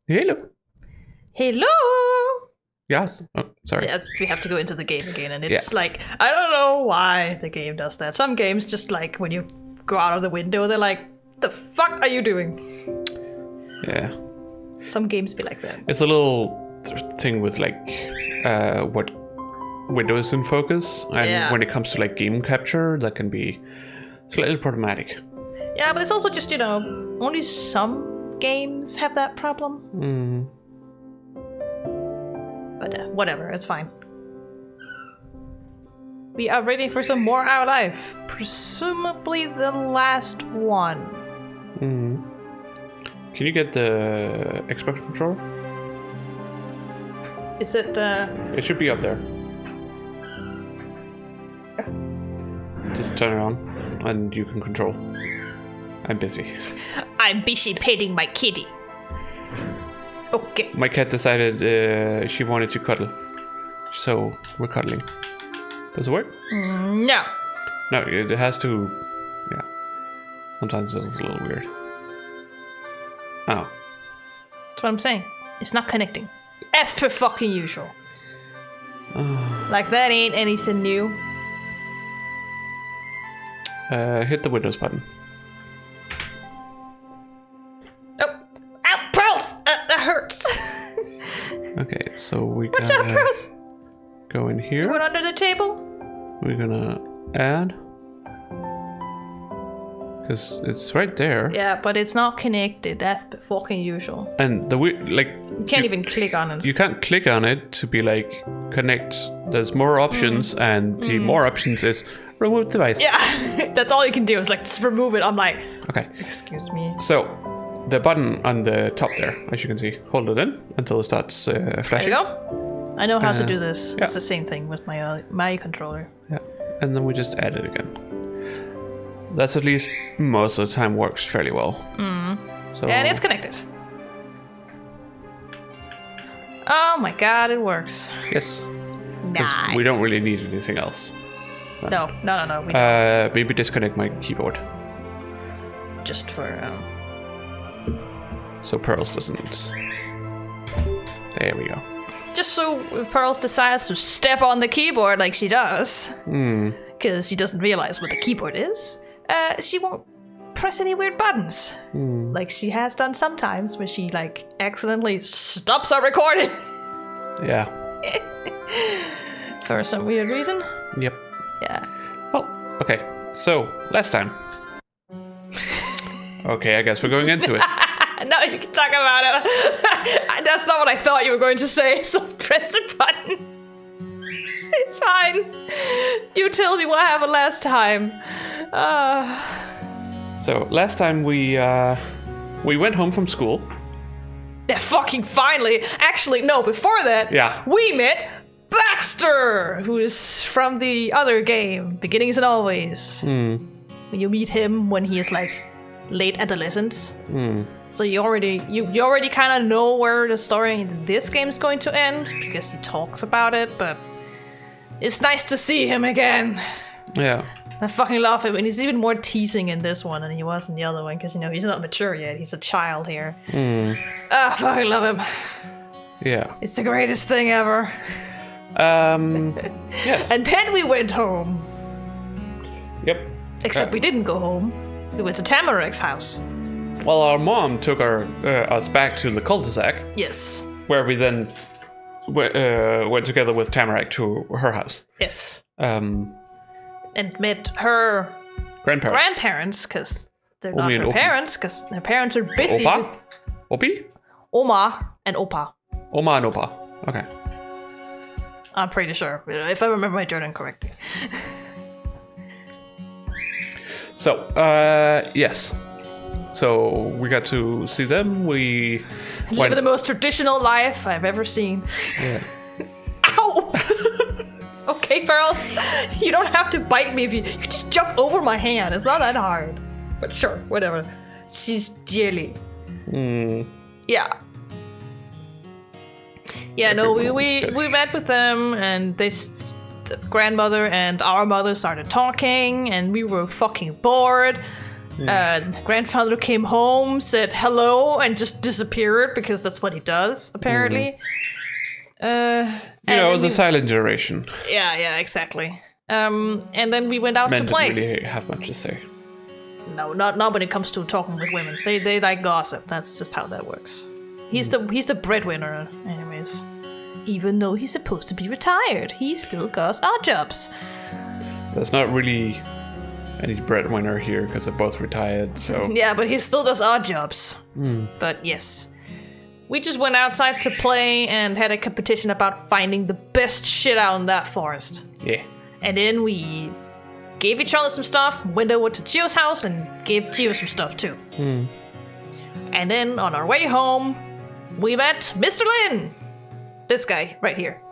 Hello. Hello! Yes. Oh, sorry. Yeah, we have to go into the game again, and it's like, I don't know why the game does that. Some games just like, when you go out of the window, they're like, the fuck are you doing? Yeah. Some games be like that. It's a little thing with like what window is in focus, and when it comes to like game capture, that can be slightly problematic. Yeah, but it's also just, only some games have that problem. But whatever, it's fine. We are ready for some more Our Life. Presumably the last one. Can you get the Xbox controller? Is it It should be up there. Just turn it on and you can control. I'm busy. I'm busy petting my kitty. Okay. My cat decided she wanted to cuddle. So we're cuddling. Does it work? No. No, it has to... Yeah. Sometimes it's a little weird. Oh. That's what I'm saying. It's not connecting. As per fucking usual. Like that ain't anything new. Hit the Windows button. Oh. Ow, pearls! That hurts. Okay, so we Watch out, gotta pearls! go in You here. went under the table? We're gonna add. Because it's right there. Yeah, but it's not connected. That's fucking usual. And the weird, like... You can't even click on it. You can't click on it to be like, connect. There's more options, and the more options is remove device. Yeah, that's all you can do is like just remove it. I'm like, Okay. excuse me. So, the button on the top there, as you can see, hold it in until it starts There flashing. you go. I know how to do this. yeah. It's the same thing with my controller. Yeah. And then we just add it again. That's at least most of the time works fairly well. So, And it's connected. Oh my god, it works. yes. 'Cause Nice. we don't really need anything else. No. We don't. Maybe disconnect my keyboard Just for so Pearls doesn't. There we go. just so if Pearls decides to step on the keyboard like she does, because she doesn't realize what the keyboard is, she won't press any weird buttons, like she has done sometimes when she like accidentally stops our recording Yeah. for some weird reason. Yep. Yeah. Well, okay. So, last time. Okay, I guess we're going into it. No, you can talk about it. That's not what I thought you were going to say, so press the button. It's fine. You tell me what happened last time. So, last time we went home from school. Yeah, fucking finally. Actually, no, before that, Yeah. we met Baxter, who is from the other game, Beginnings and Always. You meet him when he is like late adolescence. So you already kind of know where the story in this game is going to end because he talks about it, but it's nice to see him again. Yeah. I fucking love him, and he's even more teasing in this one than he was in the other one because he's not mature yet. He's a child here. I fucking love him. Yeah. It's the greatest thing ever. Yes. And then we went home. Yep. Except we didn't go home. We went to Tamarack's house. Well, our mom took us back to the cul-de-sac, Yes. where we then went together with Tamarack to her house. Yes. Um, And met her grandparents. grandparents, because they're not Omi and her Opa. parents, because her parents are busy Opa? with Opi? Oma and Opa. Oma and Opa. Okay. I'm pretty sure, if I remember my journal correctly. So, yes. So, we got to see them. We Live the most traditional life I've ever seen. Yeah. Ow! Okay, girls, you don't have to bite me if you can just jump over my hand. It's not that hard. But sure, whatever. She's jelly. Yeah. Yeah, no, we met with them, and the grandmother and our mother started talking, and we were fucking bored. Grandfather came home, said hello, and just disappeared because that's what he does, apparently. The silent generation. Yeah, exactly. And then we went out to play. Men didn't really have much to say. No, not when it comes to talking with women. They like gossip. That's just how that works. He's the breadwinner, anyways. Even though he's supposed to be retired, he still does odd jobs. There's not really any breadwinner here because they're both retired, so... Yeah, but he still does odd jobs. But yes. We just went outside to play and had a competition about finding the best shit out in that forest. Yeah. And then we gave each other some stuff, went over to Gio's house and gave Gio some stuff too. And then on our way home, we met Mr. Lin. This guy right here.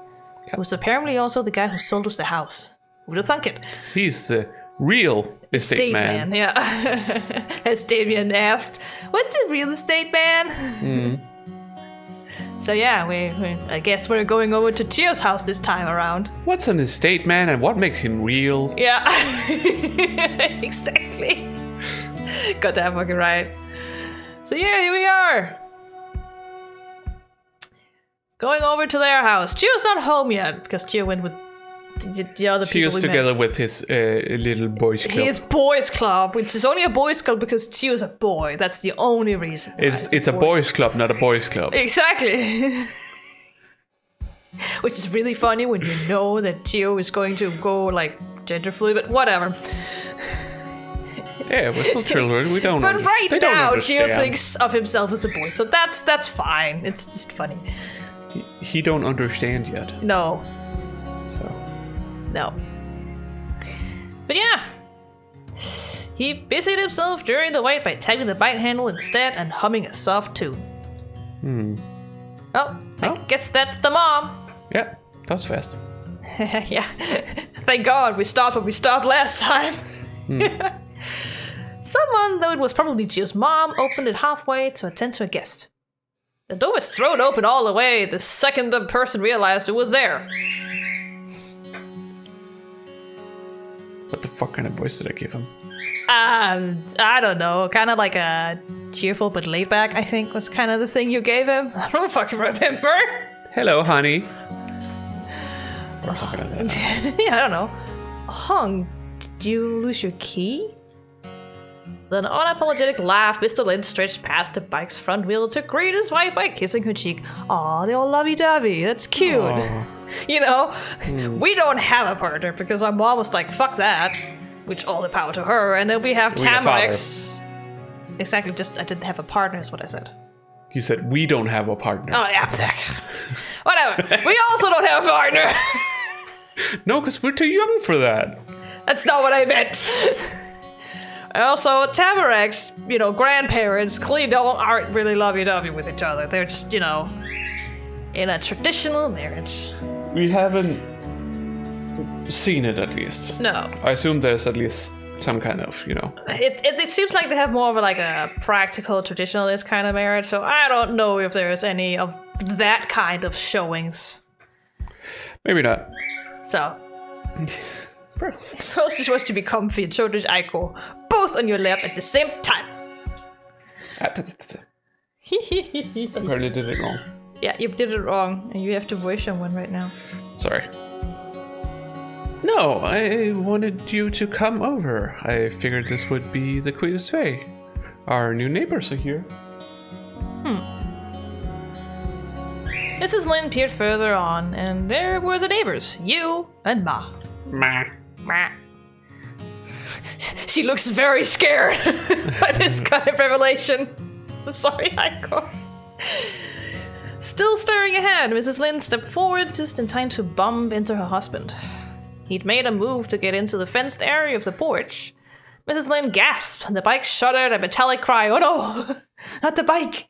Yep. Who's apparently also the guy who sold us the house. Who'd have thunk it? He's the real estate man. Yeah. As Damien asked, what's the real estate man? So yeah, I guess we're going over to Gio's house this time around. What's an estate man and what makes him real? Yeah. Exactly. Got that fucking right. So yeah, here we are. Going over to their house. Gio's not home yet because Gio went with the other people. Gio's together with his little boys club. His boys club, which is only a boys club because Gio's a boy. That's the only reason. It's a boys club, not a boys club. Exactly. Which is really funny when you know that Gio is going to go like gender fluid, but whatever. Yeah, we're still children. We don't. But right now, Gio thinks of himself as a boy, so that's fine. It's just funny. He don't understand yet. No. No. But yeah. He busied himself during the wait by tapping the bite handle instead and humming a soft tune. Oh, I guess that's the mom. Yeah, that was fast. Yeah. Thank God we stopped when we stopped last time. Someone, though it was probably Gio's mom, opened it halfway to attend to a guest. The door was thrown open all the way the second the person realized it was there. What the fuck kind of voice did I give him? I don't know. Kind of like a cheerful but laid back, I think, was kind of the thing you gave him. I don't fucking remember. Hello, honey. Or something like that. Yeah, I don't know. Hung, did you lose your key? With an unapologetic laugh, Mr. Lin stretched past the bike's front wheel to greet his wife by kissing her cheek. Aw, they're all lovey-dovey. That's cute. Aww. You know, we don't have a partner because our mom was like, fuck that. Which all the power to her. And then we have Tamarack's. Exactly, just I didn't have a partner is what I said. You said we don't have a partner. Oh, yeah. Whatever. We also don't have a partner. No, because we're too young for that. That's not what I meant. Also, Tamarack's, grandparents clearly aren't really lovey-dovey with each other. They're just, in a traditional marriage. We haven't seen it, at least. No. I assume there's at least some kind of, It seems like they have more of a practical, traditionalist kind of marriage, so I don't know if there's any of that kind of showings. Maybe not. So... Pearl's just wants to be comfy and so does Aiko. Both on your lap at the same time. Apparently did it wrong. Yeah, you did it wrong. And you have to voice someone right now. Sorry. No, I wanted you to come over. I figured this would be the quickest way. Our new neighbors are here. Mrs. Lin peered further on, and there were the neighbors. You and Ma. Ma. She looks very scared by this kind of revelation. I'm sorry, Aiko. Still staring ahead, Mrs. Lin stepped forward just in time to bump into her husband. He'd made a move to get into the fenced area of the porch. Mrs. Lin gasped, and the bike shuddered a metallic cry. Oh no! Not the bike!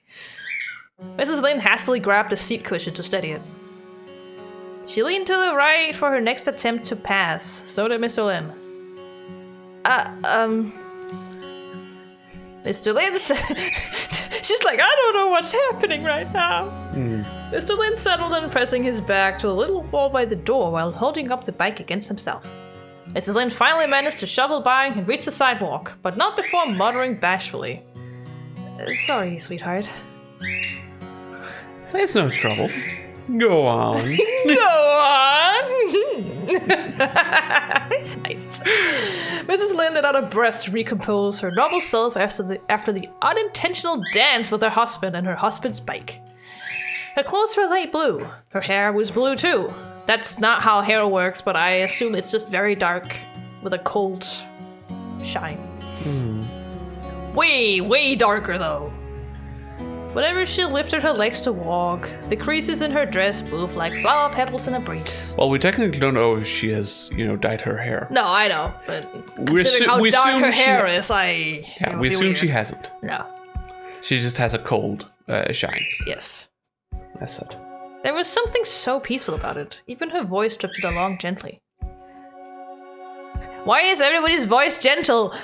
Mrs. Lin hastily grabbed a seat cushion to steady it. She leaned to the right for her next attempt to pass. So did Mr. Lin. Mr. Lin she's like, I don't know what's happening right now. Mr. Lin settled in, pressing his back to a little wall by the door while holding up the bike against himself. Mrs. Lynn finally managed to shuffle by and reach the sidewalk, but not before muttering bashfully. Sorry, sweetheart. It's no trouble. Go on. Go on! Nice. Mrs. Lynn let out a breath to recompose her normal self after the unintentional dance with her husband and her husband's bike. Her clothes were light blue. Her hair was blue too. That's not how hair works, but I assume it's just very dark with a cold shine. Way darker though. Whenever she lifted her legs to walk, the creases in her dress moved like flower petals in a breeze. Well, we technically don't know if she has, dyed her hair. No, I know, but considering how dark her hair is, we assume she hasn't. No. She just has a cold shine. Yes. That's it. There was something so peaceful about it. Even her voice drifted along gently. Why is everybody's voice gentle?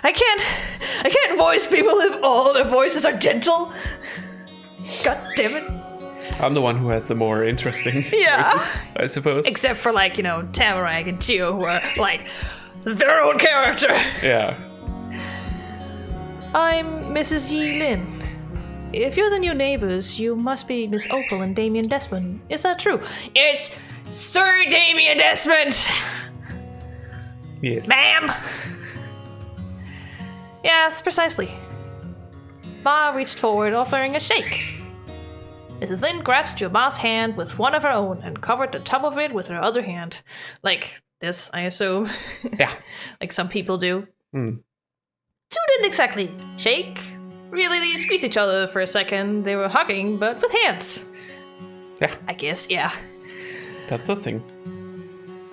I can't voice people if all their voices are gentle. God damn it. I'm the one who has the more interesting voices, I suppose. Except for Tamarack and Chiyoko, who are their own character. Yeah. I'm Mrs. Yi Lin. If you're the new neighbors, you must be Miss Opal and Damien Desmond. Is that true? It's Sir Damien Desmond! Yes. Ma'am! Yes, precisely. Ma reached forward, offering a shake. Mrs. Lynn grasped your Ma's hand with one of her own and covered the top of it with her other hand. Like this, I assume. Yeah. Like some people do. Mm. Two didn't exactly shake. Really, they squeezed each other for a second. They were hugging, but with hands. Yeah. I guess, yeah. That's the thing.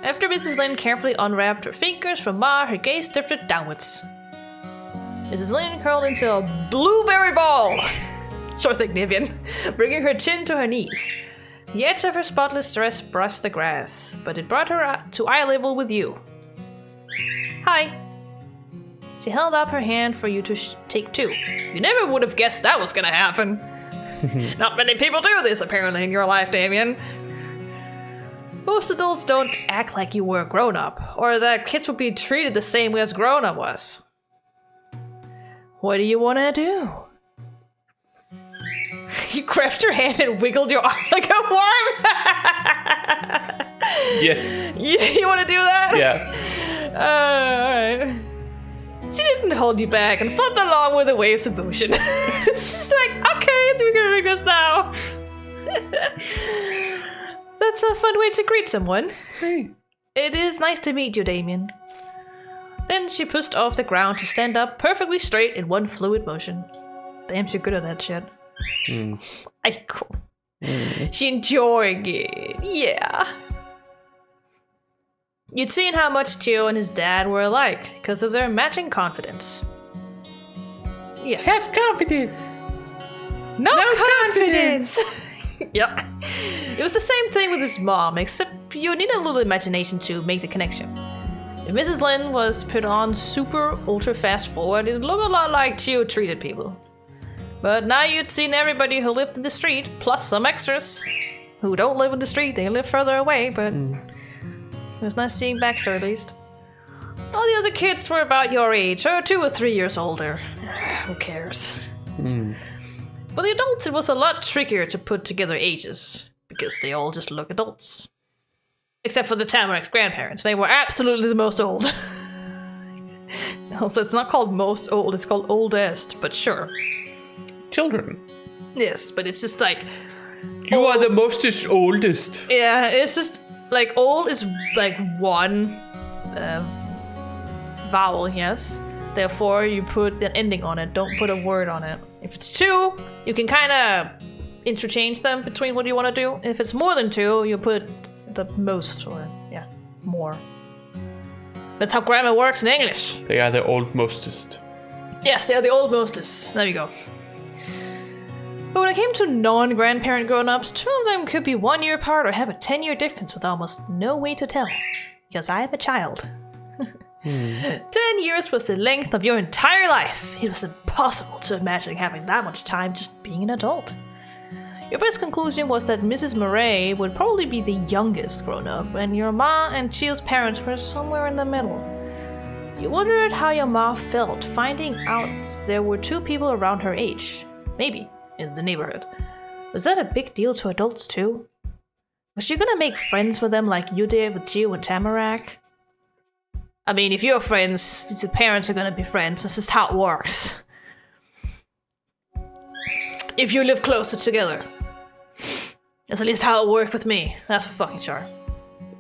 After Mrs. Lynn carefully unwrapped her fingers from Ma, her gaze drifted downwards. Mrs. Lynn curled into a blueberry ball. Sure thing, Nivian. Bringing her chin to her knees. The edge of her spotless dress brushed the grass, but it brought her to eye level with you. Hi. She held up her hand for you to take two. You never would have guessed that was gonna happen. Not many people do this, apparently, in your life, Damien. Most adults don't act like you were a grown-up, or that kids would be treated the same way as grown-up was. What do you want to do? You grabbed your hand and wiggled your arm like a worm. Yes. You want to do that? Yeah. Alright. She didn't hold you back and flipped along with the waves of motion. She's like, okay, we're gonna make this now. That's a fun way to greet someone. Hey. It is nice to meet you, Damien. Then she pushed off the ground to stand up perfectly straight in one fluid motion. Damn, she's good at that shit. Cool. She enjoying it. Yeah. You'd seen how much Chio and his dad were alike because of their matching confidence. Yes. Have confidence. No confidence. Yep. It was the same thing with his mom, except you need a little imagination to make the connection. If Mrs. Lynn was put on super ultra fast forward, it looked a lot like Chio treated people. But now you'd seen everybody who lived in the street, plus some extras who don't live in the street, they live further away, but it was nice seeing Baxter at least. All the other kids were about your age, or 2 or 3 years older. Who cares? For the adults, it was a lot trickier to put together ages, because they all just look adults. Except for the Tamarack's grandparents. They were absolutely the most old. Also, it's not called most old, it's called oldest, but sure. Children. Yes, but it's just like... You are the mostest oldest. Yeah, it's just like old is like one vowel, yes. Therefore, you put an ending on it, don't put a word on it. If it's 2, you can kind of interchange them between what you want to do. If it's more than 2, you put the most, or more. That's how grammar works in English. They are the old mostest. Yes, they are the old mostest. There you go. But when it came to non-grandparent grown-ups, 2 of them could be 1 year apart or have a 10-year difference with almost no way to tell. Because I am a child. 10 years was the length of your entire life. It was impossible to imagine having that much time just being an adult. Your best conclusion was that Mrs. Murray would probably be the youngest grown-up, and your ma and Chio's parents were somewhere in the middle. You wondered how your ma felt finding out there were 2 people around her age, maybe, in the neighborhood. Was that a big deal to adults too? Was she gonna make friends with them like you did with Chio and Tamarack? I mean, if you're friends, the parents are gonna be friends. This is how it works. If you live closer together. That's at least how it worked with me. That's for fucking sure.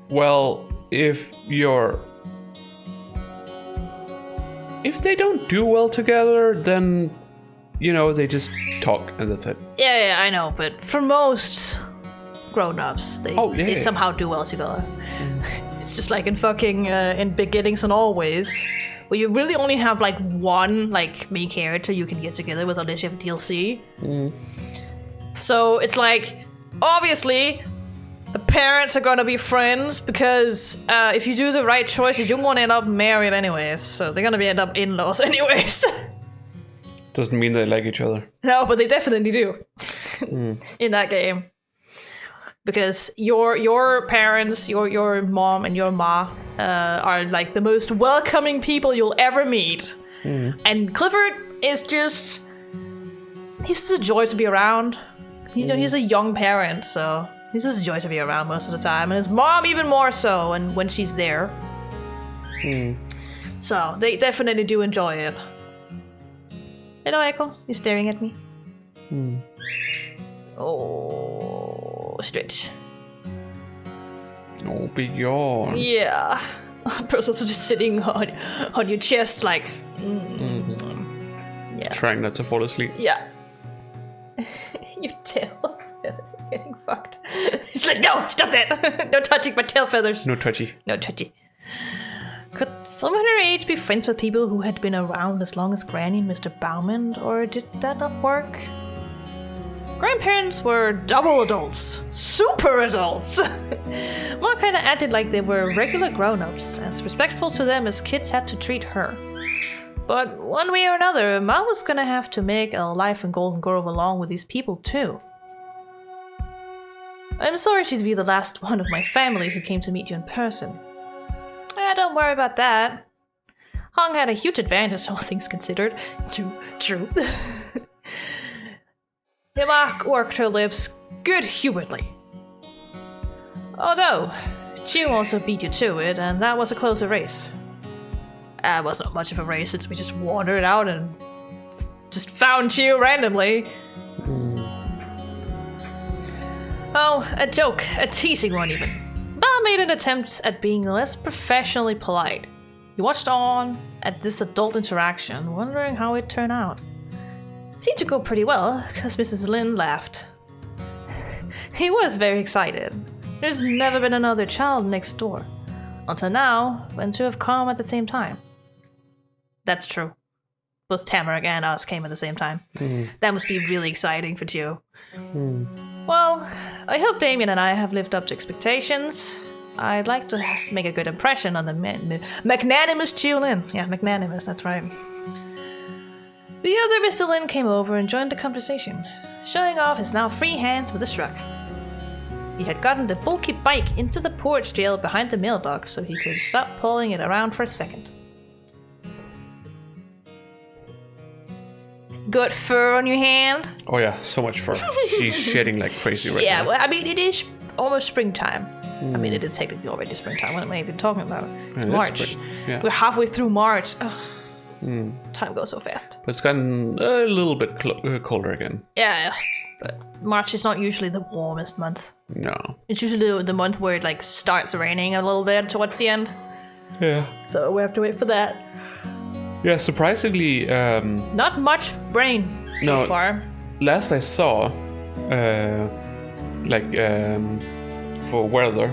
Well, if they don't do well together, then, they just talk and that's it. Yeah, I know, but for most grown-ups, they somehow do well together. It's just like in fucking, in Beginnings and Always, where you really only have like one like main character you can get together with unless you have DLC. So it's like, obviously, the parents are gonna be friends because if you do the right choices, you're gonna end up married anyways. So they're gonna end up in-laws anyways. Doesn't mean they like each other. No, but they definitely do in that game. Because your parents, your mom and your ma are like the most welcoming people you'll ever meet. And Clifford is he's just a joy to be around. He's a young parent, so he's just a joy to be around most of the time. And his mom even more so when she's there. So they definitely do enjoy it. Hello, Echo. You're staring at me. Oh, stretch. Oh, big yawn. Yeah. Person's just sitting on your chest like... Yeah. Trying not to fall asleep. Yeah. Your tail feathers are getting fucked. It's like, no, stop that. No touching my tail feathers. No touchy. No touchy. Could someone her age be friends with people who had been around as long as Granny and Mr. Bauman, or did that not work? Grandparents were double adults. Super adults! Ma kinda acted like they were regular grown-ups, as respectful to them as kids had to treat her. But one way or another, Ma was gonna have to make a life in Golden Grove along with these people too. I'm sorry she'd be the last one of my family who came to meet you in person. Don't worry about that. Hong had a huge advantage, all things considered. True. Yama worked her lips good-humoredly. Although, Chio also beat you to it, and that was a closer race. It was not much of a race since we just wandered out and just found Chio randomly. Oh, a joke, a teasing one even. Ma made an attempt at being less professionally polite. He watched on at this adult interaction, wondering how it turned out. It seemed to go pretty well, because Mrs. Lin laughed. He was very excited. There's never been another child next door. Until now, when 2 have come at the same time. That's true. Both Tamarack and us came at the same time. That must be really exciting for Gio. Well, I hope Damien and I have lived up to expectations. I'd like to make a good impression on the magnanimous Gio Lin. Yeah, magnanimous, that's right. The other Mr. Lin came over and joined the conversation, showing off his now free hands with a shrug. He had gotten the bulky bike into the porch rail behind the mailbox so he could stop pulling it around for a second. Got fur on your hand? Oh yeah, so much fur. She's shedding like crazy right now. Yeah, well, I mean, it is almost springtime. I mean, it is technically already springtime. What am I even talking about? It's March. Yeah. We're halfway through March. Time goes so fast. But it's gotten a little bit colder again. Yeah, but March is not usually the warmest month. No. It's usually the month where it like starts raining a little bit towards the end. Yeah. So we have to wait for that. Yeah, surprisingly... not much rain so far. Last I saw, for weather,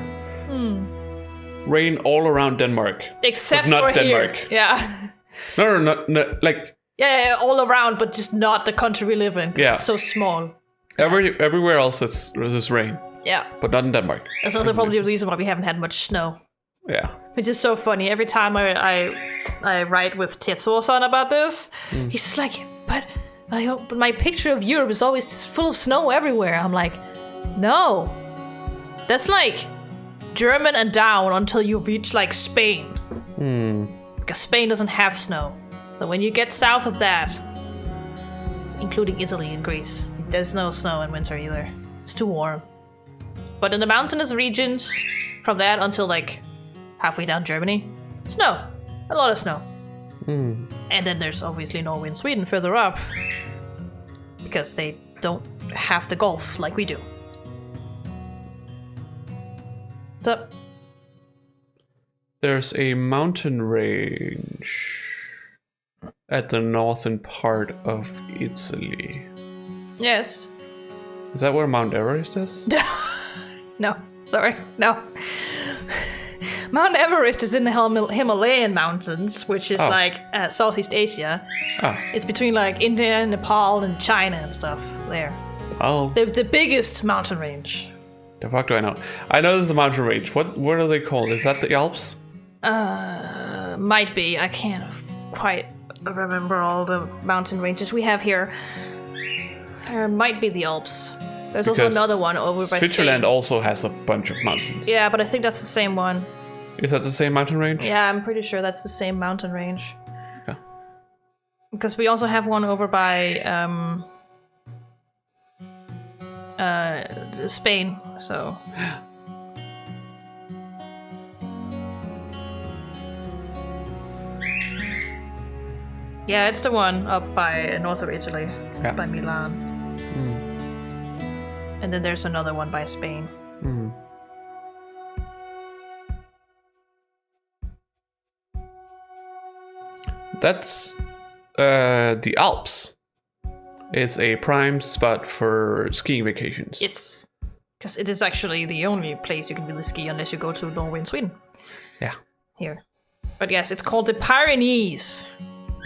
rain all around Denmark. Except not for Denmark. Here. Yeah. No, like... Yeah, all around, but just not the country we live in, because it's so small. Everywhere else there's rain. Yeah. But not in Denmark. That's also probably the reason why we haven't had much snow. Yeah. Which is so funny. Every time I write with Tetsuo-san about this, he's just like, but But my picture of Europe is always just full of snow everywhere. I'm like, no. That's like German and down until you reach like Spain. Because Spain doesn't have snow. So when you get south of that, including Italy and Greece, there's no snow in winter either. It's too warm. But in the mountainous regions, from that until like halfway down Germany, snow. A lot of snow. And then there's obviously Norway and Sweden further up, because they don't have the Gulf like we do. What's up? There's a mountain range at the northern part of Italy. Yes. Is that where Mount Everest is? No, sorry, no. Mount Everest is in the Himalayan mountains, which is like Southeast Asia. It's between like India, Nepal, and China and stuff there. Oh. The biggest mountain range. The fuck do I know? I know there's a mountain range. What are they called? Is that the Alps? Might be. I can't quite remember all the mountain ranges we have here. Might be the Alps. There's also another one over by Switzerland Spain. also has a bunch of mountains. Yeah, but I think that's the same one. Is that the same mountain range? Yeah, I'm pretty sure that's the same mountain range. Okay. Because we also have one over by Spain, so... Yeah, it's the one up by north of Italy, by Milan. And then there's another one by Spain. That's the Alps. It's a prime spot for skiing vacations. Yes, because it is actually the only place you can really ski unless you go to Norway and Sweden. Yeah. Here. But yes, it's called the Pyrenees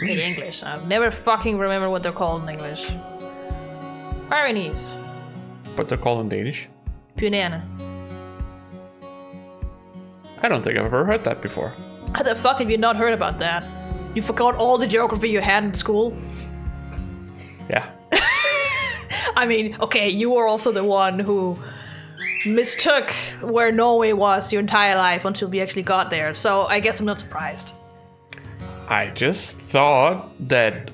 in English. I've never fucking remember what they're called in English. Pyrenees. But they're called in Danish? Pyrenæerne. I don't think I've ever heard that before. How the fuck have you not heard about that? You forgot all the geography you had in school? Yeah. I mean, okay, you were also the one who mistook where Norway was your entire life until we actually got there, so I guess I'm not surprised. I just thought that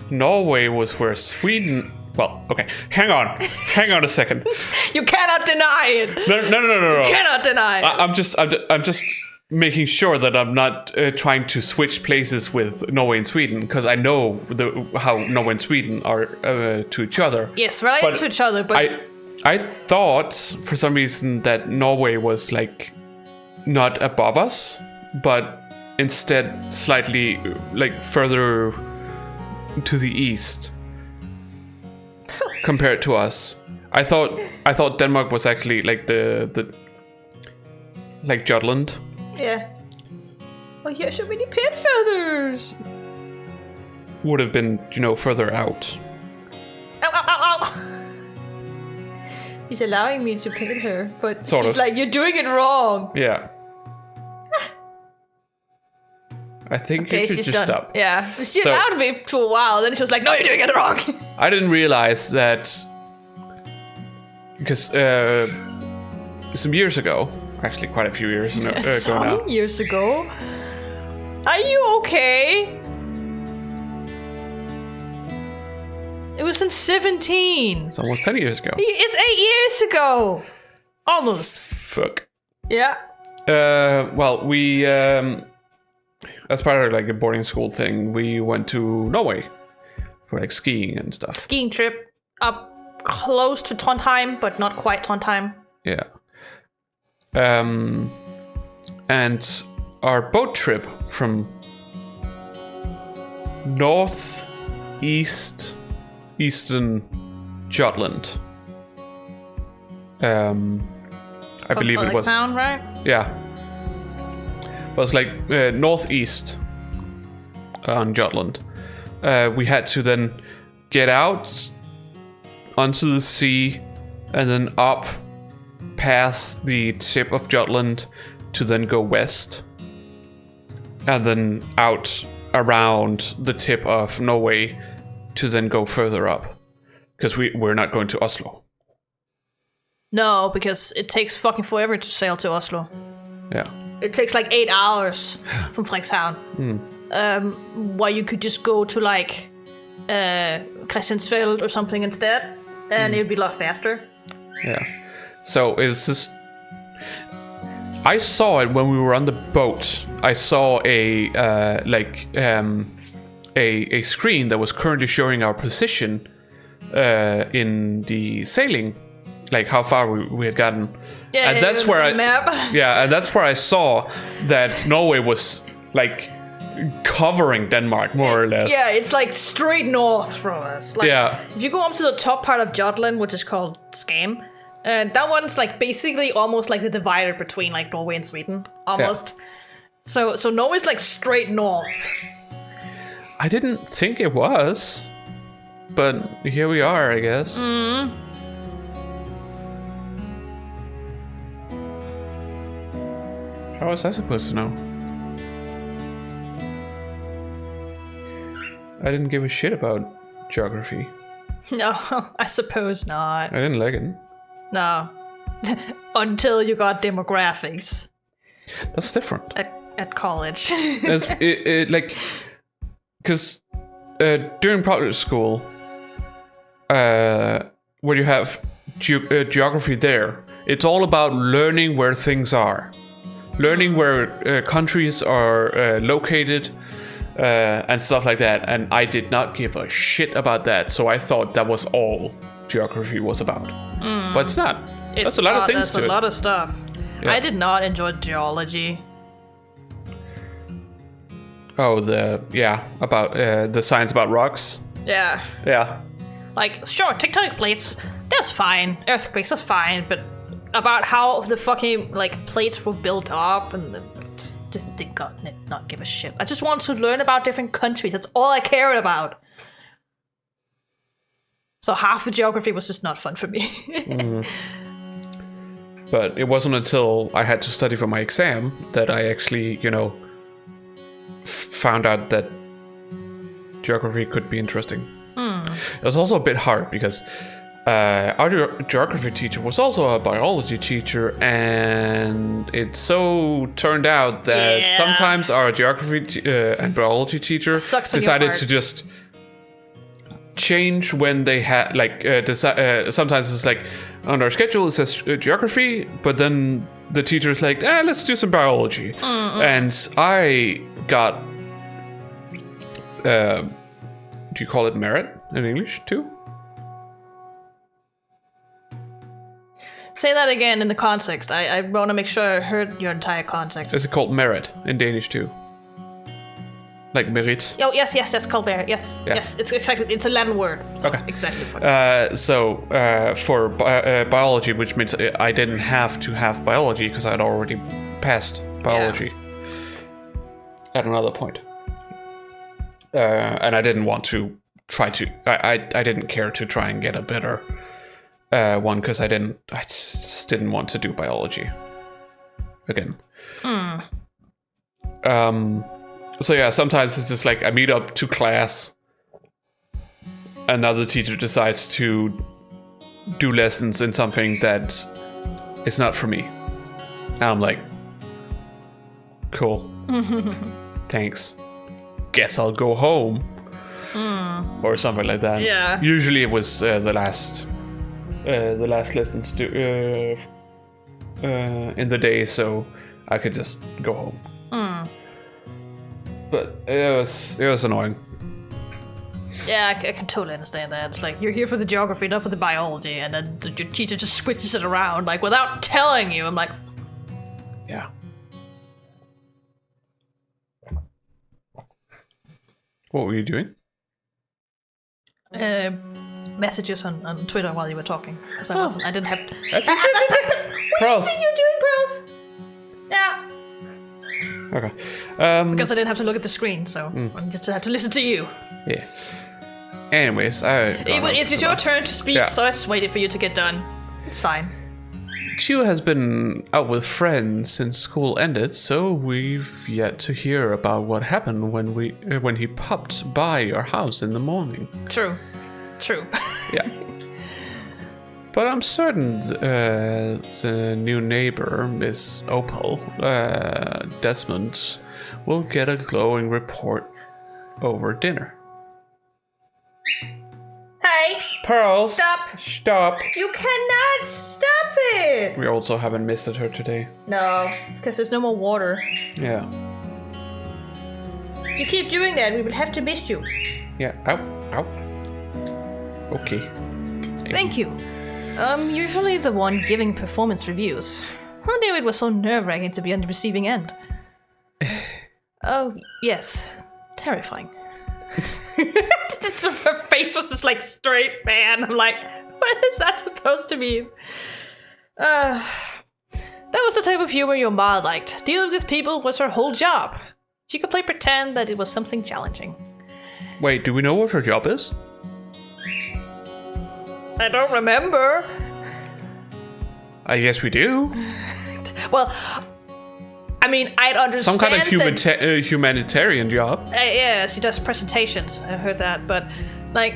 Norway was where Sweden... Well, okay, hang on a second. You cannot deny it. No. You cannot deny it. I'm just making sure that I'm not trying to switch places with Norway and Sweden, because I know how Norway and Sweden are to each other. Yes, related to each other, but I thought for some reason that Norway was like not above us, but instead slightly like further to the east compared to us. I thought Denmark was actually like the like Jutland. Yeah. Oh, here are so many pet feathers. Would have been, further out. Ow, ow, ow, ow. He's allowing me to pet her, but Sort she's of. like, you're doing it wrong. Yeah. I think you should she's just done. stop. Yeah. She allowed me for a while, then she was like, no, you're doing it wrong. I didn't realize that because some years ago, actually quite a few years ago now. Some years ago. Are you okay? It was in 17. It's almost 10 years ago. It's 8 years ago. Almost. Fuck. Yeah. Well, we as part of like a boarding school thing, we went to Norway for like skiing and stuff. Skiing trip up close to Trondheim, but not quite Trondheim. Yeah. And our boat trip from eastern Jutland. I believe it was. Sound, right? Yeah. It was like northeast on Jutland. We had to then get out onto the sea and then up past the tip of Jutland to then go west. And then out around the tip of Norway to then go further up, because we're not going to Oslo. No, because it takes fucking forever to sail to Oslo. Yeah. It takes like 8 hours from Frederikshavn. While you could just go to like Christiansfeld or something instead, and it'd be a lot faster. Yeah. So it's just... I saw it when we were on the boat. I saw a screen that was currently showing our position in the sailing, like how far we had gotten. Yeah, and that's where map. Yeah, and that's where I saw that Norway was like covering Denmark more or less. Yeah, it's like straight north from us. Like, yeah. If you go up to the top part of Jutland, which is called Skam, that one's like basically almost like the divider between like Norway and Sweden, almost. Yeah. So Norway's like straight north. I didn't think it was, but here we are, I guess. How was I supposed to know? I didn't give a shit about geography. No, I suppose not. I didn't like it. No. Until you got demographics. That's different. At college. Because during public school, where you have geography there, it's all about learning where things are. Learning where countries are located and stuff like that. And I did not give a shit about that. So I thought that was all geography was about. But it's not. That's a lot of things That's to a it. lot of stuff. Yeah. I did not enjoy geology. Oh, about the science about rocks. Yeah. Yeah. Like, sure, tectonic plates, that's fine. Earthquakes, that's fine. But about how the fucking, like, plates were built up and just did not give a shit. I just wanted to learn about different countries. That's all I cared about. So half the geography was just not fun for me. But it wasn't until I had to study for my exam that I actually, found out that geography could be interesting. It was also a bit hard because our geography teacher was also a biology teacher, and it so turned out that sometimes our geography and biology teacher decided to just change when they had sometimes it's like on our schedule it says geography, but then the teacher's like, let's do some biology. And I got do you call it merit in English too? Say that again in the context. I want to make sure I heard your entire context. Is it called merit in Danish too? Like merit? Oh, yes, it's called merit. Yes, yes. It's a Latin word. So okay. Exactly. For biology, which means I didn't have to have biology because I'd already passed biology at another point. And I didn't want to try to... I didn't care to try and get a better one because I just didn't want to do biology again. So yeah, sometimes it's just like I meet up to class, another teacher decides to do lessons in something that is not for me. And I'm like, cool. Thanks. Guess I'll go home. Or something like that. Yeah. Usually it was the last lessons in the day, so I could just go home. But it was annoying. Yeah, I can totally understand that. It's like, you're here for the geography, not for the biology, and then your teacher just switches it around, like, without telling you. I'm like... Yeah. What were you doing? Messages on Twitter while you were talking. Because I didn't have... Pearls. What are you doing, Pearls? Yeah. Okay. Because I didn't have to look at the screen, so I just had to listen to you. Yeah. Anyways, it's your turn to speak, so I just waited for you to get done. It's fine. Chu has been out with friends since school ended, so we've yet to hear about what happened when he popped by your house in the morning. True. Yeah. But I'm certain the new neighbor, Miss Opal, Desmond, will get a glowing report over dinner. Hey! Pearls! Stop! You cannot stop it! We also haven't visited her today. No, because there's no more water. Yeah. If you keep doing that, we will have to miss you. Yeah. Ow. Okay. Thank you. Usually the one giving performance reviews. Who knew it was so nerve-wracking to be on the receiving end? Oh, yes. Terrifying. Her face was just like straight, man. I'm like, what is that supposed to mean? That was the type of humor your ma liked. Dealing with people was her whole job. She could play pretend that it was something challenging. Wait, do we know what her job is? I don't remember. I guess we do. Well, I mean, I'd understand. Some kind of humanitarian job. Yeah, she does presentations. I heard that, but like,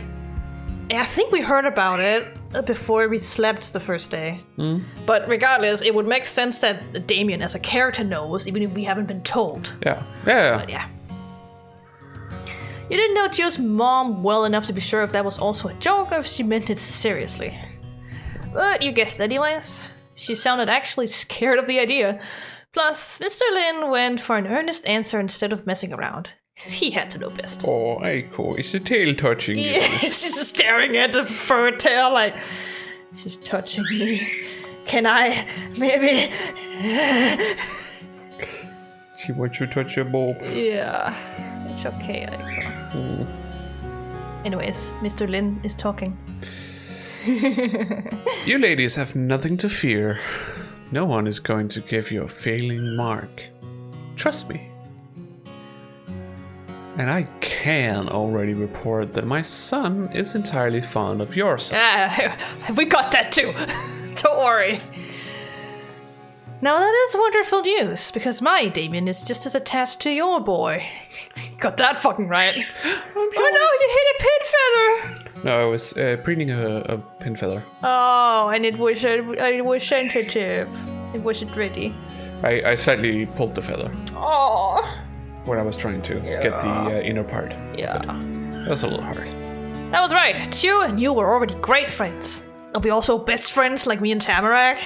I think we heard about it before we slept the first day. Mm. But regardless, it would make sense that Damien, as a character, knows, even if we haven't been told. Yeah. But yeah. You didn't know Gio's mom well enough to be sure if that was also a joke or if she meant it seriously. But you guessed anyways. She sounded actually scared of the idea. Plus, Mr. Lin went for an earnest answer instead of messing around. He had to know best. Oh, Aiko, is the tail touching you? Yeah, she's staring at the fur tail like, she's touching me. Can I, maybe? She wants you to touch your bulb. Yeah, it's okay, Aiko. Mm. Anyways, Mr. Lin is talking. You ladies have nothing to fear. No one is going to give you a failing mark. Trust me. And I can already report that my son is entirely fond of your son. We got that too. Don't worry. Now that is wonderful news, because my Damien is just as attached to your boy. Got that fucking right. Oh no, you hit a pin feather! No, I was preening a pin feather. Oh, and it was sensitive. It wasn't ready. I slightly pulled the feather. Oh. When I was trying to get the inner part. Yeah. That was a little hard. That was right. Chu and you were already great friends. Are we also best friends like me and Tamarack?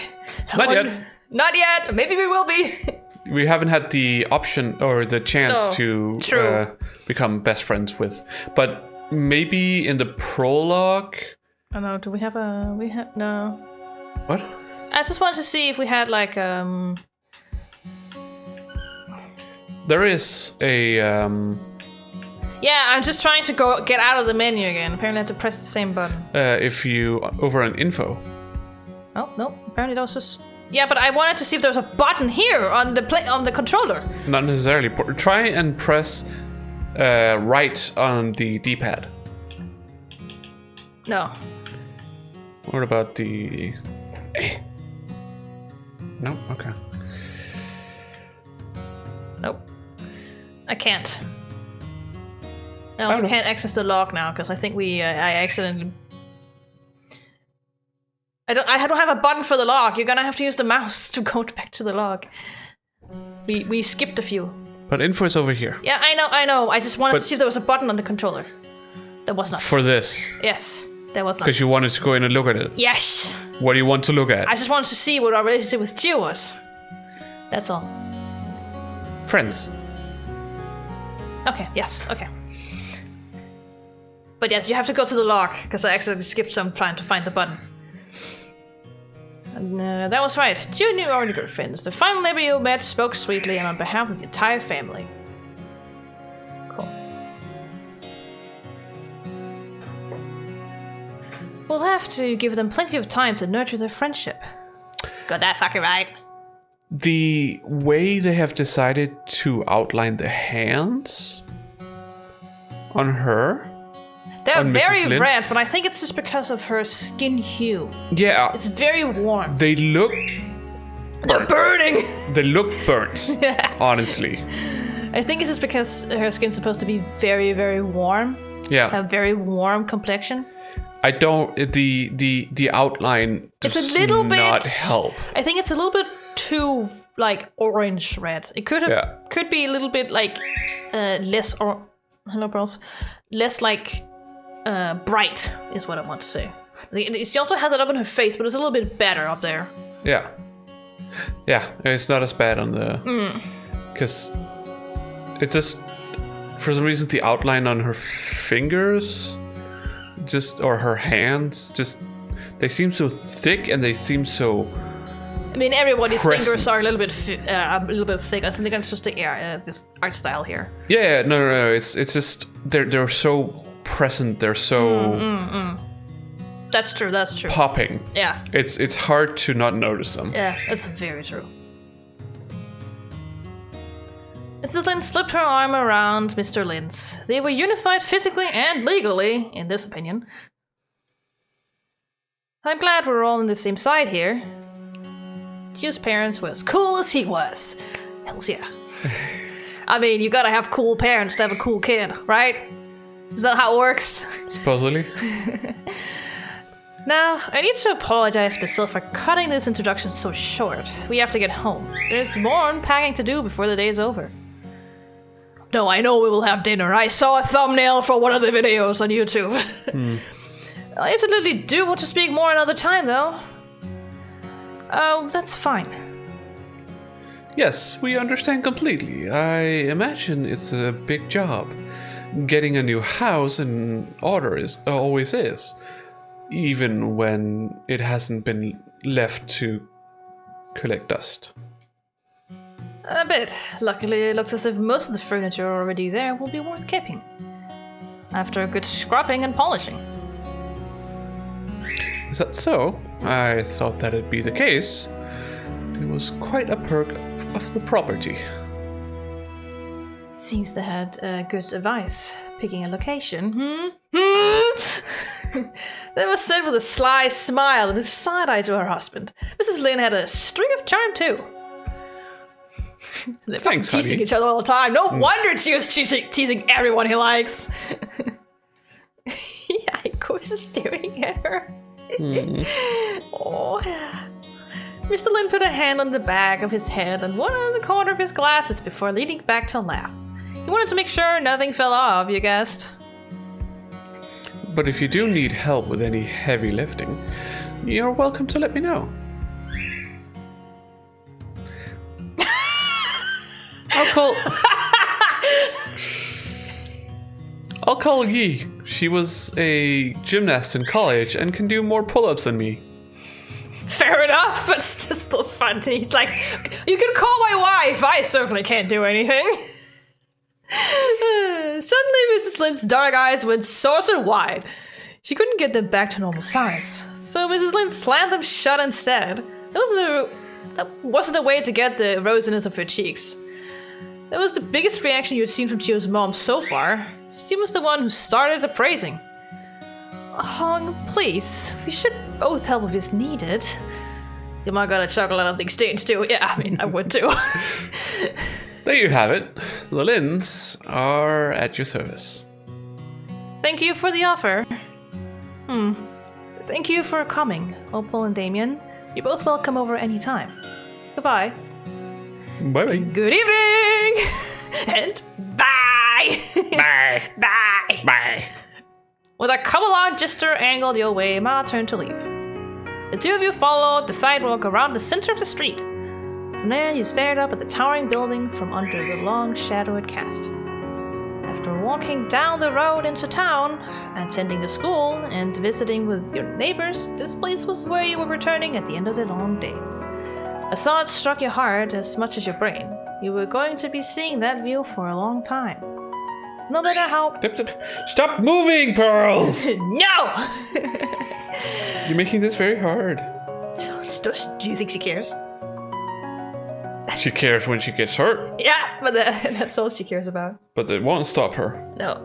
Not yet. Not yet. Maybe we will be. We haven't had the option or the chance to become best friends with. But maybe in the prologue. I don't know. Do we have a? No. What? I just wanted to see if we had like There is a Yeah, I'm just trying to get out of the menu again. Apparently I have to press the same button. If you over an info. Oh no! Apparently that was just. Yeah, but I wanted to see if there was a button here on the controller. Not necessarily. Try and press right on the D-pad. No. What about the? No. Okay. Nope. I can't. I also can't access the log now because I think I accidentally. I don't have a button for the log. You're gonna have to use the mouse to go back to the log. We skipped a few. But info is over here. Yeah, I know. I just wanted to see if there was a button on the controller. There was not. For this? Yes, there was not. Because you wanted to go in and look at it? Yes. What do you want to look at? I just wanted to see what our relationship with Gio was. That's all. Friends. Okay, yes, okay. But yes, you have to go to the log, because I accidentally skipped some trying to find the button. And that was right. Two new already good friends. The final neighbor you met spoke sweetly and on behalf of the entire family. Cool. We'll have to give them plenty of time to nurture their friendship. Got that fucking right. The way they have decided to outline the hands on her. They're on very Mrs. Lin. red, but I think it's just because of her skin hue. Yeah. It's very warm. They look They're burning! They look burnt, honestly. I think it's just because her skin's supposed to be very, very warm. Yeah. A very warm complexion. I don't... The outline does It's a little not bit... help. I think it's a little bit too, like, orange red. It could be a little bit, like, less... Hello, bros. Less, like, bright, is what I want to say. She also has it up on her face, but it's a little bit better up there. Yeah. Yeah, it's not as bad on the... Because it just... For some reason, the outline on her fingers... or her hands, they seem so thick and they seem so... I mean, everybody's present. fingers are a little bit thick. I think that's just the this art style here. Yeah, no. It's just they're so present. They're so That's true. popping. Yeah. It's hard to not notice them. Yeah, that's very true. Mrs. Lin slipped her arm around Mr. Lin's. They were unified physically and legally, in this opinion. I'm glad we're all on the same side here. Chio's parents were as cool as he was. Hells yeah. I mean, you gotta have cool parents to have a cool kid, right? Is that how it works? Supposedly. Now, I need to apologize myself for cutting this introduction so short. We have to get home. There's more unpacking to do before the day's over. No, I know we will have dinner. I saw a thumbnail for one of the videos on YouTube. I absolutely do want to speak more another time, though. Oh, that's fine. Yes, we understand completely. I imagine it's a big job. Getting a new house in order always is. Even when it hasn't been left to collect dust. A bit. Luckily, it looks as if most of the furniture already there will be worth keeping. After a good scrubbing and polishing. Is that so? I thought that'd be the case. It was quite a perk of the property. Seems to had good advice. Picking a location. That was said with a sly smile and a side eye to her husband. Mrs. Lin had a streak of charm too. They're Thanks, teasing honey. each other all the time. No wonder she was teasing everyone he likes. Chiyoko is staring at her. Oh. Mr. Lin put a hand on the back of his head and one on the corner of his glasses before leaning back to laugh. He wanted to make sure nothing fell off, you guessed. But if you do need help with any heavy lifting, you're welcome to let me know. I'll call Yi. She was a gymnast in college and can do more pull-ups than me. Fair enough, but it's just still funny. He's like, you can call my wife. I certainly can't do anything. Suddenly, Mrs. Lin's dark eyes went saucer wide. She couldn't get them back to normal size, so Mrs. Lin slammed them shut instead. That wasn't a way to get the rosiness of her cheeks. That was the biggest reaction you'd seen from Chio's mom so far. She was the one who started the praising. Hong, please, we should both help if it's needed. You might got a chocolate out of the exchange too. Yeah, I mean, I would too. There you have it. So the Lins are at your service. Thank you for the offer. Thank you for coming, Opal and Damien. You're both welcome over any time. Goodbye. Bye-bye. Good evening! And bye! Bye. Bye! Bye. With a come-along gesture angled your way, Ma turned to leave. The two of you followed the sidewalk around the center of the street. From there, you stared up at the towering building from under the long shadow it cast. After walking down the road into town, attending the school, and visiting with your neighbors, this place was where you were returning at the end of the long day. A thought struck your heart as much as your brain. You were going to be seeing that view for a long time. No matter how... Stop moving, Pearls! No! You're making this very hard. Do you think she cares? She cares when she gets hurt, Yeah, but that's all she cares about. but it won't stop her. No.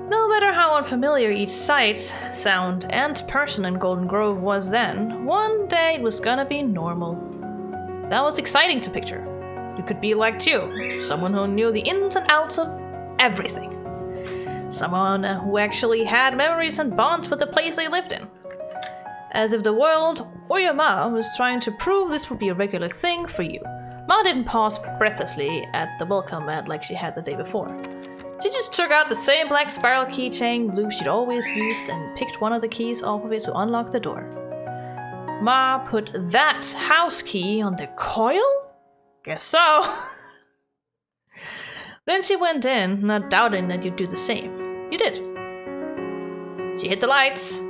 No matter how unfamiliar each sight, sound, and person in Golden Grove was then, one day it was gonna be normal. That was exciting to picture. You could be like Chiyo, someone who knew the ins and outs of everything. Someone who actually had memories and bonds with the place they lived in. As if the world, or your ma, was trying to prove this would be a regular thing for you. Ma didn't pause breathlessly at the welcome mat like she had the day before. She just took out the same black spiral keychain Blue she'd always used and picked one of the keys off of it to unlock the door. Ma put that house key on the coil? Guess so. Then she went in, not doubting that you'd do the same. You did. She hit the lights.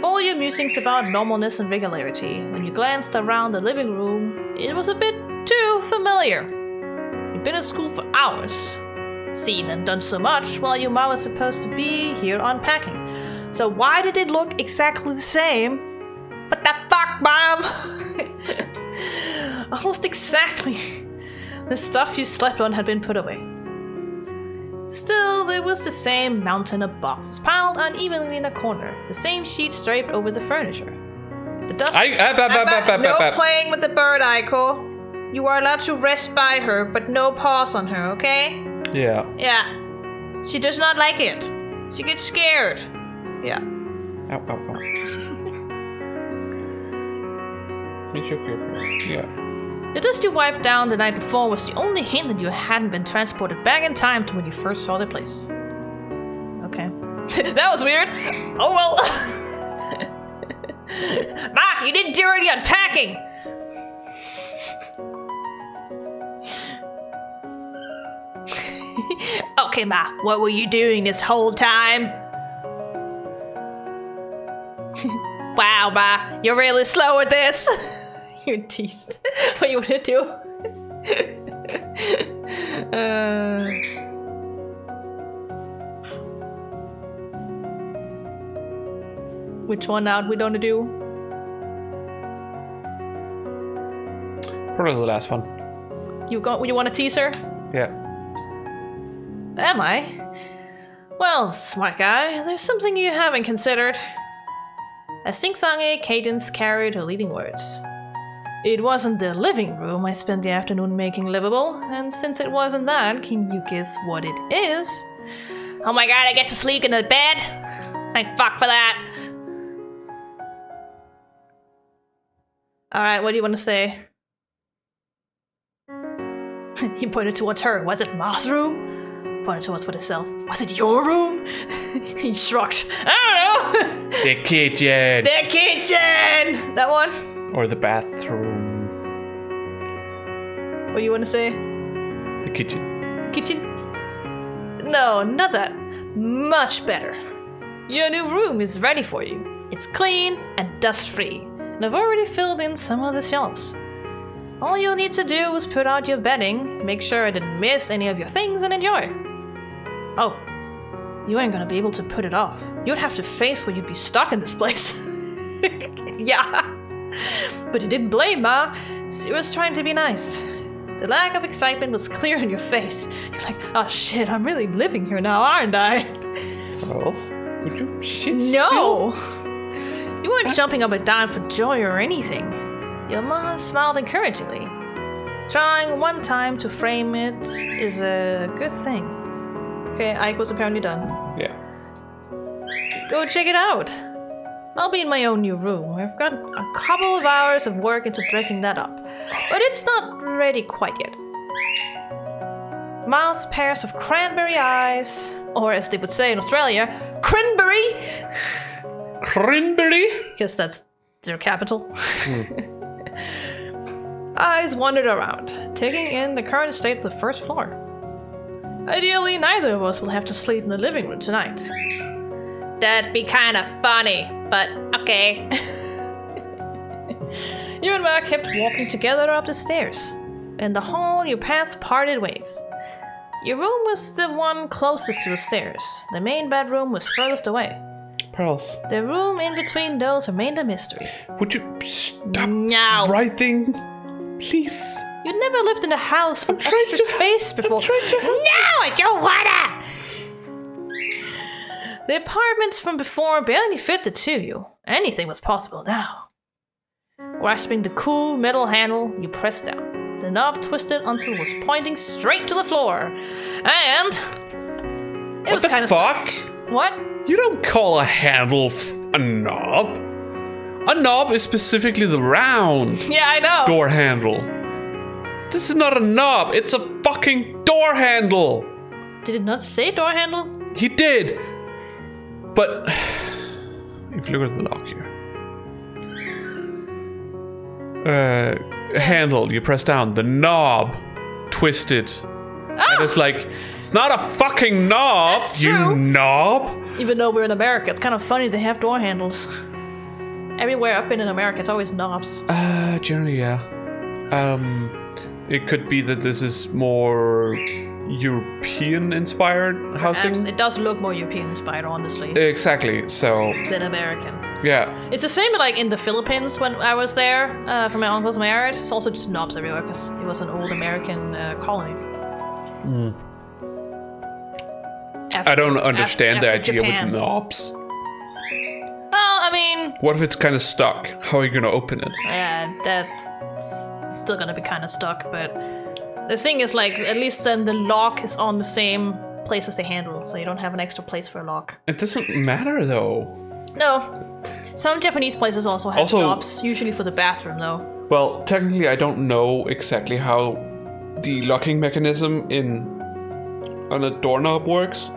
For all your musings about normalness and regularity, when you glanced around the living room, it was a bit too familiar. You'd been at school for hours, seen and done so much while your mom was supposed to be here unpacking. So why did it look exactly the same? What the fuck, Mom? Almost exactly. The stuff you slept on had been put away. Still, there was the same mountain of boxes piled unevenly in a corner, the same sheets draped over the furniture. The dust. No playing with the bird, Aiko. You are allowed to rest by her, but no paws on her, okay? Yeah. Yeah. She does not like it. She gets scared. Yeah. Ow, ow, ow. Yeah. The dust you wiped down the night before was the only hint that you hadn't been transported back in time to when you first saw the place. Okay. That was weird. Oh well. Ma, you didn't do any unpacking! Okay, Ma, what were you doing this whole time? Wow, Ma, you're really slow at this. You're teased. What do you want to do? Which one out we don't do? Probably the last one. You want to tease her? Yeah. Am I? Well, smart guy, there's something you haven't considered. A sing-songy cadence carried her leading words. It wasn't the living room I spent the afternoon making livable, and since it wasn't that, can you guess what it is? Oh my god, I get to sleep in the bed? Thank fuck for that. Alright, what do you want to say? He pointed towards her. Was it Ma's room? Pointed towards himself. Was it your room? He shrugged. I don't know. The kitchen. The kitchen! That one? Or the bathroom. What do you want to say? The kitchen. Kitchen? No, not that. Much better. Your new room is ready for you. It's clean and dust-free, and I've already filled in some of the shelves. All you'll need to do is put out your bedding, make sure I didn't miss any of your things, and enjoy. Oh, you ain't gonna be able to put it off. You'd have to face where you'd be stuck in this place. Yeah. But you didn't blame Ma. She was trying to be nice. The lack of excitement was clear on your face. You're like, oh shit, I'm really living here now, aren't I? What else? Would you shit? No! You weren't jumping up and down for joy or anything. Your ma smiled encouragingly. Trying one time to frame it is a good thing. Okay, Ike was apparently done. Yeah. Go check it out. I'll be in my own new room. I've got a couple of hours of work into dressing that up, but it's not ready quite yet. Ma's pairs of cranberry eyes, or as they would say in Australia, cranberry! Cranberry? Because that's their capital. Eyes wandered around, taking in the current state of the first floor. Ideally, neither of us will have to sleep in the living room tonight. That'd be kind of funny, but okay. You and Ma kept walking together up the stairs. In the hall, your paths parted ways. Your room was the one closest to the stairs. The main bedroom was furthest away. Pearls. The room in between those remained a mystery. Would you stop No. writing? Please. You'd never lived in a house with extra space before. I'm trying to help. No, I don't wanna! The apartments from before barely fit the two of you. Anything was possible now. Grasping the cool metal handle, you pressed down. The knob twisted until it was pointing straight to the floor. And... it was kind of fuck? What? You don't call a handle a knob. A knob is specifically the round Yeah, I know. door handle. This is not a knob. It's a fucking door handle. Did it not say door handle? He did. But if you look at the lock here. Handle, you press down. The knob twisted. And it's like, it's not a fucking knob, That's you true. knob. Even though we're in America, it's kind of funny they have door handles. Everywhere I've been in America, it's always knobs. Generally, yeah. It could be that this is more European-inspired housing. It does look more European-inspired, honestly, Exactly, so, than American. yeah. It's the same like in the Philippines when I was there for my uncle's marriage. It's also just knobs everywhere because it was an old American colony. I don't understand the after idea Japan. with knobs. Well, I mean, What if it's kind of stuck? How are you going to open it? that's still gonna be kind of stuck. But the thing is, like, at least then the lock is on the same place as the handle, so you don't have an extra place for a lock. It doesn't matter, though. No. Some Japanese places also have Also- knobs, usually for the bathroom, though. Well, technically, I don't know exactly how the locking mechanism on a doorknob works.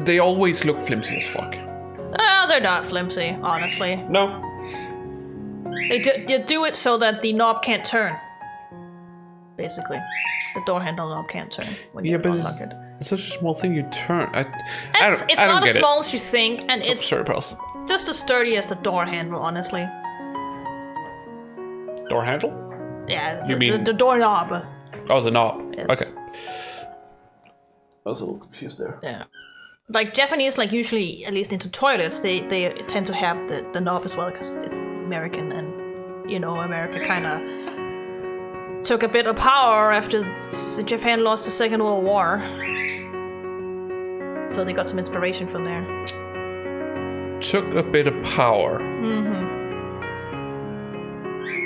They always look flimsy as fuck. They're not flimsy, honestly. No. They do it so that the knob can't turn. Basically, the door handle knob can't turn when you unlock it. it's such a small thing you turn. I It's don't not get as it. small as you think, and it's Sorry, pals. just as sturdy as the door handle, honestly. Door handle? Yeah, You mean- the doorknob. Oh, the knob. Yes. Okay. I was a little confused there. Yeah. Like Japanese, like usually, at least into toilets, they tend to have the knob as well because it's American, and you know, America kind of took a bit of power after Japan lost the Second World War, so they got some inspiration from there. Took a bit of power. Mm-hmm.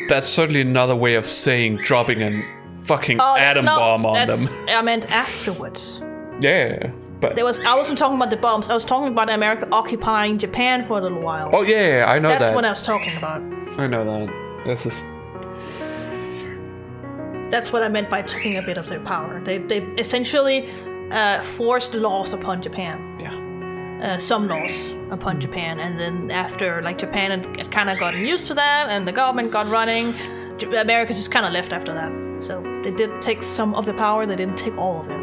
That's certainly another way of saying dropping a fucking atom bomb on them. I meant afterwards. Yeah, but I wasn't talking about the bombs. I was talking about America occupying Japan for a little while. oh yeah, I know That's that. what I was talking about. I know that. This is That's what I meant by taking a bit of their power. They essentially forced laws upon Japan. yeah. Some laws upon Japan, and then after like Japan had kind of gotten used to that, and the government got running, America just kind of left after that. So they did take some of the power. They didn't take all of it.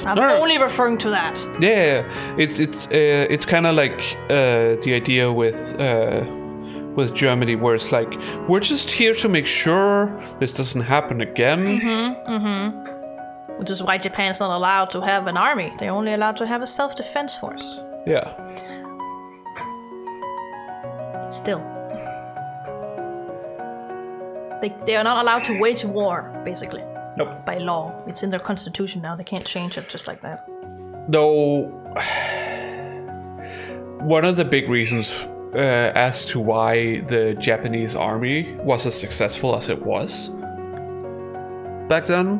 I'm No. only referring to that. Yeah, it's kind of like the idea with Germany, where it's like, we're just here to make sure this doesn't happen again. Which is why Japan's not allowed to have an army. They're only allowed to have a self-defense force. Yeah. Still. They are not allowed to wage war, basically. Nope. By law. It's in their constitution now. They can't change it just like that. Though, one of the big reasons as to why the Japanese army was as successful as it was back then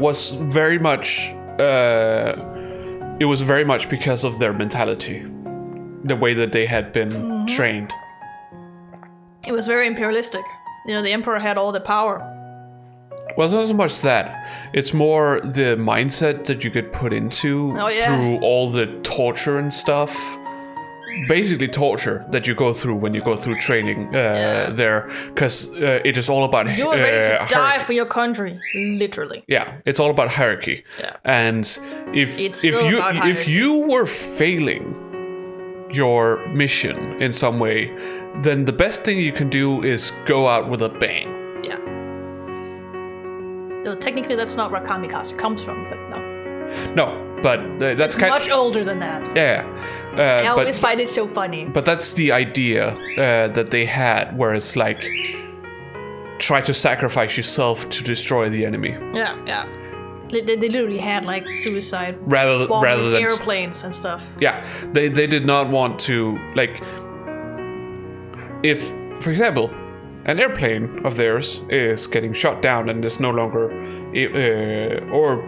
was very much it was very much because of their mentality, the way that they had been trained. It was very imperialistic. You know, the emperor had all the power. Well, it's not so much that. It's more the mindset that you get put into through all the torture and stuff. Basically torture that you go through when you go through training there. Because it is all about You were ready to die for your country, literally. Yeah, it's all about hierarchy. Yeah. And if hierarchy. you were failing your mission in some way, then the best thing you can do is go out with a bang. Yeah. Though technically that's not where kamikaze comes from, but no. No, but that's kind Much older than that. yeah. I always find it so funny. But that's the idea that they had, where it's like, try to sacrifice yourself to destroy the enemy. Yeah. They literally had like suicide rather than airplanes and stuff. Yeah, they did not want to, like, if, for example, an airplane of theirs is getting shot down and is no longer, or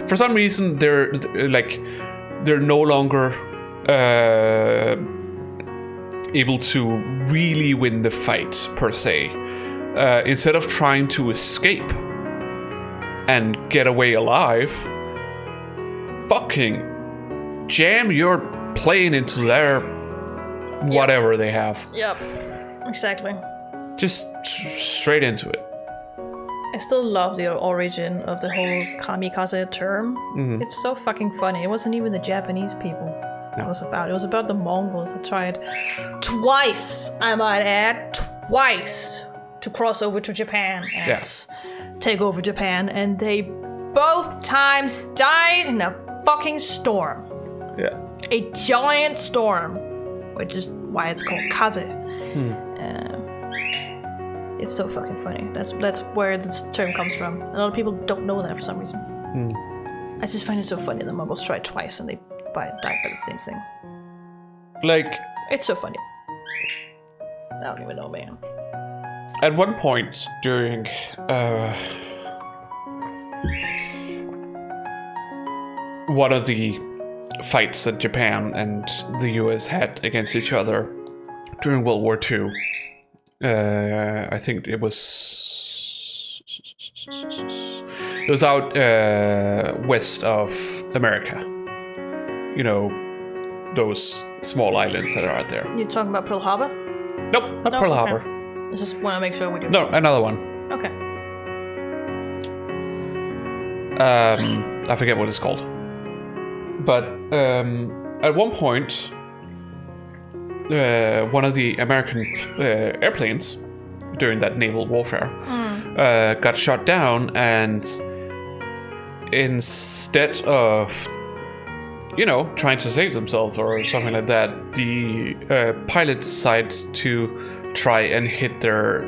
for some reason they're no longer able to really win the fight per se. Instead of trying to escape and get away alive, fucking jam your plane into their whatever they have. Yep, exactly. Just straight into it. I still love the origin of the whole kamikaze term. Mm-hmm. It's so fucking funny. It wasn't even the Japanese people it was about. It was about the Mongols that tried twice, I might add, to cross over to Japan and take over Japan, and they both times died in a fucking storm. Yeah. A giant storm, which is why it's called kaze. It's so fucking funny. That's where this term comes from. A lot of people don't know that for some reason. I just find it so funny. The Mongols tried twice and they died by the same thing. Like, it's so funny. I don't even know, man. At one point during one of the fights that Japan and the US had against each other during World War II, I think it was out west of America. You know, those small islands that are out there. You talking about Pearl Harbor? Nope, not Pearl Harbor. I just want to make sure we do. No, another one. Okay. I forget what it's called. But at one point, one of the American airplanes during that naval warfare got shot down, and instead of, you know, trying to save themselves or something like that, the pilot decided to try and hit their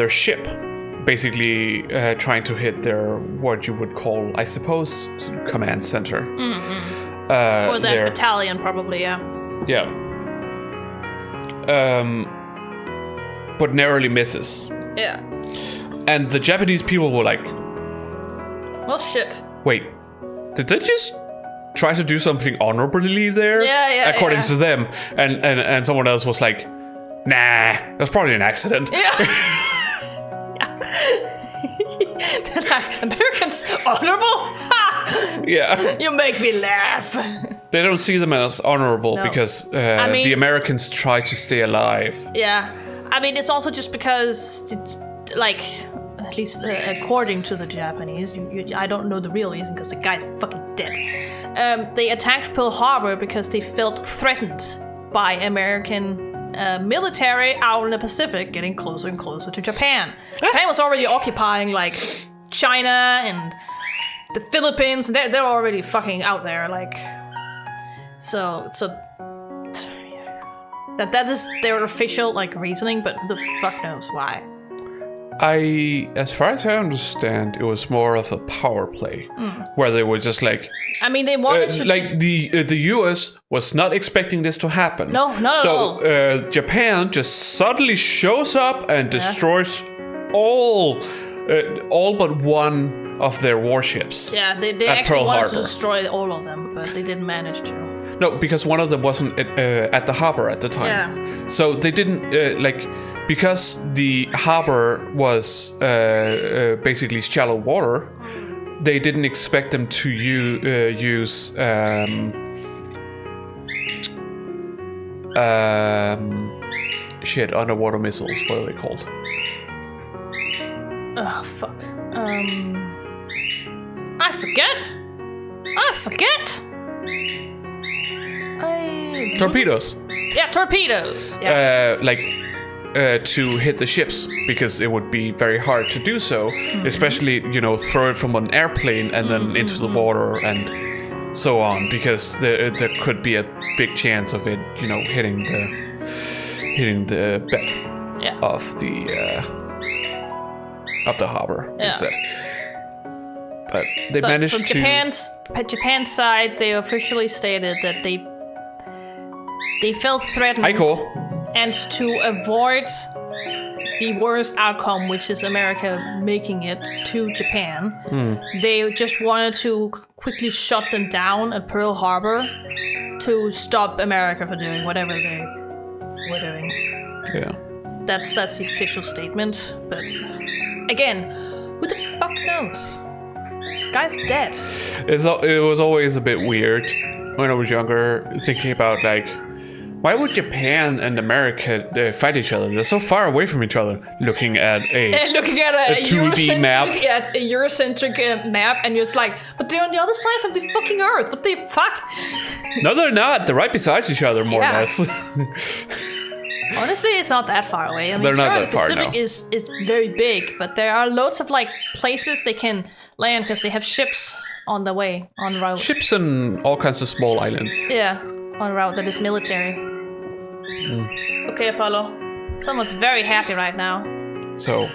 ship, basically trying to hit their, what you would call, I suppose, command center. For that battalion, probably, yeah. Yeah. But narrowly misses. Yeah. And the Japanese people were like, well, shit. Wait, did they just try to do something honorably there? Yeah. According to them. And someone else was like, nah, that's probably an accident. Yeah. Americans honorable? Ha! Yeah. You make me laugh. They don't see them as honorable because the Americans try to stay alive. Yeah. I mean, it's also just because, like, at least according to the Japanese, I don't know the real reason because the guy's fucking dead. They attacked Pearl Harbor because they felt threatened by American military out in the Pacific getting closer and closer to Japan. Japan was already occupying, like, China and the Philippines. They're already fucking out there, like. So that is their official, like, reasoning, but who the fuck knows why. As far as I understand, it was more of a power play, where they were just like, I mean, they wanted to, like the US was not expecting this to happen. No, not at all. So Japan just suddenly shows up and destroys all but one of their warships. Yeah, they actually wanted to destroy all of them, but they didn't manage to. No, because one of them wasn't at the harbor at the time. Yeah. So they didn't because the harbor was basically shallow water. They didn't expect them to use underwater missiles. What are they called? Oh fuck. I forget. Torpedoes. Yeah, torpedoes. Yeah. To hit the ships, because it would be very hard to do so, especially, you know, throw it from an airplane and then into the water and so on, because there could be a big chance of it, you know, hitting the bed of the of the harbor Yeah. instead. But they But managed from to. Japan's side, they officially stated that they felt threatened. Aiko. And to avoid the worst outcome, which is America making it to Japan, they just wanted to quickly shut them down at Pearl Harbor to stop America from doing whatever they were doing. Yeah. That's the official statement. But again, who the fuck knows? Guy's dead. It was always a bit weird when I was younger, thinking about like, why would Japan and America fight each other? They're so far away from each other. Looking at a 2D map. Yeah, a Eurocentric map, and you're just like, but they're on the other side of the fucking Earth. What the fuck? No, they're not. They're right beside each other, more or less. Honestly, it's not that far away. I mean, They're not sure, that the far, Pacific no. is very big, but there are loads of like places they can land because they have ships on the way, on route. Ships and all kinds of small islands. Yeah, on route that is military. Okay, Apollo. Someone's very happy right now. So,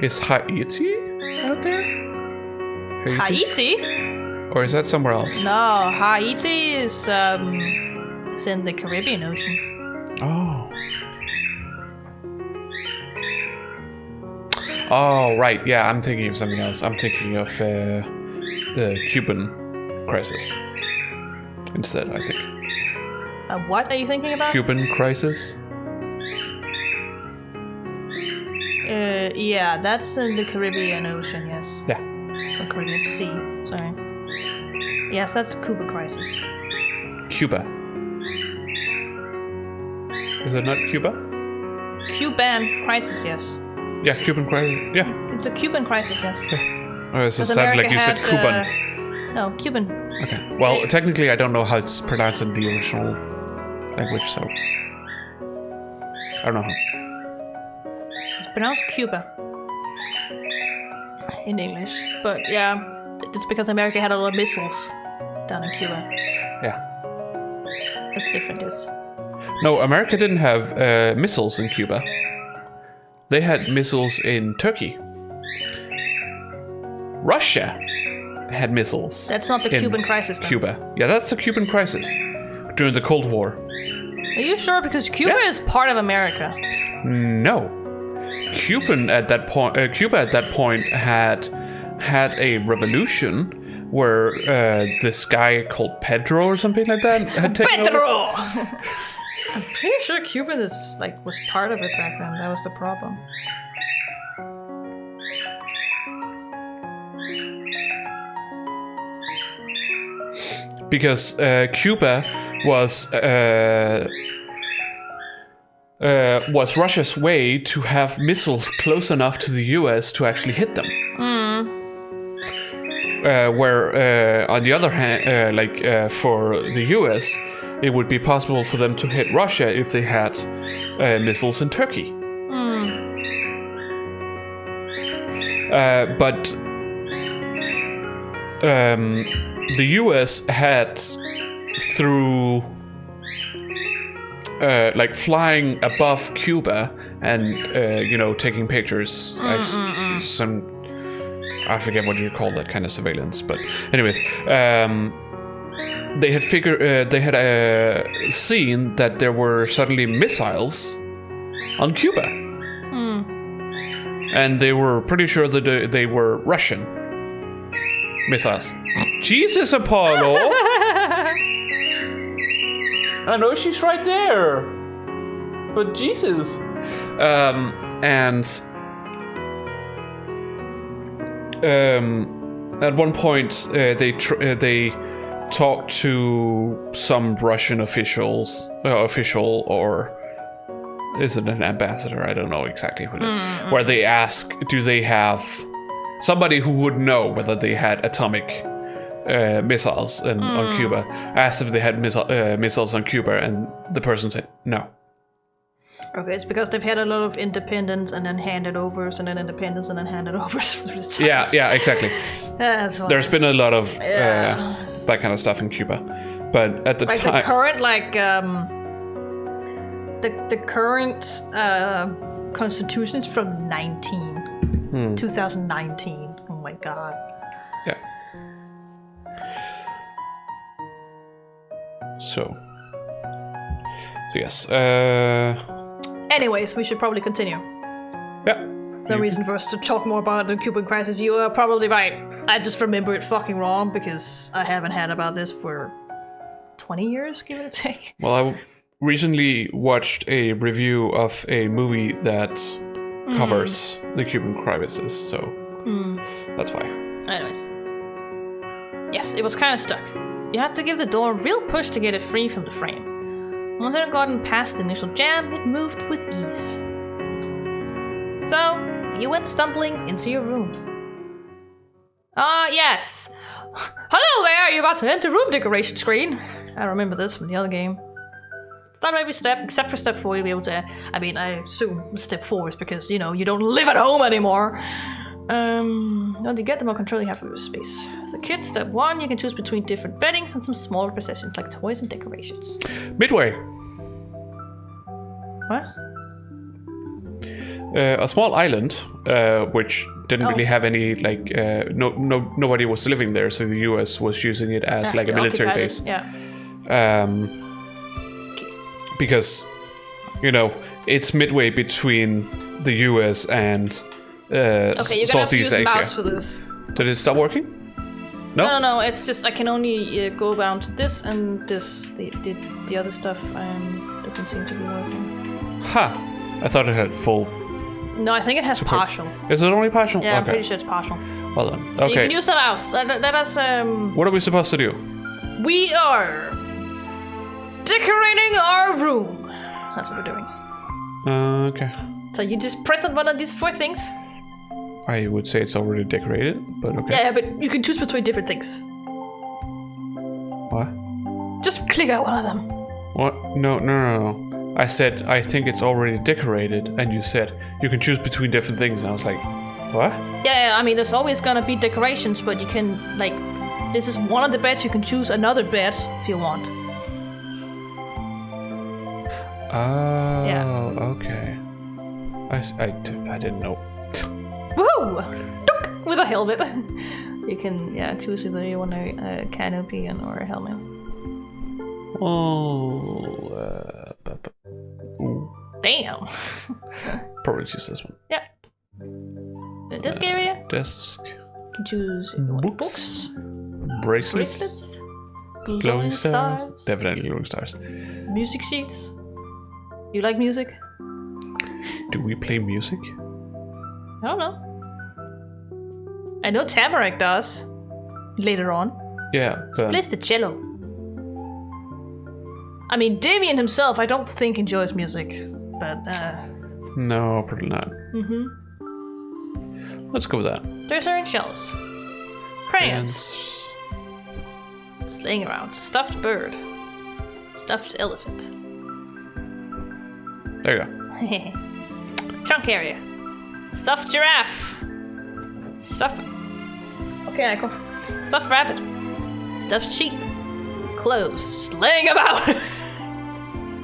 is Haiti out there? Haiti? Or is that somewhere else? No, Haiti is it's in the Caribbean Ocean. Oh. Oh, right. Yeah, I'm thinking of something else. I'm thinking of the Cuban crisis instead, I think. What are you thinking about? Cuban crisis? Yeah, that's in the Caribbean Ocean, yes. Yeah. Or Caribbean Sea, sorry. Yes, that's Cuba crisis. Cuba. Is it not Cuba? Cuban crisis, yes. Yeah, Cuban crisis. Yeah. It's a Cuban crisis, yes. Oh, it sounded like you said Cuban. No, Cuban. Okay. Well, technically, I don't know how it's pronounced in the original language, so I don't know how. It's pronounced Cuba in English, but yeah, it's because America had a lot of missiles down in Cuba. Yeah. That's different, yes. No, America didn't have missiles in Cuba. They had missiles in Turkey. Russia had missiles. That's not the in Cuban crisis, though. Cuba. Yeah, that's the Cuban crisis during the Cold War. Are you sure? Because Cuba is part of America. No, Cuba at that point had a revolution where this guy called Pedro or something like that had taken over. Pedro! I'm pretty sure Cuban was part of it back then. That was the problem. Because Cuba was Russia's way to have missiles close enough to the US to actually hit them. Where on the other hand, for the US, it would be possible for them to hit Russia if they had missiles in Turkey. But the US had, through flying above Cuba and taking pictures. I forget what you call that kind of surveillance, but anyways, they had seen that there were suddenly missiles on Cuba, and they were pretty sure that they were Russian missiles. Jesus, Apollo! I know she's right there, but Jesus. At one point, they talked to some Russian official, or is it an ambassador? I don't know exactly who it is. Where they ask, do they have somebody who would know whether they had atomic missiles on Cuba? Asked if they had missiles on Cuba, and the person said no. Okay, it's because they've had a lot of independence and then handed overs and then independence and then handed overs. Yeah, exactly. That's why. There's been a lot of that kind of stuff in Cuba, but at the time, the current constitutions from 2019. Oh my god. Yeah. So yes. Anyways, we should probably continue. Yeah. No reason for us to talk more about the Cuban crisis. You are probably right. I just remember it fucking wrong because I haven't had about this for 20 years, give it a take. Well, I recently watched a review of a movie that covers the Cuban crisis, so that's why. Anyways. Yes, it was kind of stuck. You had to give the door a real push to get it free from the frame. Once it had gotten past the initial jam, it moved with ease. So, you went stumbling into your room. Yes! Hello there! You're about to enter room decoration screen. I remember this from the other game. Not every step, except for step 4, you'll be able to... I assume step 4 is because, you don't live at home anymore. Once you get the more control you have of your space. As a kid, step 1, you can choose between different beddings and some smaller possessions like toys and decorations. Midway. What? A small island, which didn't really have any, nobody was living there, so the US was using it as a military base. Yeah. Because, it's midway between the US and okay, you're gonna have to use Southeast Asia. mouse for this. Did it stop working? No? No, it's just I can only go down to this and this. The other stuff doesn't seem to be working. I thought it had full... No, I think it has support. partial. Is it only partial? Yeah, okay. I'm pretty sure it's partial. Well done. Okay. You can use the mouse. Let us... What are we supposed to do? We are... decorating our room. That's what we're doing. Okay. So you just press on one of these 4 things. I would say it's already decorated, but okay. Yeah, but you can choose between different things. What? Just click out one of them. What? No. I said, I think it's already decorated, and you said, you can choose between different things, and I was like, what? Yeah, there's always gonna be decorations, but you can, this is one of the beds, you can choose another bed if you want. Oh, yeah. Okay. I didn't know. Woohoo! Dunk! With a helmet. You can, choose whether you want a canopy or a helmet. Damn. Probably choose this one. Yeah. The desk area. Desk. You can choose books. Bracelets. Glowing stars. Definitely glowing stars. Music sheets. You like music? Do we play music? I don't know. I know Tamarack does. Later on. Yeah, but... plays the cello. Damien himself, I don't think enjoys music, but no, probably not. Let's go with that. There's our shells. Crayons. Slaying around. Stuffed bird. Stuffed elephant. There you go. Trunk area. Stuffed giraffe. Okay, Michael. Stuffed rabbit. Stuffed sheep. Clothes. Just laying about.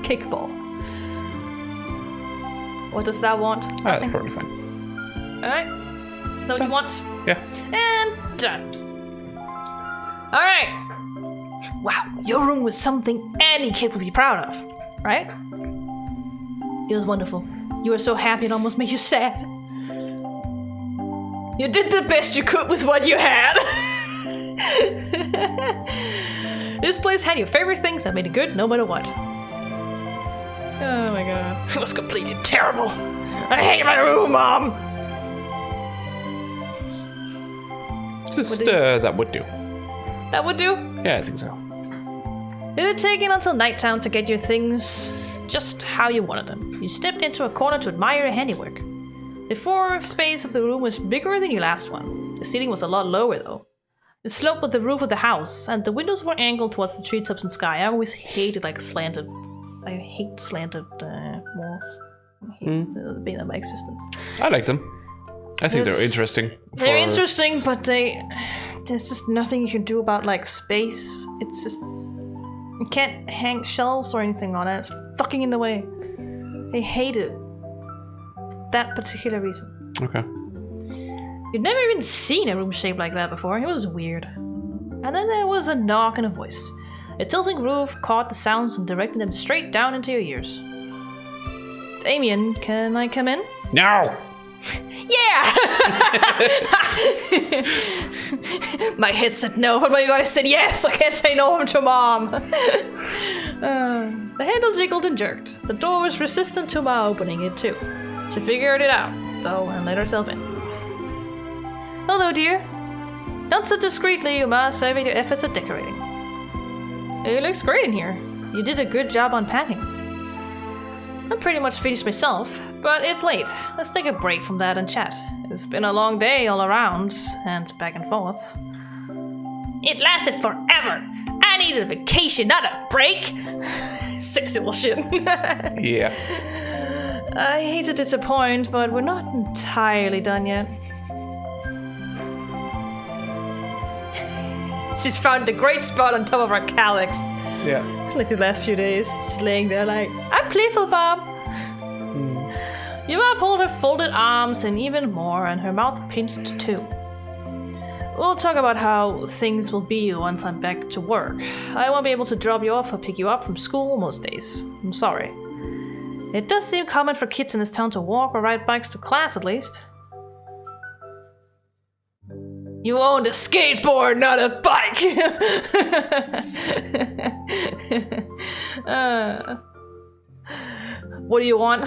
Kickball. What does that want? That's probably fine. Alright. Is that what you want? Yeah. And done. Alright. Wow, your room was something any kid would be proud of, right? It was wonderful. You were so happy it almost made you sad. You did the best you could with what you had. This place had your favorite things that made it good no matter what. Oh my god. It was completely terrible. I hate my room, Mom! Just, that would do. That would do? Yeah, I think so. It had taken until nighttime to get your things just how you wanted them. You stepped into a corner to admire your handiwork. The floor space of the room was bigger than your last one. The ceiling was a lot lower though. It sloped with the roof of the house, and the windows were angled towards the treetops and sky. I always hated slanted. I hate slanted walls. I hate being in my existence. I like them. I think they're interesting. They're interesting, but there's just nothing you can do about space. It's just you can't hang shelves or anything on it. It's fucking in the way. I hate it. that particular reason. Okay. You'd never even seen a room shaped like that before. It was weird. And then there was a knock and a voice. A tilting roof caught the sounds and directed them straight down into your ears. Damien, can I come in? No! Yeah! My head said no, but my voice said yes. I can't say no to Mom. The handle jiggled and jerked. The door was resistant to my opening it too. She figured it out, though, and let herself in. Hello, dear. Not so discreetly, you must savor your efforts at decorating. It looks great in here. You did a good job unpacking. I'm pretty much finished myself, but it's late. Let's take a break from that and chat. It's been a long day all around, and back and forth. It lasted forever! I needed a vacation, not a break! Sexy bullshit. Yeah. I hate to disappoint, but we're not entirely done yet. She's found a great spot on top of our calyx. Yeah. Like the last few days, just laying there like, I'm playful, Bob. Your mom pulled her folded arms and even more, and her mouth pinched too. We'll talk about how things will be once I'm back to work. I won't be able to drop you off or pick you up from school most days. I'm sorry. It does seem common for kids in this town to walk or ride bikes to class, at least. You owned a skateboard, not a bike! What do you want?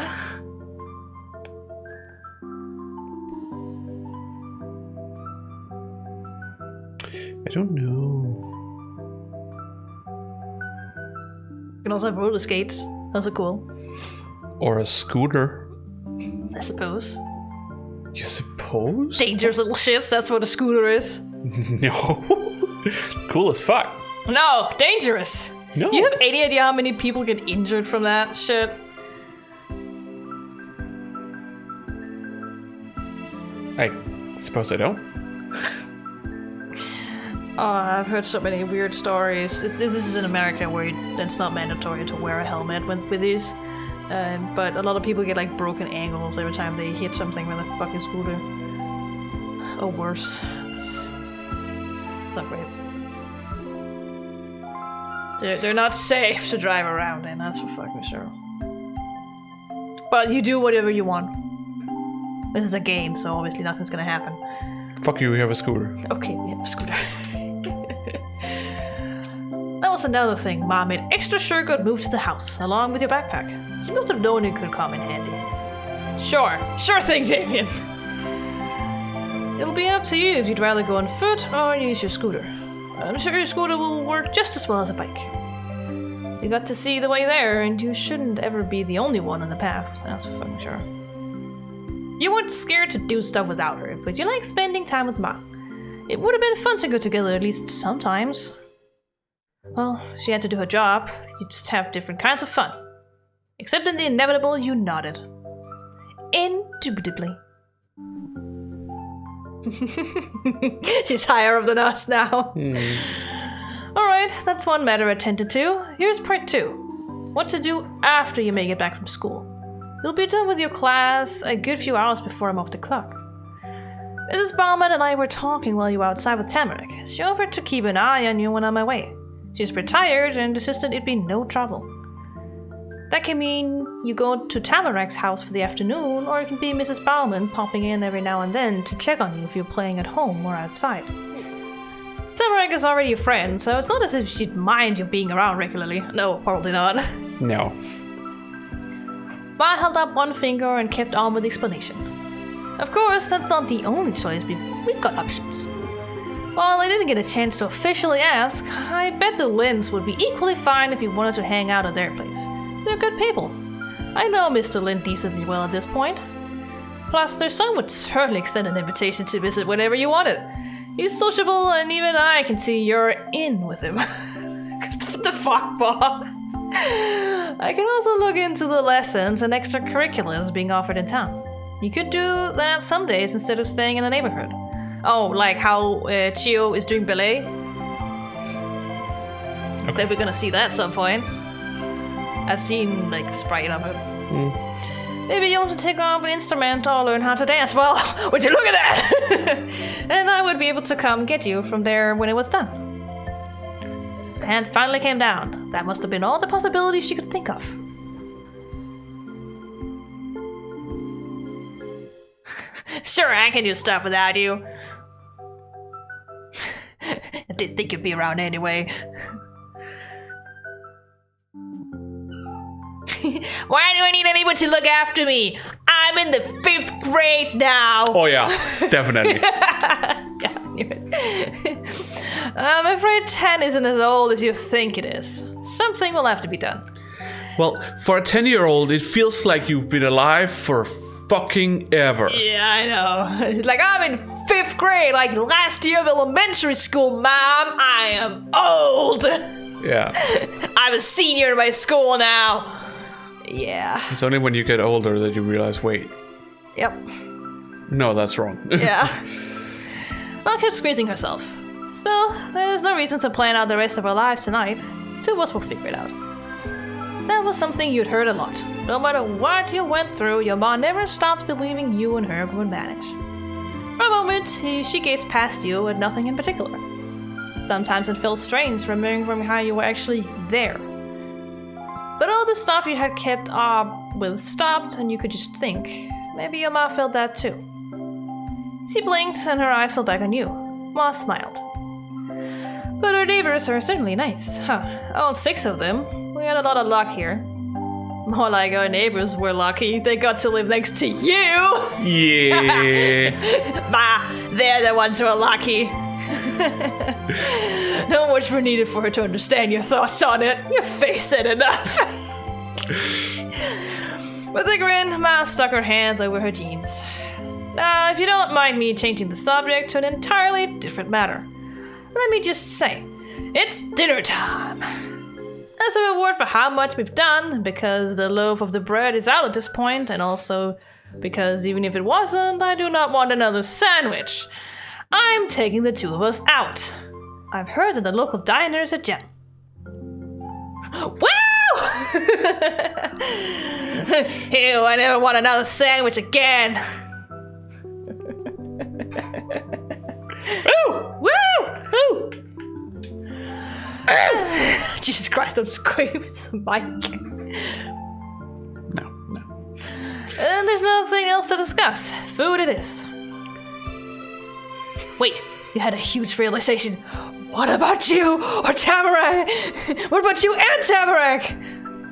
I don't know. You can also have roller skates. Those are cool. Or a scooter. I suppose. You suppose? Dangerous little shits, that's what a scooter is. No. Cool as fuck. No, dangerous. No. You have any idea how many people get injured from that shit? I suppose I don't. Oh, I've heard so many weird stories. This is in America where it's not mandatory to wear a helmet with these. But a lot of people get like broken ankles every time they hit something with a fucking scooter. Or worse. It's not great. They're not safe to drive around in, that's for fucking sure. But you do whatever you want. This is a game, so obviously nothing's gonna happen. Fuck you, we have a scooter. Okay, we have a scooter. That was another thing. Mom made extra sure got moved to the house, along with your backpack. You must have known it could come in handy. Sure thing, Damien. It'll be up to you if you'd rather go on foot or use your scooter. I'm sure your scooter will work just as well as a bike. You got to see the way there, and you shouldn't ever be the only one on the path, that's for fucking sure. You weren't scared to do stuff without her, but you like spending time with Mom. It would have been fun to go together at least sometimes. Well, she had to do her job. You just have different kinds of fun. Except in the inevitable, you nodded. Indubitably. She's higher up than us now. Alright, that's one matter attended to. Here's part 2. What to do after you make it back from school. You'll be done with your class a good few hours before I'm off the clock. Mrs. Bauman and I were talking while you were outside with Tamarack. She offered to keep an eye on you when on my way. She's retired and insisted it'd be no trouble. That can mean you go to Tamarack's house for the afternoon, or it can be Mrs. Bauman popping in every now and then to check on you if you're playing at home or outside. Tamarack is already a friend, so it's not as if she'd mind you being around regularly. No, probably not. No. Ma held up one finger and kept on with the explanation. Of course, that's not the only choice. We've got options. While I didn't get a chance to officially ask, I bet the Lynns would be equally fine if you wanted to hang out at their place. They're good people. I know Mr. Lynn decently well at this point. Plus, their son would certainly extend an invitation to visit whenever you wanted. He's sociable, and even I can see you're in with him. What the fuck, Bob? I can also look into the lessons and extracurriculars being offered in town. You could do that some days instead of staying in the neighborhood. Oh, like how Chiyoko is doing ballet? Okay. That we're gonna see that at some point. I've seen like a sprite of it. Maybe you want to take up an instrument or learn how to dance. Well, would you look at that? And I would be able to come get you from there when it was done. The hand finally came down. That must have been all the possibilities she could think of. Sure, I can do stuff without you. I didn't think you'd be around anyway. Why do I need anyone to look after me? I'm in the 5th grade now. Oh yeah, definitely. Yeah, I knew it. I'm afraid 10 isn't as old as you think it is. Something will have to be done. Well, for a 10-year-old, it feels like you've been alive for fucking ever. Yeah, I know. Like, I'm in 5th grade, like last year of elementary school, Mom. I am old. Yeah. I'm a senior in my school now. Yeah. It's only when you get older that you realize, wait. Yep. No, that's wrong. Yeah. Mom kept squeezing herself. Still, there's no reason to plan out the rest of our lives tonight. Two of us will figure it out. That was something you'd heard a lot. No matter what you went through, your mom never stopped believing you and her would manage. For a moment, she gazed past you at nothing in particular. Sometimes it felt strange remembering how you were actually there. But all the stuff you had kept up with stopped, and you could just think, maybe your mom felt that too. She blinked, and her eyes fell back on you. Ma smiled. But our neighbors are certainly nice. Huh. All 6 of them. We had a lot of luck here. More like our neighbors were lucky. They got to live next to you! Yeah. Ma, they're the ones who are lucky. Not much more needed for her to understand your thoughts on it. Your face said enough. With a grin, Ma stuck her hands over her jeans. Now, if you don't mind me changing the subject to an entirely different matter, let me just say, it's dinner time. As a reward for how much we've done, because the loaf of the bread is out at this point, and also because even if it wasn't, I do not want another sandwich. I'm taking the 2 of us out. I've heard that the local diner is a gem. Wow! Ew, I never want another sandwich again. Woo! Woo! Woo! Jesus Christ, don't scream. It's the mic. No. And there's nothing else to discuss. Food it is. Wait, you had a huge realization. What about you or Tamarack? What about you and Tamarack?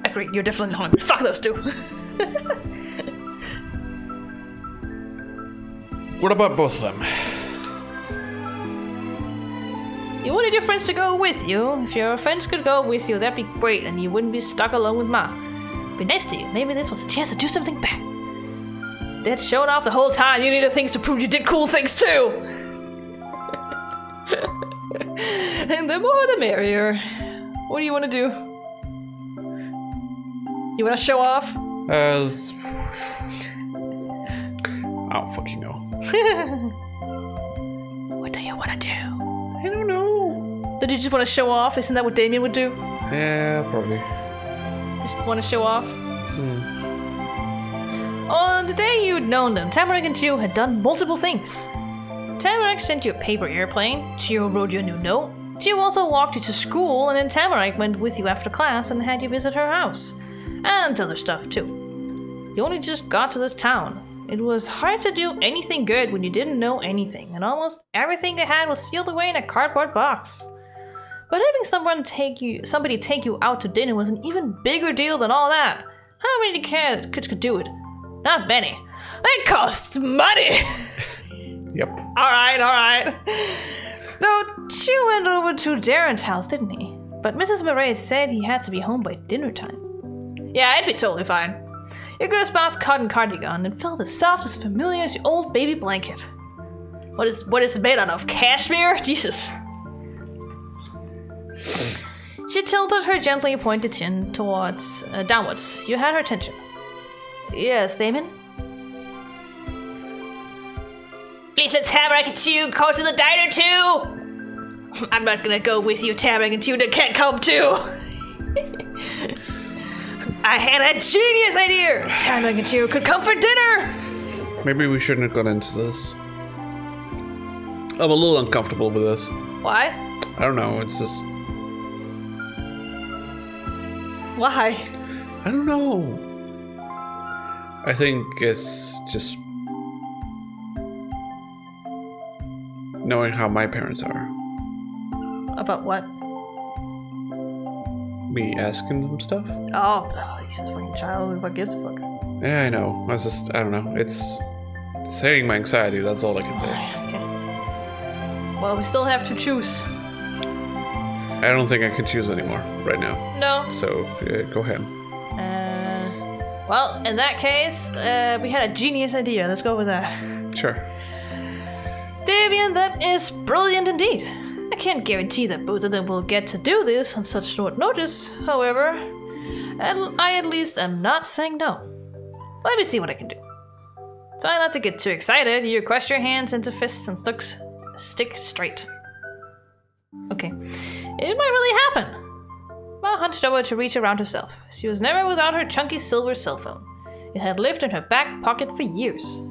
Agreed, you're definitely hungry. Fuck those 2. What about both of them? You wanted your friends to go with you. If your friends could go with you, that'd be great, and you wouldn't be stuck alone with Ma. Be nice to you. Maybe this was a chance to do something back. They had shown off the whole time. You needed things to prove you did cool things too. And the more the merrier. What do you want to do? You want to show off? I don't fucking know. What do you want to do? I don't know. Did you just want to show off? Isn't that what Damien would do? Yeah, probably. Just want to show off? On the day you'd known them, Tamarack and Chiyoko had done multiple things. Tamarack sent you a paper airplane, Chiyoko wrote you a new note, Chiyoko also walked you to school, and then Tamarack went with you after class and had you visit her house. And other stuff too. You only just got to this town. It was hard to do anything good when you didn't know anything, and almost everything they had was sealed away in a cardboard box. But having somebody take you out to dinner was an even bigger deal than all that. How many kids could do it? Not many. It costs money! Yep. Alright. Though, Chew went over to Darren's house, didn't he? But Mrs. Murray said he had to be home by dinner time. Yeah, it'd be totally fine. Your good spouse cotton cardigan and felt as soft as familiar as your old baby blanket. What is it made out of? Cashmere? Jesus. She tilted her gently pointed chin downwards. You had her attention. Yes, Damon? Please let Tamarack and Chew go to the diner too! I'm not gonna go with you, Tamarack and Chew. They can't come too! I had a genius idea! Tamarack and Chiyoko could come for dinner! Maybe we shouldn't have gone into this. I'm a little uncomfortable with this. Why? I don't know, it's just... Why? I don't know. I think it's just... knowing how my parents are. About what? Me asking them stuff? Oh, he's a fucking child. What gives a fuck? Yeah, I know. I don't know. It's hitting my anxiety, that's all I can say. Okay. Well, we still have to choose. I don't think I can choose anymore right now. No. So, go ahead. Well, in that case, we had a genius idea. Let's go with that. Sure. Damien, that is brilliant indeed. I can't guarantee that both of them will get to do this on such short notice, however, I at least am not saying no. Let me see what I can do. Try not to get too excited. You crush your hands into fists and stick straight. Okay. It might really happen. Ma hunched over to reach around herself. She was never without her chunky silver cell phone. It had lived in her back pocket for years.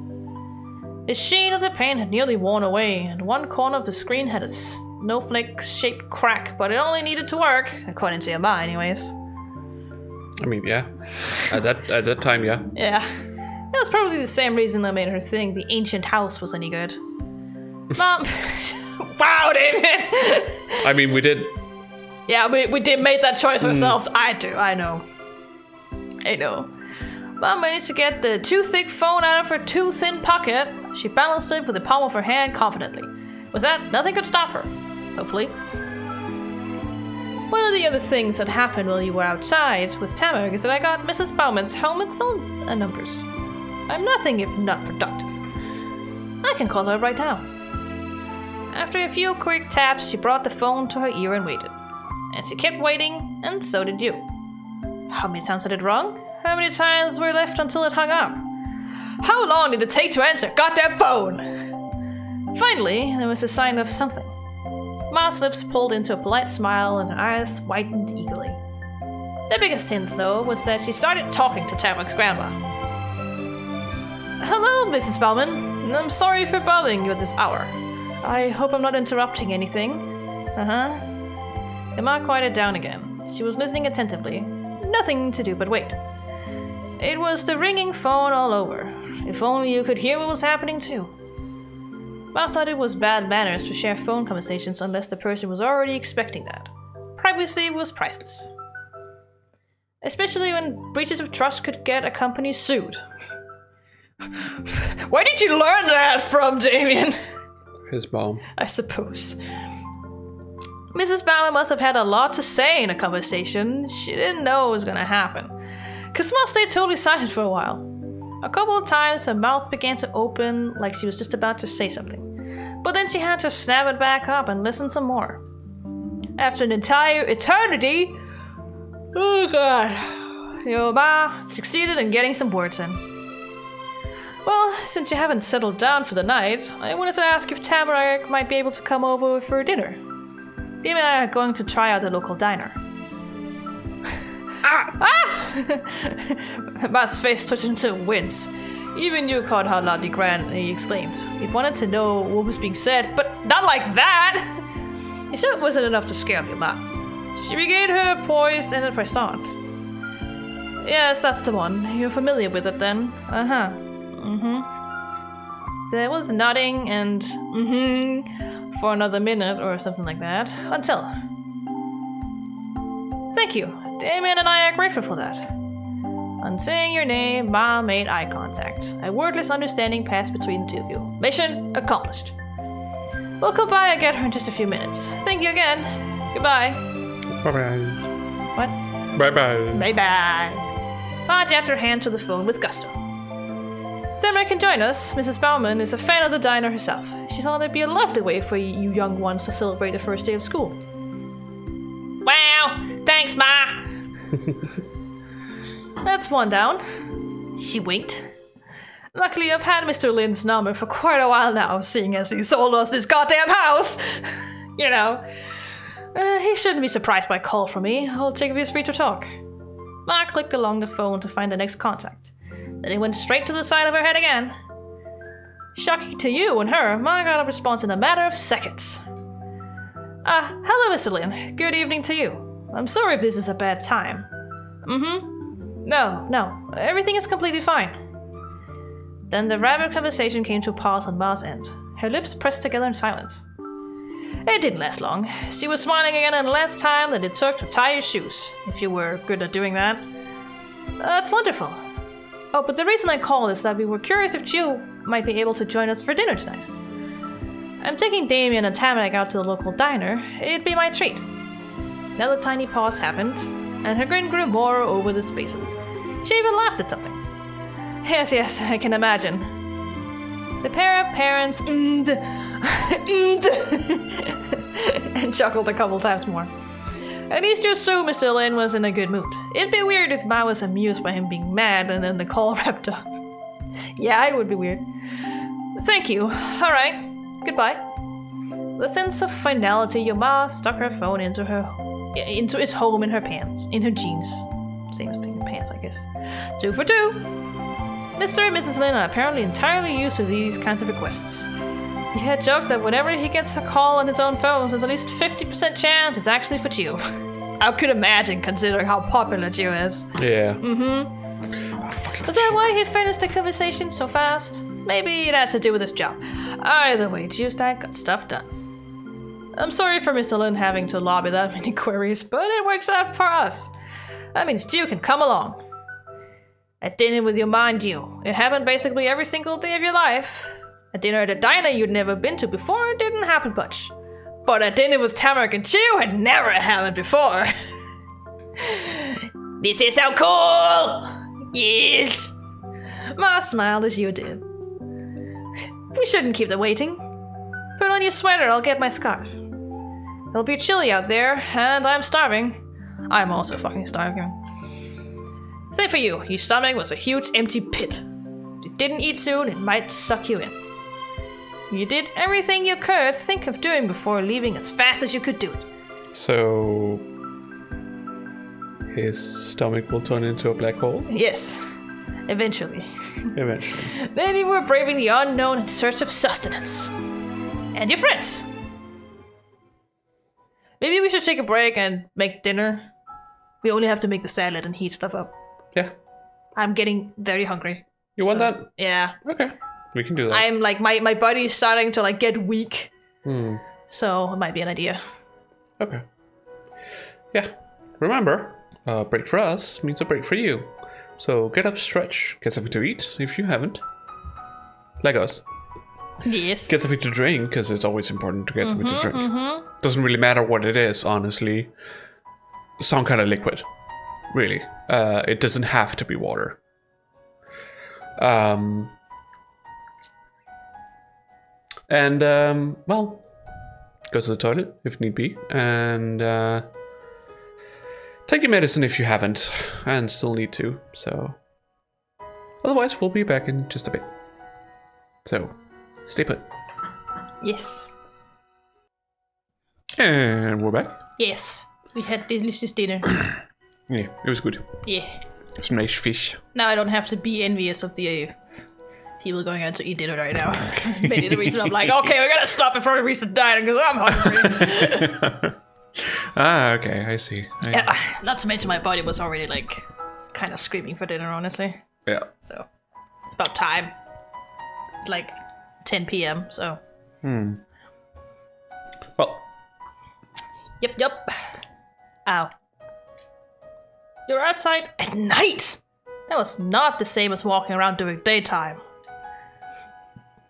The sheen of the paint had nearly worn away, and one corner of the screen had a snowflake-shaped crack, but it only needed to work, according to your ma anyways. I mean, yeah. At that time, yeah. Yeah. That was probably the same reason that made her think the ancient house was any good. Mom... Wow, David! I mean, we did... Yeah, we did make that choice ourselves. I know. Mom managed to get the too thick phone out of her too thin pocket. She balanced it with the palm of her hand confidently. With that, nothing could stop her. Hopefully. One of the other things that happened while you were outside with Tamarack is that I got Mrs. Bowman's home with some numbers. I'm nothing if not productive. I can call her right now. After a few quick taps, she brought the phone to her ear and waited. And she kept waiting, and so did you. How many times did it rung? How many times were left until it hung up? How long did it take to answer goddamn phone? Finally, there was a sign of something. Ma's lips pulled into a polite smile and her eyes widened eagerly. The biggest hint, though, was that she started talking to Tamarack's grandma. Hello, Mrs. Bowman. I'm sorry for bothering you at this hour. I hope I'm not interrupting anything. Uh-huh. The ma quieted down again. She was listening attentively. Nothing to do but wait. It was the ringing phone all over. If only you could hear what was happening too. Ma thought it was bad manners to share phone conversations unless the person was already expecting that. Privacy was priceless. Especially when breaches of trust could get a company sued. Where did you learn that from, Damien? His mom. I suppose. Mrs. Bauer must have had a lot to say in a conversation. She didn't know what was going to happen. Cause Ma stayed totally silent for a while. A couple of times her mouth began to open like she was just about to say something. But then she had to snap it back up and listen some more. After an entire eternity... Oh god. Your Ma succeeded in getting some words in. Well, since you haven't settled down for the night, I wanted to ask if Tamarack might be able to come over for dinner. Dave and I are going to try out the local diner. Matt's face twitched into a wince. Even you caught how loudly grand, he exclaimed. He wanted to know what was being said, but not like that! He said it wasn't enough to scare your Ma. She regained her poise and then pressed on. Yes, that's the one. You're familiar with it then? Uh-huh. Mm-hmm. There was nodding and for another minute or something like that, until... Thank you. Damien and I are grateful for that. On saying your name, Ma made eye contact. A wordless understanding passed between the two of you. Mission accomplished. We'll come by and get her in just a few minutes. Thank you again. Goodbye. Bye-bye. What? Bye-bye. Bye-bye. Ma jabbed her hand to the phone with gusto. Tamarack can join us. Mrs. Bauman is a fan of the diner herself. She thought it'd be a lovely way for you young ones to celebrate the first day of school. Wow! Thanks, Ma! That's one down. She winked. Luckily, I've had Mr. Lin's number for quite a while now, seeing as he sold us this goddamn house. You know. He shouldn't be surprised by a call from me. I'll take if he's free to talk. Ma clicked along the phone to find the next contact. Then it went straight to the side of her head again. Shocking to you and her, Ma got a response in a matter of seconds. Hello, Mr. Lin. Good evening to you. I'm sorry if this is a bad time. No, everything is completely fine. Then the rapid conversation came to a pause on Ma's end. Her lips pressed together in silence. It didn't last long. She was smiling again in less time than it took to tie your shoes, if you were good at doing that. That's wonderful. Oh, but the reason I called is that we were curious if Jill might be able to join us for dinner tonight. I'm taking Damien and Tamarack out to the local diner. It'd be my treat. Another tiny pause happened, and her grin grew more over the space of it. She even laughed at something. Yes, I can imagine. The pair of parents and chuckled a couple times more. At least you assume Mr. Lin was in a good mood. It'd be weird if Ma was amused by him being mad and then the call wrapped up. Yeah, it would be weird. Thank you. Alright. Goodbye. The sense of finality, your Ma stuck her phone into its home in her pants. In her jeans. Same as being pants, I guess. 2 for 2. Mr. and Mrs. Lin are apparently entirely used to these kinds of requests. He had joked that whenever he gets a call on his own phone, there's at least 50% chance it's actually for Gio. I could imagine, considering how popular Gio is. Yeah. Was that why he finished the conversation so fast? Maybe it had to do with his job. Either way, Gio's dad got stuff done. I'm sorry for Mr. Lin having to lobby that many queries, but it works out for us. That means Gio can come along. At dinner with your ma and Gio. It happened basically every single day of your life. A dinner at a diner you'd never been to before didn't happen much. But a dinner with Tamarack and Gio had never happened before. This is so cool! Yes! Ma smiled as you did. We shouldn't keep them waiting. Put on your sweater, I'll get my scarf. It'll be chilly out there, and I'm starving. I'm also fucking starving. Same for you. Your stomach was a huge empty pit. If you didn't eat soon, it might suck you in. You did everything you could think of doing before leaving as fast as you could do it. So his stomach will turn into a black hole? Yes. Eventually. Eventually. Then you were braving the unknown in search of sustenance. And your friends. Maybe we should take a break and make dinner. We only have to make the salad and heat stuff up. Yeah. I'm getting very hungry. You want that? Yeah. Okay. We can do that. I'm like, my body's starting to like get weak. So it might be an idea. Okay. Yeah. Remember, a break for us means a break for you. So get up, stretch, get something to eat if you haven't. Like us. Yes. Get something to drink, because it's always important to get something to drink. Doesn't really matter what it is, honestly. Some kind of liquid. Really. It doesn't have to be water. Well, go to the toilet if need be, and take your medicine if you haven't, and still need to, so. Otherwise, we'll be back in just a bit. So, stay put. Yes. And we're back. Yes. We had delicious dinner. Yeah, it was good. Yeah. Some nice fish. Now I don't have to be envious of the people going out to eat dinner right now. It's maybe the reason I'm like, okay, we gotta stop before we reach the diner because I'm hungry. Okay, I see. Yeah, not to mention my body was already like kind of screaming for dinner, honestly. Yeah. So it's about time. It's like 10 p.m. So. Well. Yep. Ow. You're outside at night. That was not the same as walking around during daytime.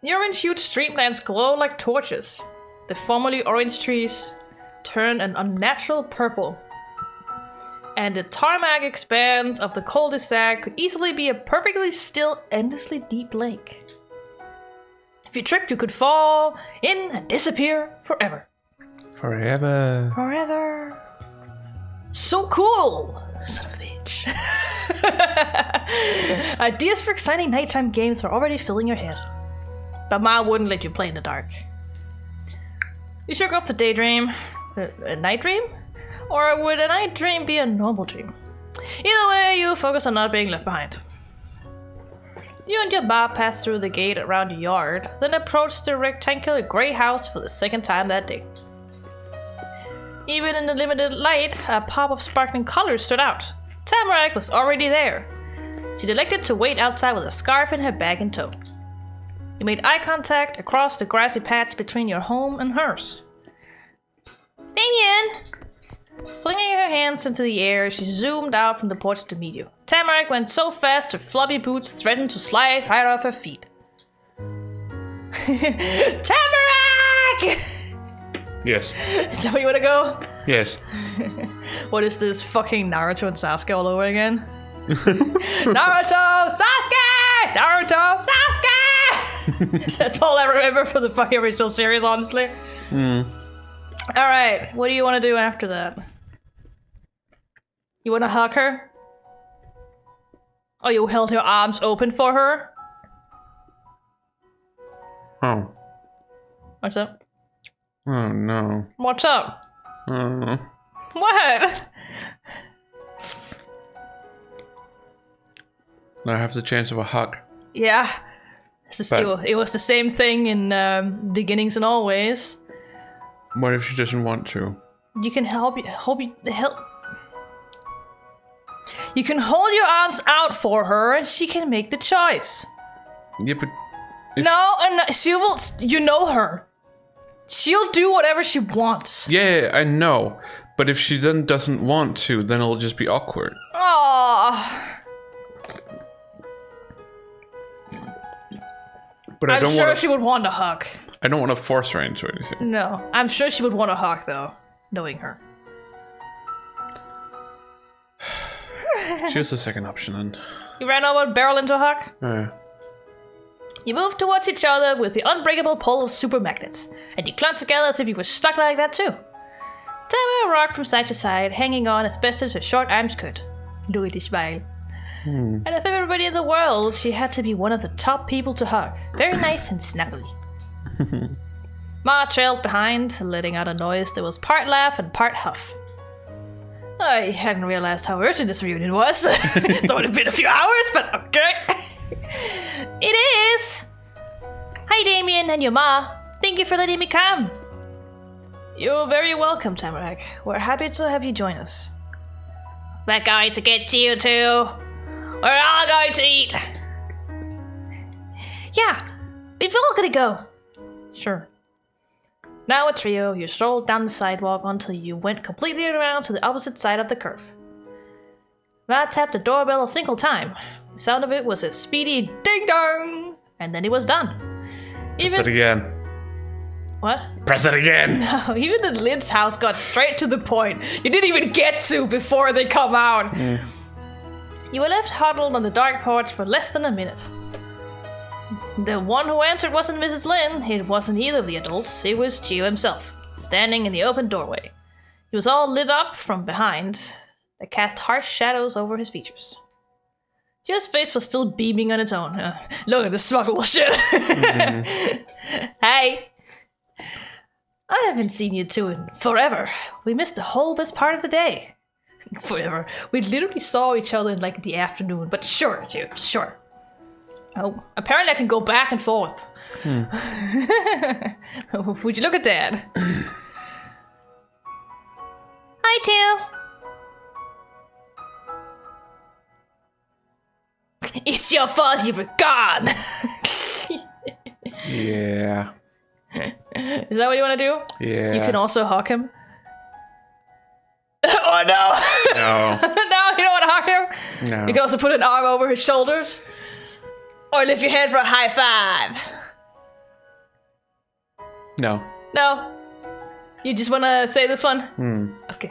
The orange-hued streamlands glow like torches. The formerly orange trees turn an unnatural purple. And the tarmac expanse of the cul-de-sac could easily be a perfectly still, endlessly deep lake. If you tripped, you could fall in and disappear forever. Forever. So cool! Son of a bitch. Ideas for exciting nighttime games were already filling your head. But Ma wouldn't let you play in the dark. You shook off the daydream. A night dream? Or would a night dream be a normal dream? Either way, you focus on not being left behind. You and your ma pass through the gate around your yard, then approach the rectangular grey house for the second time that day. Even in the limited light, a pop of sparkling colors stood out. Tamarack was already there. She'd elected to wait outside with a scarf and her bag in tow. You made eye contact across the grassy patch between your home and hers. Damien! Flinging her hands into the air, she zoomed out from the porch to meet you. Tamarack went so fast her floppy boots threatened to slide right off her feet. Tamarack! Yes. Is that where you want to go? Yes. What is this, fucking Naruto and Sasuke all over again? Naruto! Sasuke! Naruto! Sasuke! That's all I remember from the fucking original series, honestly. Alright, what do you want to do after that? You want to hug her? Or you held your arms open for her? Oh. What's up? Oh no. What's up? Oh. What? Now I have the chance of a hug. Yeah. It was the same thing in Beginnings and Always. What if she doesn't want to? You can You can hold your arms out for her and she can make the choice. Yeah, but... No, she will... You know her. She'll do whatever she wants. Yeah, I know. But if she then doesn't want to, then it'll just be awkward. Aww. But I'm sure she would want a hug. I don't want to force her into anything. No, I'm sure she would want a hug, though, knowing her. Choose the second option, then. You ran over and barrel into a hug? Yeah. You moved towards each other with the unbreakable pull of super magnets, and you clung together as if you were stuck like that, too. Tamara rocked from side to side, hanging on as best as her short arms could. Look at this smile. And of everybody in the world, she had to be one of the top people to hug. Very nice and snuggly. Ma trailed behind, letting out a noise that was part laugh and part huff. I hadn't realized how urgent this reunion was. It's only been a few hours, but okay. It is! Hi, Damien and your ma. Thank you for letting me come. You're very welcome, Tamarack. We're happy to have you join us. We're going to get you too. We're all going to eat. Yeah, we're all gonna go. Sure. Now a trio, you strolled down the sidewalk until you went completely around to the opposite side of the curve. Matt tapped the doorbell a single time. The sound of it was a speedy ding-dong, and then it was done. Press it again. What? Press it again! No, even the Lyd's house got straight to the point. You didn't even get to before they come out. You were left huddled on the dark porch for less than a minute. The one who entered wasn't Mrs. Lynn. It wasn't either of the adults. It was Chiyoko himself, standing in the open doorway. He was all lit up from behind that cast harsh shadows over his features. Chiyo's face was still beaming on its own. Look at this smuggle shit. Hey. I haven't seen you two in forever. We missed the whole best part of the day. Forever. We literally saw each other in like the afternoon, but sure, Chiyo, sure. Oh, apparently I can go back and forth. Would you look at that? Hi, Chiyo. It's your fault you were gone. Yeah. Is that what you want to do? Yeah. You can also hug him. Oh no! No. No, you don't want to hug him? No. You can also put an arm over his shoulders. Or lift your hand for a high five. No. No? You just want to say this one? Okay.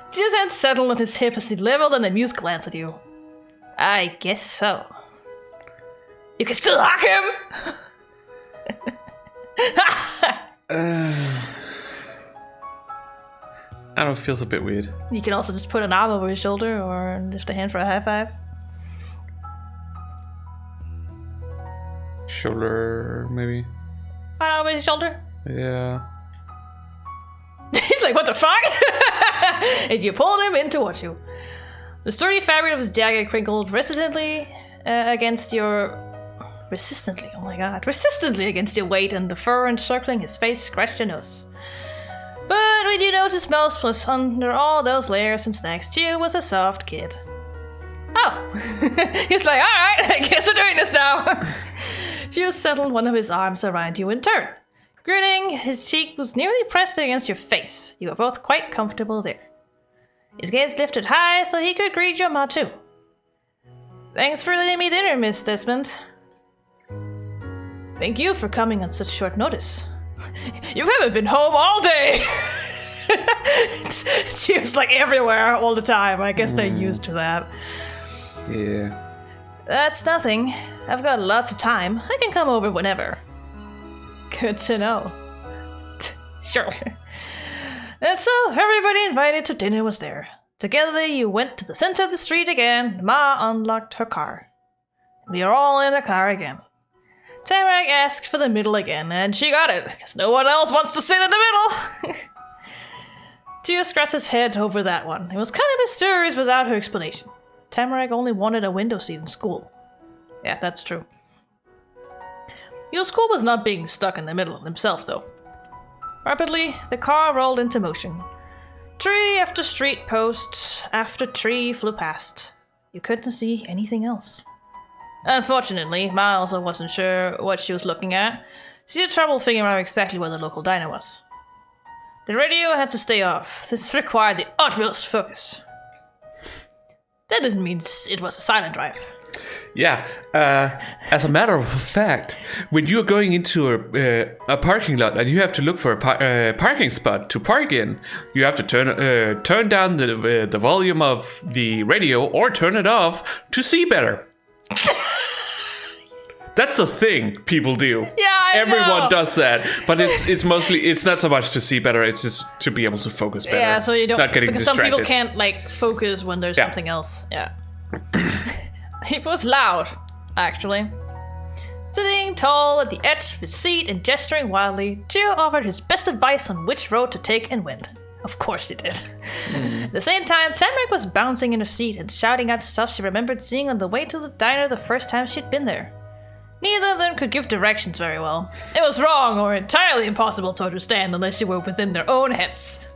Chiyo's hand settled on his hip as he leveled an amused glance at you. I guess so. You can still hug him! I don't know, it feels a bit weird. You can also just put an arm over his shoulder or lift a hand for a high five. Shoulder, maybe? Arm over his shoulder? Yeah. He's like, what the fuck? And you pulled him in towards you. The sturdy fabric of his jacket crinkled resistantly against your weight, and the fur encircling his face scratched your nose. But what you noticed most was under all those layers and snacks, Chiyo was a soft kid. Oh! He's like, alright, I guess we're doing this now! Chiyo settled one of his arms around you in turn. Grinning, his cheek was nearly pressed against your face. You were both quite comfortable there. His gaze lifted high so he could greet your ma too. Thanks for letting me dinner, Miss Desmond. Thank you for coming on such short notice. You haven't been home all day! She was like everywhere all the time. I guess they're used to that. Yeah. That's nothing. I've got lots of time. I can come over whenever. Good to know. Sure. And so everybody invited to dinner was there. Together you went to the center of the street again. Ma unlocked her car. We are all in the car again. Tamarack asked for the middle again, and she got it, because no one else wants to sit in the middle! Tia scratched his head over that one. It was kind of mysterious without her explanation. Tamarack only wanted a window seat in school. Yeah, that's true. Your school was not being stuck in the middle himself, though. Rapidly, the car rolled into motion. Tree after street post after tree flew past. You couldn't see anything else. Unfortunately, Ma also wasn't sure what she was looking at. She had trouble figuring out exactly where the local diner was. The radio had to stay off. This required the utmost focus. That didn't mean it was a silent drive. Yeah, as a matter of fact, when you're going into a parking lot and you have to look for a parking spot to park in, you have to turn down the volume of the radio or turn it off to see better. That's a thing people do. Yeah, Everyone does that, but it's not so much to see better. It's just to be able to focus better. Yeah, so you don't not getting because distracted. some people can't like focus when there's something else. Yeah. It was loud, actually. Sitting tall at the edge of his seat and gesturing wildly, Chiyo offered his best advice on which road to take and when. Of course he did. At the same time, Tamarack was bouncing in her seat and shouting out stuff she remembered seeing on the way to the diner the first time she'd been there. Neither of them could give directions very well. It was wrong or entirely impossible to understand unless you were within their own heads.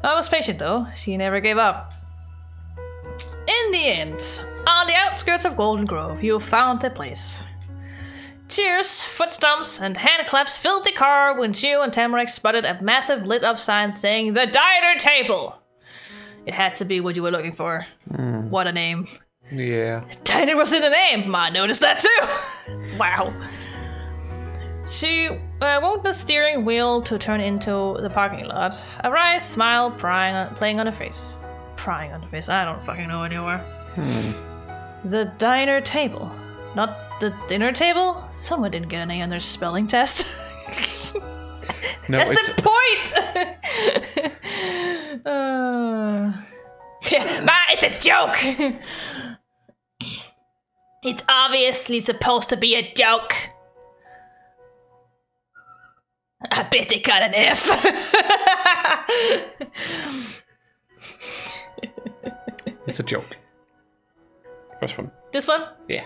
I was patient though. She never gave up. In the end, on the outskirts of Golden Grove, you found the place. Cheers, foot stomps, and hand claps filled the car when Chiyo and Tamarack spotted a massive lit-up sign saying, "The Diner Table!" It had to be what you were looking for. What a name. Yeah. Diner was in the name! Ma noticed that too! Wow. She wound the steering wheel to turn into the parking lot. A wry smile playing on her face. Prying on her face. I don't fucking know anymore. The Diner Table. Not the dinner table? Someone didn't get an A on their spelling test. No, that's the point! Ma, it's a joke! It's obviously supposed to be a joke. I bet they got an F. It's a joke. First one. This one? Yeah.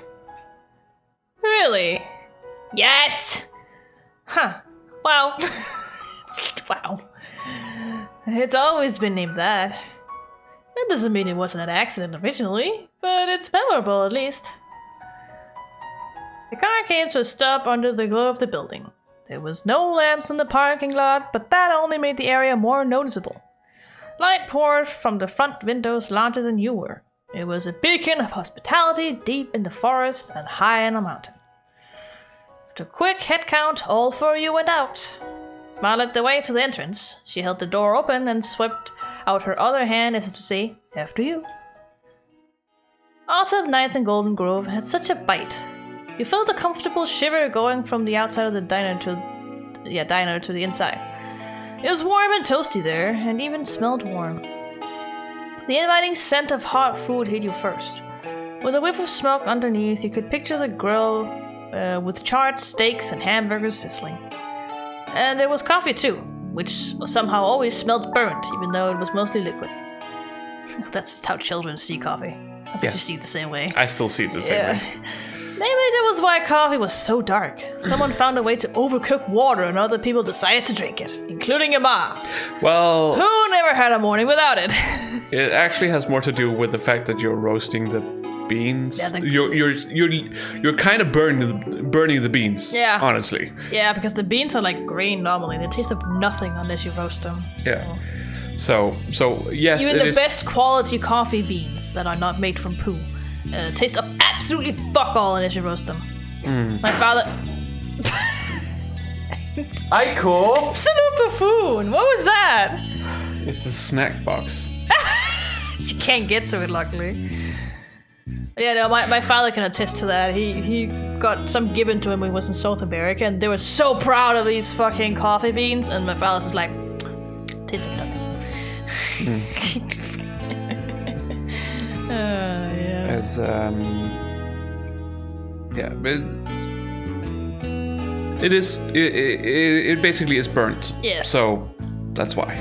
Really? Yes! Huh. Wow. Wow. It's always been named that. That doesn't mean it wasn't an accident originally, but it's memorable at least. The car came to a stop under the glow of the building. There was no lamps in the parking lot, but that only made the area more noticeable. Light poured from the front windows larger than you were. It was a beacon of hospitality deep in the forest and high on a mountain. After a quick head count, all four of you went out. Ma led the way to the entrance. She held the door open and swept out her other hand as if to say, "After you." Autumn nights in Golden Grove had such a bite. You felt a comfortable shiver going from the outside of the diner to the inside. It was warm and toasty there, and even smelled warm. The inviting scent of hot food hit you first. With a whiff of smoke underneath, you could picture the grill with charred steaks and hamburgers sizzling. And there was coffee too, which somehow always smelled burnt, even though it was mostly liquid. That's how children see coffee. I bet you see it the same way. I still see it the same way. Maybe that was why coffee was so dark. Someone found a way to overcook water and other people decided to drink it, including your ma. Well... Who never had a morning without it? It actually has more to do with the fact that you're roasting the beans. Yeah, You're kind of burning the beans. Yeah. Honestly. Yeah, because the beans are like green normally. They taste of nothing unless you roast them. Yeah. So yes, even the best quality coffee beans that are not made from poo taste of absolutely fuck all unless you roast them. My father. Aiko! Absolute buffoon! What was that? It's a snack box. You can't get to it, luckily. Yeah, no, my father can attest to that. He got some given to him when he was in South America, and they were so proud of these fucking coffee beans, and my father's just like, tastes like nothing. Yeah. As yeah, but it basically is burnt. Yes. So that's why.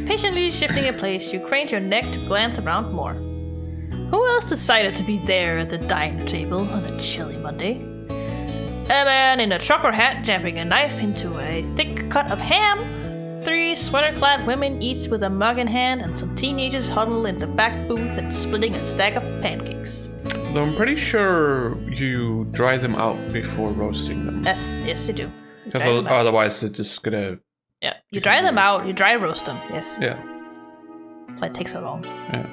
Patiently shifting a place, you craned your neck to glance around more. Who else decided to be there at the dining table on a chilly Monday? A man in a trucker hat jabbing a knife into a thick cut of ham. 3 sweater-clad women, each with a mug in hand, and some teenagers huddled in the back booth and splitting a stack of pancakes. Though I'm pretty sure you dry them out before roasting them. Yes, you do. Because otherwise it's just gonna... Yeah, you dry them out, you dry roast them, yes. Yeah. That's why it takes so long. Yeah.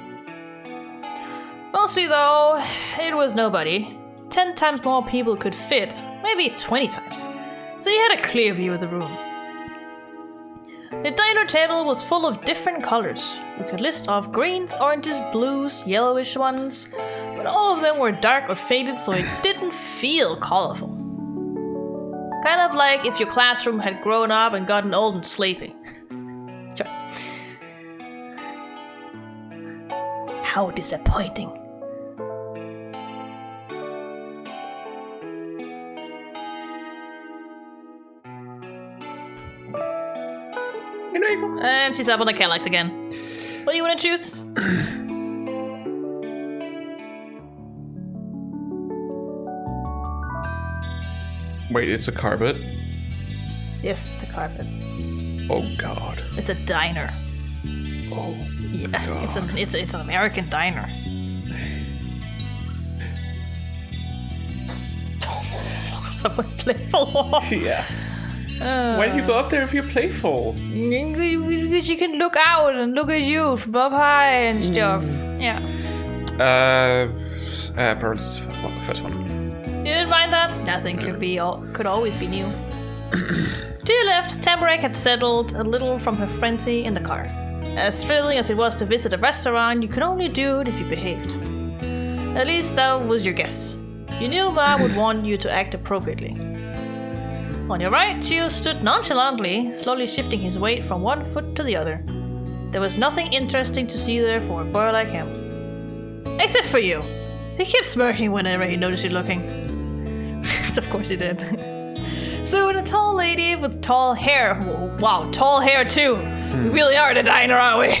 Mostly though, it was nobody. 10 times more people could fit, maybe 20 times. So you had a clear view of the room. The diner table was full of different colors. You could list off greens, oranges, blues, yellowish ones, but all of them were dark or faded, so it didn't feel colorful. Kind of like if your classroom had grown up and gotten old and sleepy. Sure. How disappointing. And she's up on the Cadillacs again. What do you want to choose? Wait, it's a carpet? Yes, it's a carpet. Oh god. It's a diner. Oh Yeah, god. it's an American diner. Someone's playful. Yeah. Why do you go up there if you're playful? Because you can look out and look at you from up high and stuff. Yeah. Probably the first one. You didn't mind that? Nothing could always be new. To your left, Tamarack had settled a little from her frenzy in the car. As thrilling as it was to visit a restaurant, you could only do it if you behaved. At least that was your guess. You knew Ma would want you to act appropriately. On your right, Gio stood nonchalantly, slowly shifting his weight from one foot to the other. There was nothing interesting to see there for a boy like him. Except for you. He kept smirking whenever he noticed you looking. Of course he did. Soon a tall lady with tall hair, wow, tall hair too. We really are at a diner, aren't we?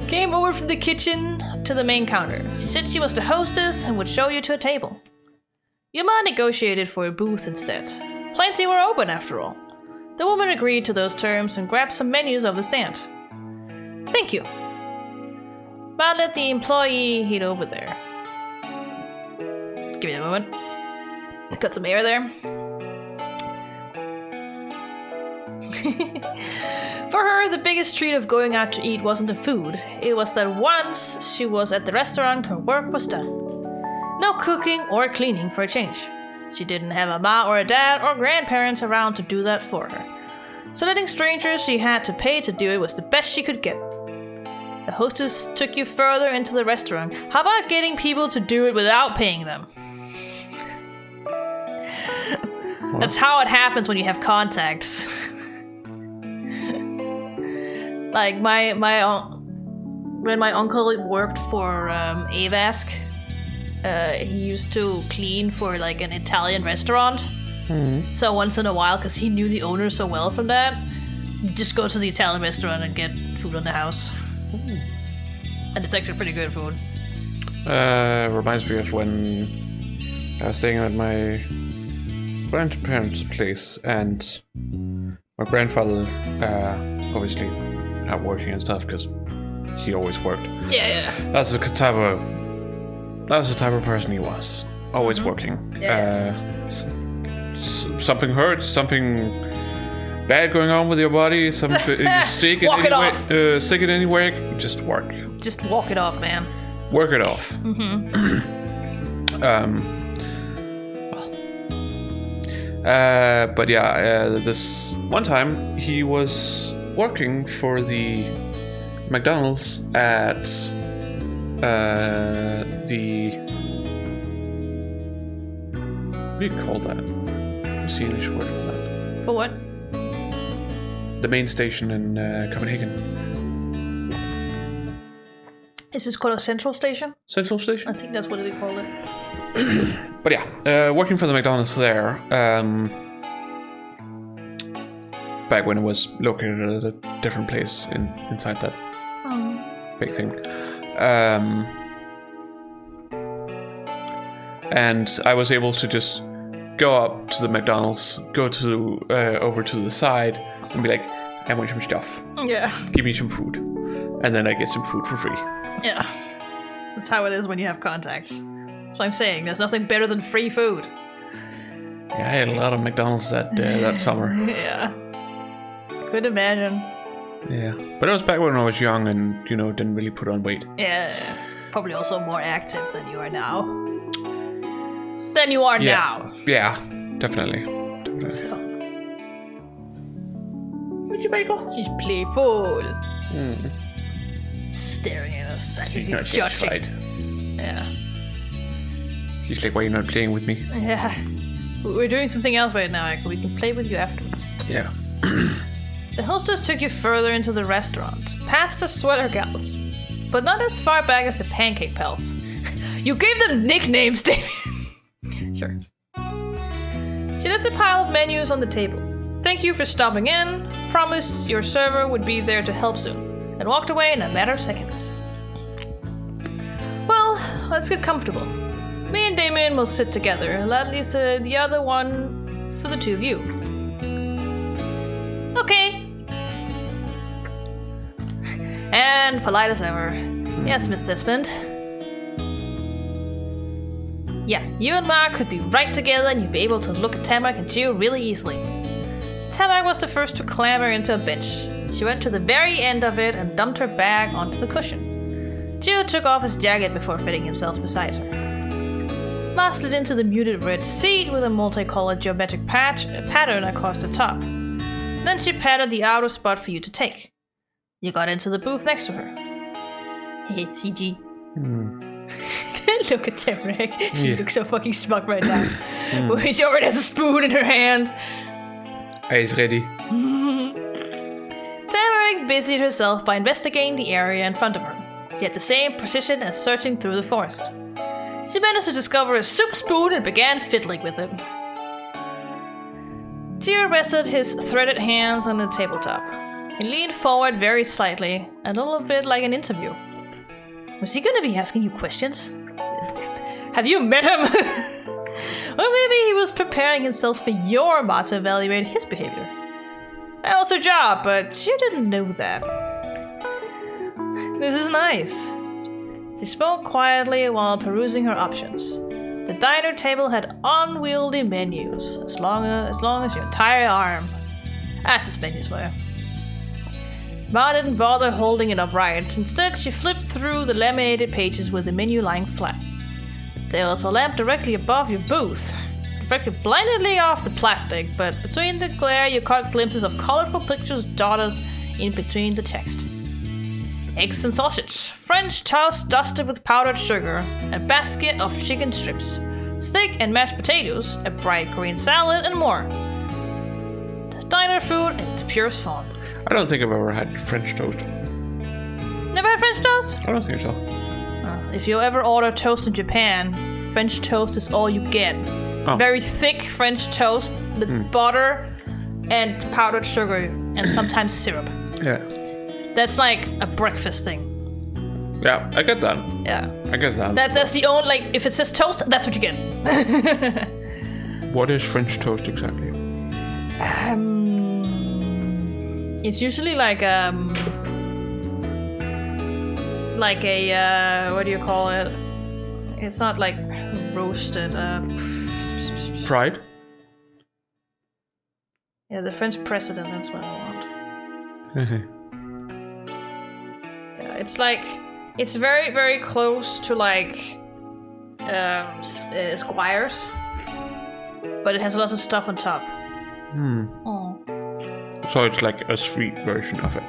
Came over from the kitchen to the main counter. She said she was the hostess and would show you to a table. Yuma negotiated for a booth instead. Plenty were open after all. The woman agreed to those terms and grabbed some menus off the stand. Thank you. Ma let the employee head over there. Give me a moment. Got some air there. For her, the biggest treat of going out to eat wasn't the food. It was that once she was at the restaurant, her work was done. No cooking or cleaning for a change. She didn't have a ma or a dad or grandparents around to do that for her. So letting strangers she had to pay to do it was the best she could get. The hostess took you further into the restaurant. How about getting people to do it without paying them? That's how it happens when you have contacts. Like when my uncle worked for Avask, he used to clean for like an Italian restaurant. So once in a while, because he knew the owner so well from that, he'd just go to the Italian restaurant and get food on the house. And it's actually pretty good food. Reminds me of when I was staying at my grandparents' place, and my grandfather, obviously, not working and stuff because he always worked. Yeah. That's the type of person he was. Always working. Yeah. Something hurts, something bad going on with your body, something you're sick in Walk it any way, off. sick in any way, just work. Just walk it off, man. Work it off. But yeah, this one time he was working for the McDonald's at the... What do you call that? What's the English word for that? For what? The main station in Copenhagen. Is this called a central station? Central station? I think that's what they call it. But yeah, working for the McDonald's there, back when it was located at a different place inside that big thing. And I was able to just go up to the McDonald's, go to over to the side, and be like, I want some stuff. Yeah. Give me some food. And then I get some food for free. Yeah. That's how it is when you have contacts. That's what I'm saying. There's nothing better than free food. Yeah, I had a lot of McDonald's that summer. Yeah. Could imagine. Yeah. But it was back when I was young and, didn't really put on weight. Yeah. Probably also more active than you are now. Now. Yeah, definitely. So. What'd you make? She's playful. Staring at us. She's not satisfied. Yeah. She's like, why are you not playing with me? Yeah. We're doing something else right now, Echo. We can play with you afterwards. Yeah. The hostess took you further into the restaurant, past the sweater gals, but not as far back as the pancake pals. You gave them nicknames, Damien. Sure. She left a pile of menus on the table. Thank you for stopping in, promised your server would be there to help soon, and walked away in a matter of seconds. Well, let's get comfortable. Me and Damien will sit together, and that leaves the other one for the two of you. Okay. And polite as ever. Yes, Miss Desmond. Yeah, you and Mark could be right together and you'd be able to look at Tamarack and Gio really easily. Tamarack was the first to clamber into a bench. She went to the very end of it and dumped her bag onto the cushion. Gio took off his jacket before fitting himself beside her. Mark slid into the muted red seat with a multicolored geometric pattern across the top. Then she patted the outer spot for you to take. You got into the booth next to her. Hey, CG. Look at Tamarack. She looks so fucking smug right now. She already has a spoon in her hand. It's ready. Tamarack busied herself by investigating the area in front of her. She had the same precision as searching through the forest. She managed to discover a soup spoon and began fiddling with it. Gio rested his threaded hands on the tabletop. He leaned forward very slightly, a little bit like an interview. Was he going to be asking you questions? Have you met him? Or maybe he was preparing himself for your bot to evaluate his behavior. That was her job, but you didn't know that. This is nice. She spoke quietly while perusing her options. The diner table had unwieldy menus, as long as your entire arm. As his menus were. Ma didn't bother holding it upright. Instead, she flipped through the laminated pages with the menu lying flat. There was a lamp directly above your booth, reflected blindingly off the plastic, but between the glare you caught glimpses of colorful pictures dotted in between the text. Eggs and sausage, French toast dusted with powdered sugar, a basket of chicken strips, steak and mashed potatoes, a bright green salad, and more. Diner food in its purest form. I don't think I've ever had French toast. Never had French toast? I don't think so. If you ever order toast in Japan, French toast is all you get. Oh. Very thick French toast with butter and powdered sugar and sometimes syrup. Yeah. That's like a breakfast thing. Yeah, I get that. Yeah. I get that. That's the only, like, if it says toast, that's what you get. What is French toast exactly? It's usually like a what do you call it? It's not like roasted. Fried? Yeah, the French president. That's what I want. Yeah, it's like it's very very close to like squires, but it has lots of stuff on top. Oh. So it's like a sweet version of it.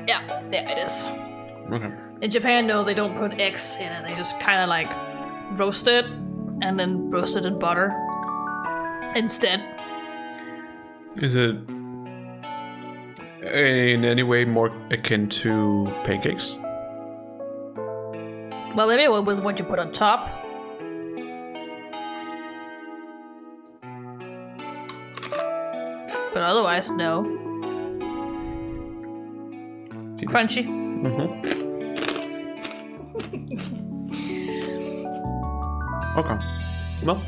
Yeah, it is. Okay. In Japan, though, they don't put eggs in it. They just kind of like roast it and then roast it in butter instead. Is it in any way more akin to pancakes? Well, maybe with what you put on top. But otherwise, no. Crunchy. Okay. Well.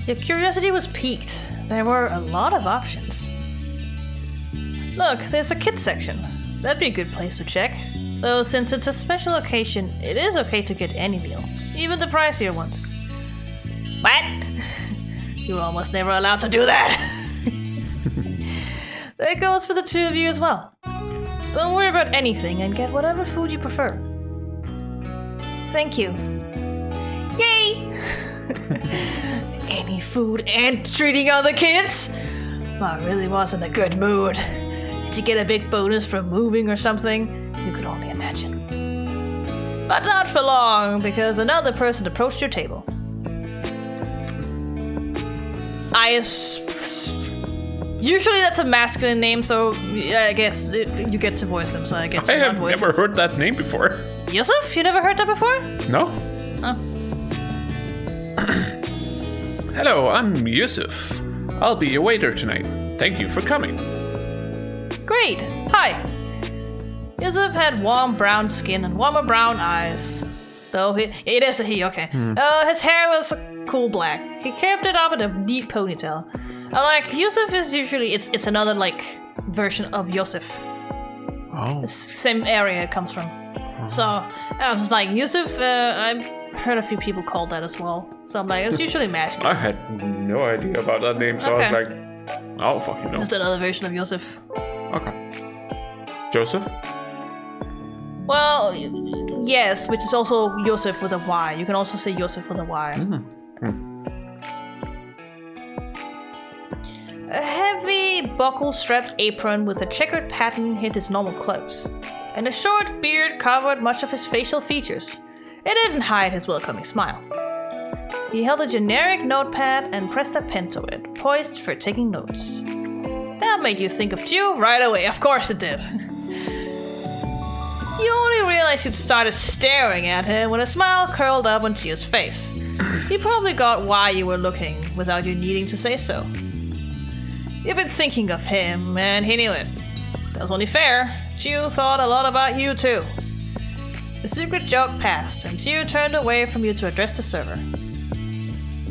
Your curiosity was piqued. There were a lot of options. Look, there's a kids section. That'd be a good place to check. Though since it's a special occasion, it is okay to get any meal, even the pricier ones. What? You were almost never allowed to do that. That goes for the two of you as well. Don't worry about anything and get whatever food you prefer. Thank you. Yay! Any food and treating other kids? I really was in a good mood. Did you get a big bonus from moving or something? You could only imagine. But not for long, because another person approached your table. Usually that's a masculine name, so I guess you get to voice them, so I get to I have voice never heard that name before. Yusuf? You never heard that before? No. Oh. Hello, I'm Yusuf. I'll be your waiter tonight. Thank you for coming. Great. Hi. Yusuf had warm brown skin and warmer brown eyes. Though it is a he, okay. His hair was cool black. He kept it up in a neat ponytail. Like Yusuf is usually it's another like version of Yusuf. Oh. The same area it comes from. So I was like Yusuf. I've heard a few people call that as well. So I'm like it's usually masculine. I had no idea about that name, so Okay. I was like, oh fucking It's no. just another version of Yusuf. Okay. Joseph? Well, yes, which is also Yusuf with a Y. You can also say Yusuf with a Y. A heavy buckle-strapped apron with a checkered pattern hid his normal clothes, and a short beard covered much of his facial features. It didn't hide his welcoming smile. He held a generic notepad and pressed a pen to it, poised for taking notes. That made you think of Jew right away. Of course it did. You only realized you'd started staring at him when a smile curled up on Gio's face. He probably got why you were looking without you needing to say so. You've been thinking of him, and he knew it. That was only fair. Gio thought a lot about you, too. The secret joke passed, and Gio turned away from you to address the server.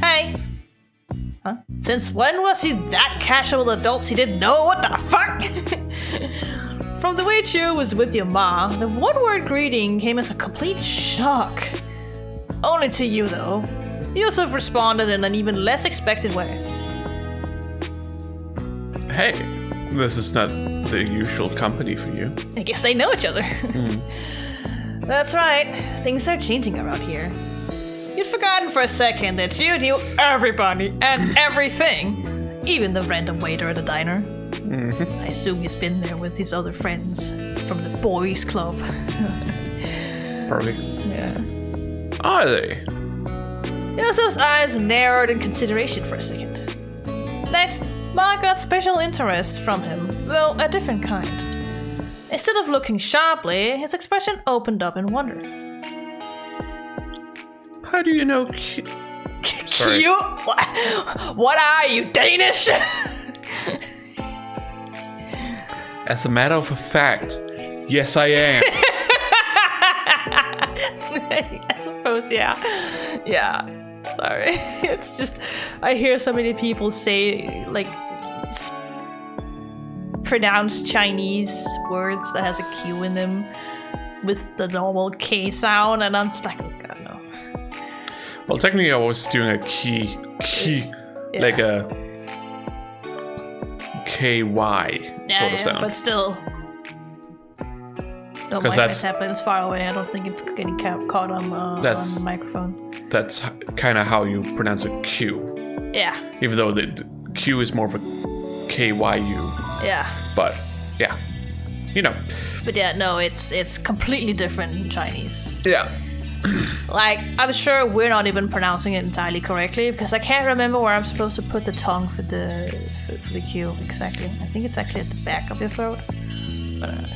Hey. Huh? Since when was he that casual with adults he didn't know? What the fuck? From the way Gio was with your ma, the one-word greeting came as a complete shock. Only to you, though. Yusuf responded in an even less expected way. Hey, this is not the usual company for you. I guess they know each other. That's right. Things are changing around here. You'd forgotten for a second that you knew everybody and everything, even the random waiter at a diner. I assume he's been there with his other friends from the boys' club. Probably. Yeah. Are they? Yusuf's eyes narrowed in consideration for a second. Next, Ma got special interest from him, though a different kind. Instead of looking sharply, his expression opened up in wonder. How do you know? Sorry. Cute? What are you, Danish? As a matter of fact, yes, I am. I suppose, yeah. Yeah. Sorry. It's just, I hear so many people say, like, pronounce Chinese words that has a Q in them with the normal K sound, and I'm just like, oh god, no. Well, technically I was doing a key, Yeah. like a KY sort of sound. But still. Don't mind what's happening. It's far away. I don't think it's getting caught on the microphone. That's kind of how you pronounce a Q. Yeah. Even though the Q is more of a KYU. Yeah. But yeah, you know. But yeah, no, it's completely different in Chinese. Yeah. Like, I'm sure we're not even pronouncing it entirely correctly because I can't remember where I'm supposed to put the tongue for the Q exactly. I think it's actually at the back of your throat. But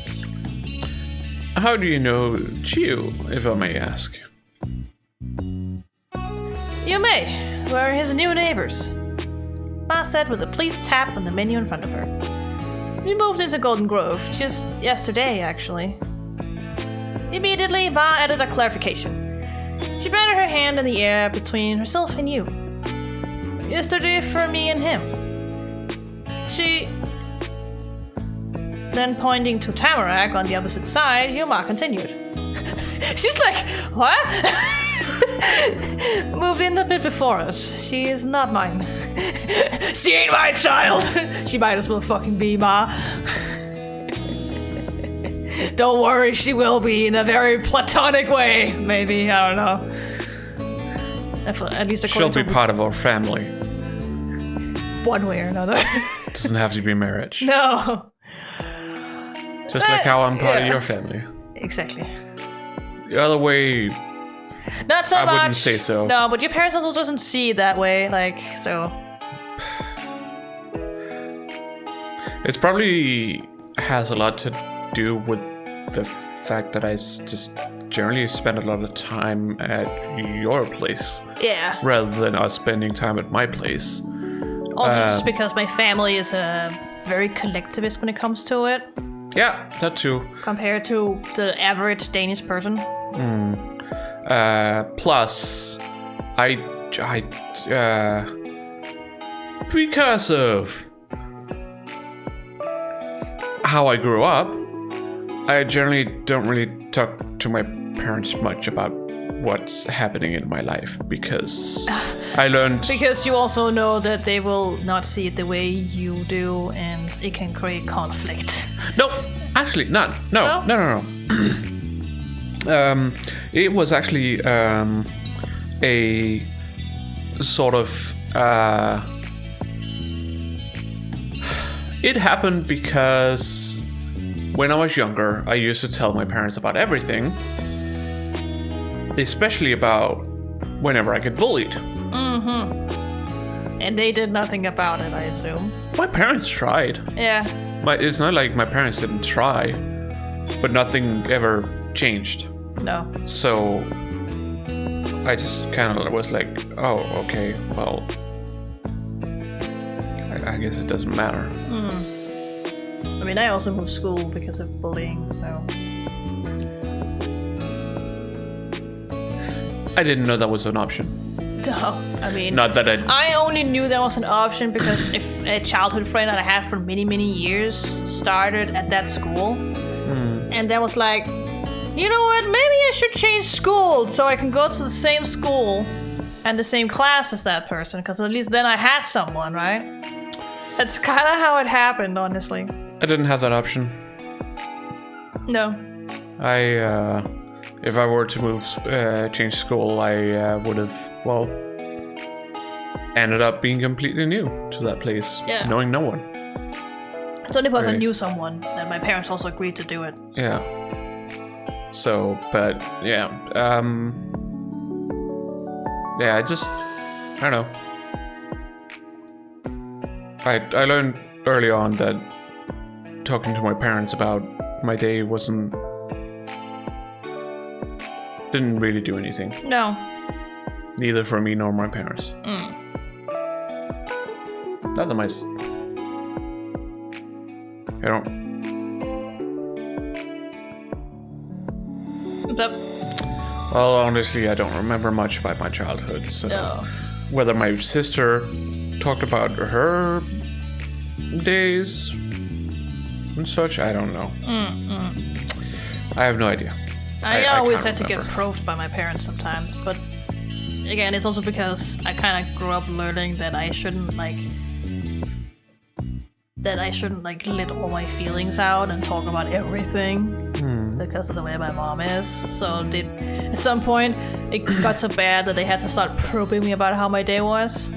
how do you know Chiu, if I may ask? You may. We're his new neighbors. Ma said with a please tap on the menu in front of her. We moved into Golden Grove just yesterday, actually. Immediately, Ma added a clarification. She planted her hand in the air between herself and you. Yesterday for me and him. She... Then pointing to Tamarack on the opposite side, Yuma continued. She's like, what? Moved in a bit before us. She is not mine. She ain't my child! She might as well fucking be, Ma. Don't worry, she will be in a very platonic way. Maybe, I don't know. At least according She'll be part of our family. One way or another. Doesn't have to be marriage. No. Just like how I'm part of your family. Exactly. The other way, not so much. I wouldn't say so. No, but your parents also doesn't see it that way, like, so. It probably has a lot to do with the fact that I just generally spend a lot of time at your place. Yeah. Rather than us spending time at my place. Also just because my family is very collectivist when it comes to it. Yeah, that too. Compared to the average Danish person. Plus, because of how I grew up, I generally don't really talk to my parents much about what's happening in my life because I learned... Because you also know that they will not see it the way you do and it can create conflict. No, actually not. No. It was actually a sort of... It happened because when I was younger, I used to tell my parents about everything. Especially about whenever I get bullied. Mm-hmm. And they did nothing about it, I assume. My parents tried. Yeah. It's not like my parents didn't try, but nothing ever changed. No. So I just kind of was like, oh, okay, well, I guess it doesn't matter. I mean, I also moved school because of bullying, so... I didn't know that was an option. No, I mean... Not that I only knew that was an option because if a childhood friend that I had for many, many years started at that school. And that was like, you know what, maybe I should change school so I can go to the same school and the same class as that person, because at least then I had someone, right? That's kind of how it happened, honestly. I didn't have that option. No. If I were to change school, I would have, well, ended up being completely new to that place, knowing no one. It's only because I knew someone, and my parents also agreed to do it. Yeah. So, but, yeah. Yeah, I don't know. I learned early on that talking to my parents about my day didn't really do anything. No. Neither for me nor my parents. Not that my... I don't... What's up? Well, honestly, I don't remember much about my childhood, so whether my sister talked about her days and such, I don't know. I have no idea. I always had to get probed by my parents sometimes, but again, it's also because I kind of grew up learning that I shouldn't let all my feelings out and talk about everything because of the way my mom is. So at some point it got so bad that they had to start probing me about how my day was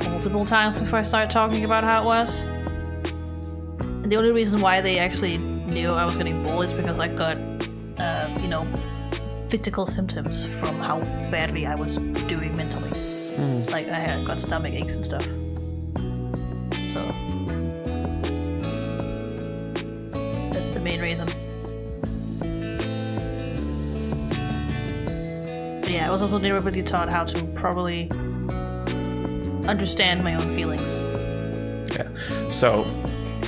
multiple times before I started talking about how it was. And the only reason why they actually knew I was getting bullied is because I got physical symptoms from how badly I was doing mentally. Like I had got stomach aches and stuff. So that's the main reason. But yeah, I was also never really taught how to properly understand my own feelings. Yeah. So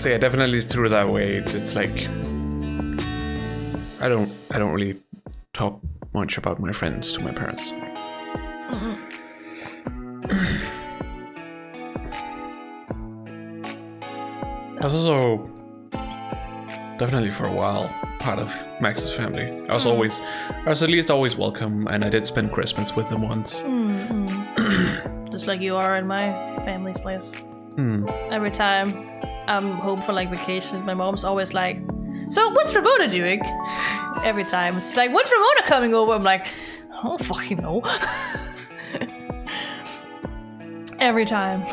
yeah, definitely through that way, it's like I don't really talk much about my friends to my parents. I was also definitely for a while part of Max's family. I was at least always welcome, and I did spend Christmas with them once. Just like you are in my family's place. Every time I'm home for like vacation, my mom's always like, "So what's Ramona doing?" Every time it's like, "When's Ramona coming over?" I'm like, "I don't fucking know." Every time.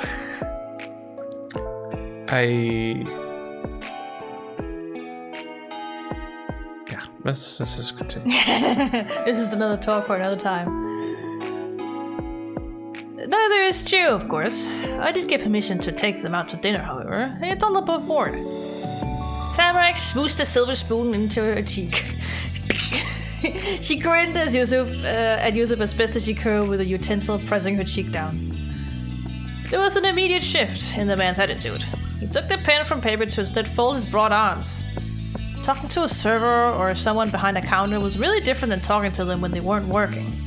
Let's just continue. This is another talk for another time. Neither is true, of course. I did get permission to take them out to dinner, however. It's all above board. Tamarack smooshed a silver spoon into her cheek. She grinned at Yusuf as best as she could with a utensil pressing her cheek down. There was an immediate shift in the man's attitude. He took the pen from paper to instead fold his broad arms. Talking to a server or someone behind a counter was really different than talking to them when they weren't working.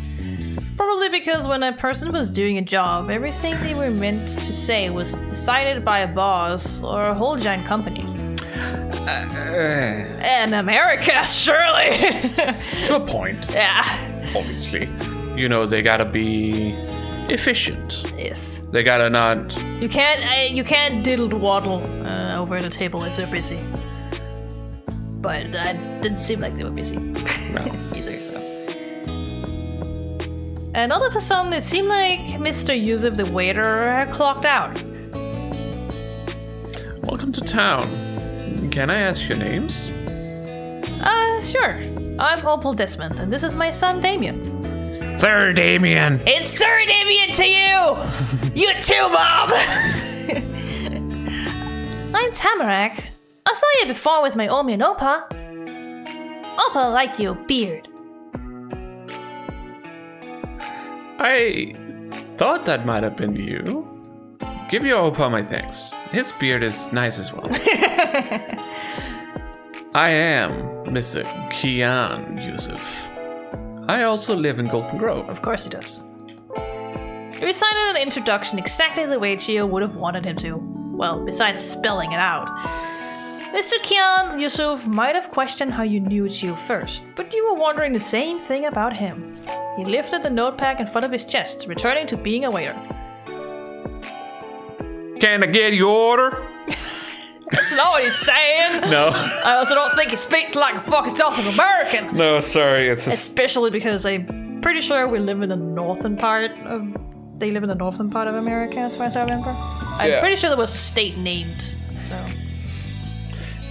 Probably because when a person was doing a job, everything they were meant to say was decided by a boss or a whole giant company. In America, surely. To a point. Yeah. Obviously. They gotta be efficient. Yes. They gotta not... You can't diddle-waddle over the table if they're busy. But that didn't seem like they were busy. No. Either, so. Another person, it seemed like Mr. Yusuf the waiter had clocked out. Welcome to town. Can I ask your names? Sure. I'm Opal Desmond, and this is my son Damien. Sir Damien! It's Sir Damien to you! You too, Mom! I'm Tamarack. I saw you before with my Omi and Opa. Opa like your beard. I thought that might have been you. Give your Opa my thanks. His beard is nice as well. I am Mr. Kian Yusuf. I also live in Golden Grove. Of course he does. He recited an introduction exactly the way Chiyoko would have wanted him to. Well, besides spelling it out. Mr. Kian Yusuf might have questioned how you knew Chiyoko first, but you were wondering the same thing about him. He lifted the notepad in front of his chest, returning to being a waiter. Can I get your order? That's not what he's saying. No. I also don't think he speaks like a fucking South American. No, sorry. Especially because I'm pretty sure we live in the northern part of... They live in the northern part of America, as far as I remember. I'm pretty sure there was a state named, so...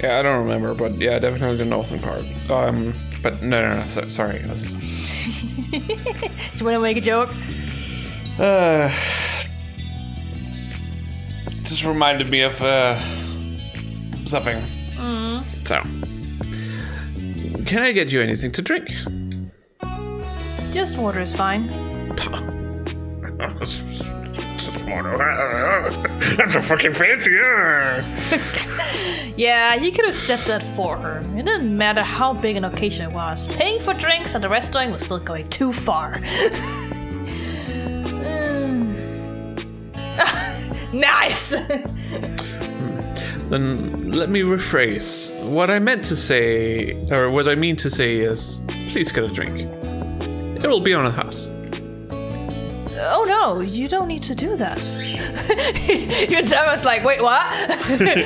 Yeah, I don't remember, but yeah, definitely the northern part. But no, sorry. Do you want to make a joke? Just reminded me of something. So, can I get you anything to drink? Just water is fine. motto. That's so fucking fancy. Yeah, you could have said that for her. It didn't matter how big an occasion it was. Paying for drinks at the restaurant was still going too far. Nice! Then let me rephrase. What I meant to say, or what I mean to say is, please get a drink. It will be on the house. Oh no, you don't need to do that. Your dad was like, wait, what?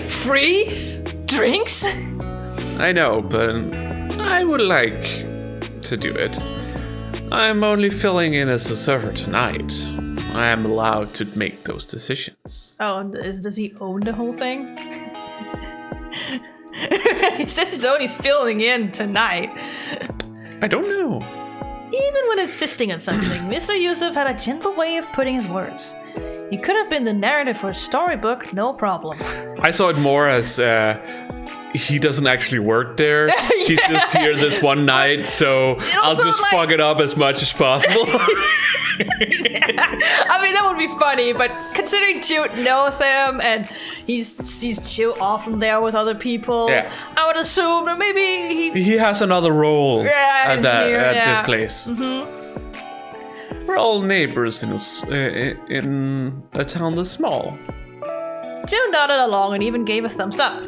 Free drinks? I know, but I would like to do it. I'm only filling in as a server tonight. I am allowed to make those decisions. Oh, does he own the whole thing? He says he's only filling in tonight. I don't know. Even when insisting on something, Mr. Yusuf had a gentle way of putting his words. You could have been the narrative for a storybook, no problem. I saw it more as he doesn't actually work there. He's just here this one night, so I'll just fuck it up as much as possible. I mean, that would be funny, but considering Jude knows him and he's chill often there with other people, I would assume that maybe he has another role at this place. Mm-hmm. We're all neighbors in a town this small. Jude nodded along and even gave a thumbs up.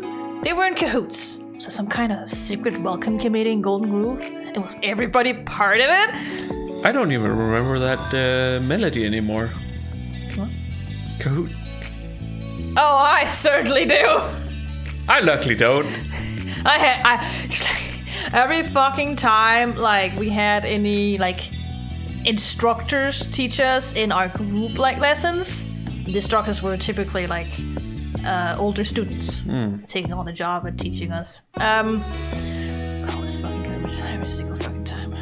They were in cahoots, so some kind of secret welcome committee in Golden Grove. And was everybody part of it? I don't even remember that melody anymore. What? Kahoot. Oh, I certainly do. I luckily don't. Every fucking time, like, we had any, like, instructors teach us in our group, like, lessons, the instructors were typically, like, older students taking on the job and teaching us. Always fucking good every single fucking time.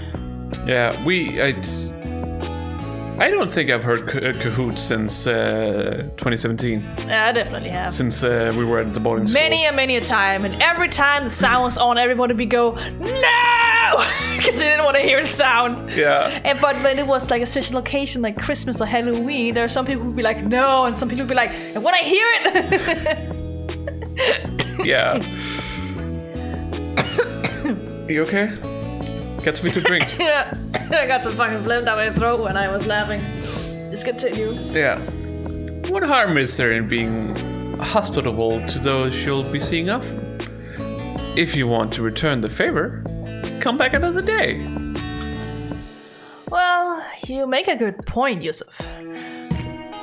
Yeah, I don't think I've heard Kahoot since 2017. Yeah, I definitely have. Since we were at the boarding school. Many a time. And every time the sound was on, everybody would go, no! Because they didn't want to hear the sound. Yeah. But when it was like a special occasion, like Christmas or Halloween, there are some people who would be like, no. And some people would be like, and when I hear it. Yeah. You okay? Get me to drink. Yeah. I got some fucking phlegm down my throat when I was laughing. Just continue. Yeah. What harm is there in being hospitable to those you'll be seeing often? If you want to return the favor, come back another day. Well, you make a good point, Yusuf.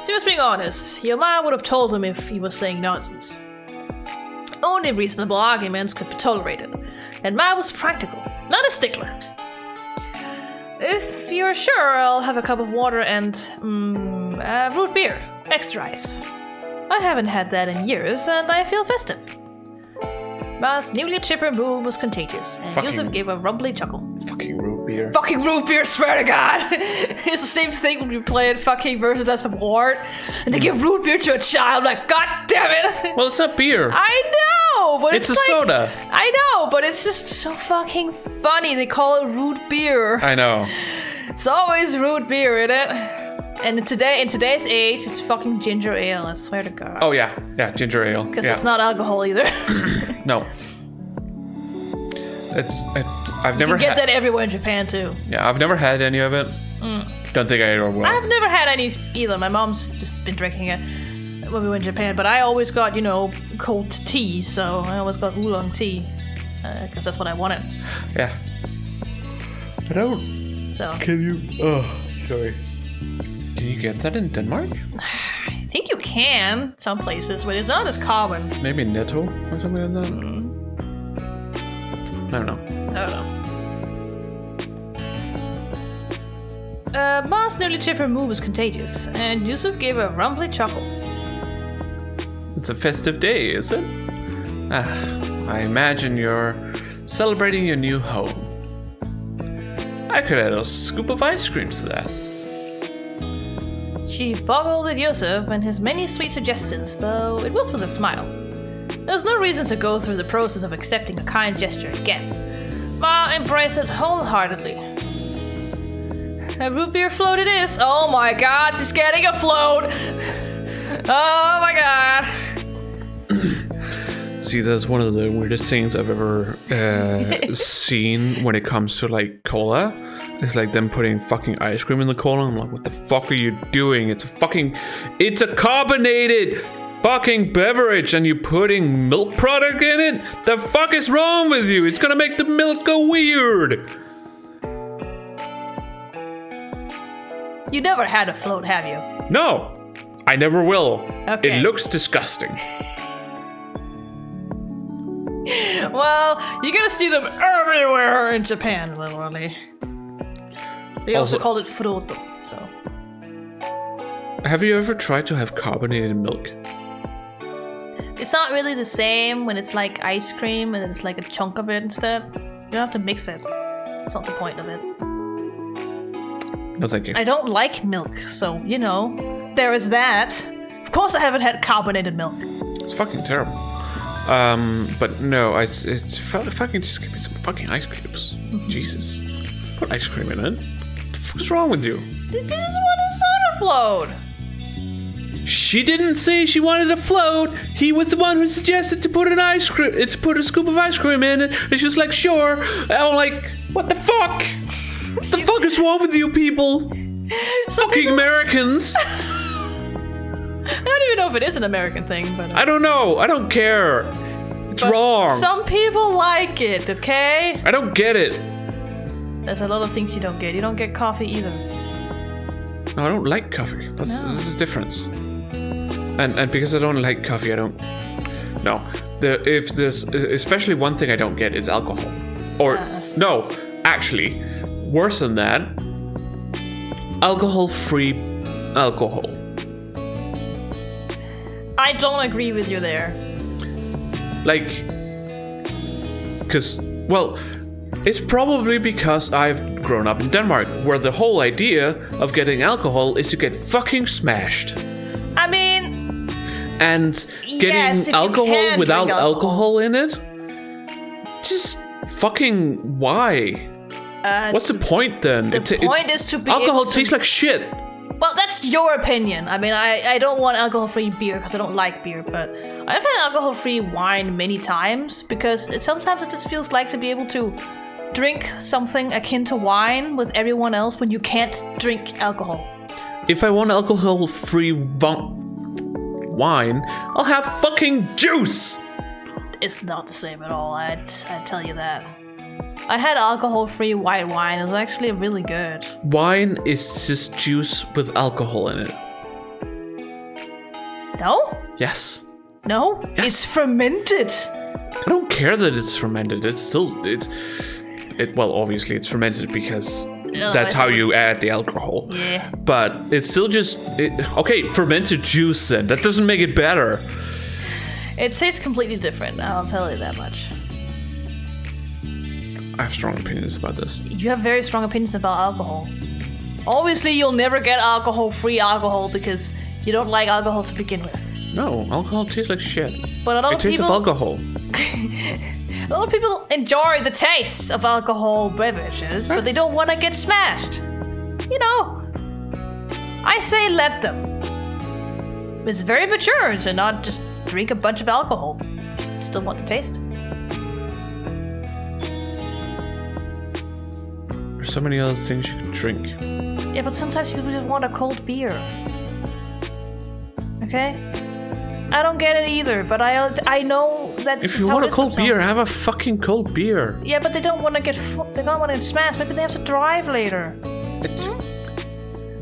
Just being honest, your mom would have told him if he was saying nonsense. Only reasonable arguments could be tolerated, and Ma was practical, not a stickler. If you're sure, I'll have a cup of water and root beer, extra ice. I haven't had that in years, and I feel festive. Ma's newly chipper mood was contagious, and Yusuf gave a rumbly chuckle. Fucking root beer. Fucking root beer, swear to God! It's the same thing when we played fucking Versus as Ward, and they give root beer to a child, like, God damn it! Well, it's not beer. I know, but it's a like, soda. I know, but it's just so fucking funny. They call it root beer. I know. It's always root beer, isn't it? And in today's age, it's fucking ginger ale, I swear to God. Oh, yeah. Yeah, ginger ale. Because it's not alcohol either. No. I've never You get that everywhere in Japan, too. Yeah, I've never had any of it. Don't think I ever will. I've never had any either. My mom's just been drinking it when we were in Japan. But I always got, cold tea. So I always got oolong tea. Because that's what I wanted. Yeah. I don't... So... Can you... Oh, sorry. Can you get that in Denmark? I think you can, some places, but it's not as common. Maybe Netto or something like that? I don't know. Ma's newly chipper mood was contagious, and Yusuf gave a rumbly chuckle. It's a festive day, is it? I imagine you're celebrating your new home. I could add a scoop of ice cream to that. She boggled at Yusuf and his many sweet suggestions, though it was with a smile. There was no reason to go through the process of accepting a kind gesture again. Ma embraced it wholeheartedly. A root beer float it is. Oh my God, she's getting a float! Oh my god. See, that's one of the weirdest things I've ever seen when it comes to like cola. It's like them putting fucking ice cream in the cola. I'm like, what the fuck are you doing? It's a carbonated fucking beverage and you're putting milk product in it? The fuck is wrong with you? It's gonna make the milk go weird. You never had a float, have you? No, I never will. Okay. It looks disgusting. Well, you're gonna see them everywhere in Japan, literally. They also call it fruto, so. Have you ever tried to have carbonated milk? It's not really the same when it's like ice cream and it's like a chunk of it instead. You don't have to mix it. That's not the point of it. No, thank you. I don't like milk, so, you know, there is that. Of course I haven't had carbonated milk. It's fucking terrible. But no, it's fucking just give me some fucking ice cubes. Jesus. Put ice cream in it. What the fuck is wrong with you? This is what a soda float. She didn't say she wanted a float. He was the one who suggested to put a scoop of ice cream in it. And she was like, sure. I'm like, what the fuck? What the fuck is wrong with you people? Fucking Americans. I don't even know if it is an American thing, but... I don't know. I don't care. It's wrong. Some people like it, okay? I don't get it. There's a lot of things you don't get. You don't get coffee either. No, I don't like coffee. This is the difference. And because I don't like coffee, I don't... No. If there's... Especially one thing I don't get is alcohol. Or... No. Actually, worse than that. Alcohol-free alcohol. I don't agree with you there. Like... Because... Well... It's probably because I've grown up in Denmark, where the whole idea of getting alcohol is to get fucking smashed. I mean... And getting alcohol without alcohol in it? Just fucking why? What's the point then? The point is to be alcohol tastes like shit. Well, that's your opinion. I mean, I don't want alcohol-free beer because I don't like beer, but I've had alcohol-free wine many times because sometimes it just feels like to be able to drink something akin to wine with everyone else when you can't drink alcohol. If I want alcohol-free wine, I'll have fucking juice! It's not the same at all, I'd tell you that. I had alcohol-free white wine. It was actually really good. Wine is just juice with alcohol in it. No? Yes. No? Yes. It's fermented. I don't care that it's fermented. Well, obviously it's fermented because that's how you add the alcohol. Yeah. But it's still just... okay, fermented juice then. That doesn't make it better. It tastes completely different, I'll tell you that much. I have strong opinions about this. You have very strong opinions about alcohol. Obviously, you'll never get alcohol-free alcohol because you don't like alcohol to begin with. No, alcohol tastes like shit. But a lot It of tastes people... of alcohol. A lot of people enjoy the taste of alcohol beverages, but they don't want to get smashed. You know, I say let them. It's very mature to not just drink a bunch of alcohol. Still want the taste. There's so many other things you can drink. Yeah, but sometimes people just want a cold beer. Okay? I don't get it either, but I know that's If you how want it a is cold for some. beer, have a fucking cold beer. Yeah, but they don't want to get they don't want to get smashed. Maybe they have to drive later.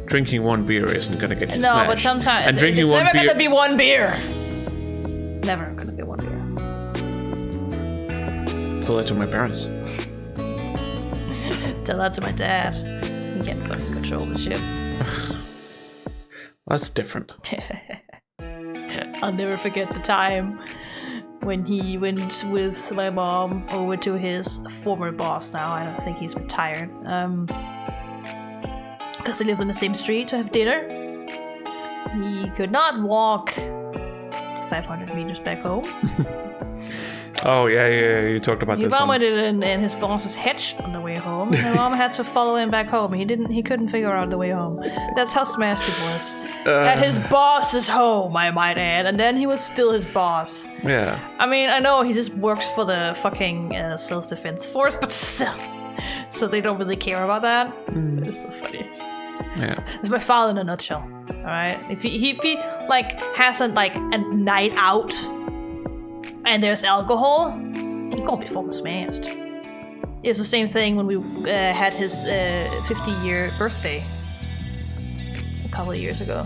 Drinking one beer isn't gonna get you No, smashed. but sometimes And drinking it's one never beer. gonna be one beer. Never gonna be one beer. Tell that to my parents. Tell that to my dad. He can't fucking control the ship. That's different. I'll never forget the time when he went with my mom over to his former boss now. I don't think he's retired. Because they lived on the same street to have dinner. He could not walk 500 meters back home. Oh, yeah, you talked about He this one. vomited in his boss's hedge on the way home. My mom had to follow him back home. He couldn't figure out the way home. That's how smashed he was. At his boss's home, I might add. And then he was still his boss. Yeah. I mean, I know he just works for the fucking self-defense force, but still. So they don't really care about that. But it's still funny. Yeah. It's my father in a nutshell. Alright? If he like has a night out and there's alcohol, he gonna be fucking smashed. It was the same thing when we had his 50-year birthday a couple of years ago.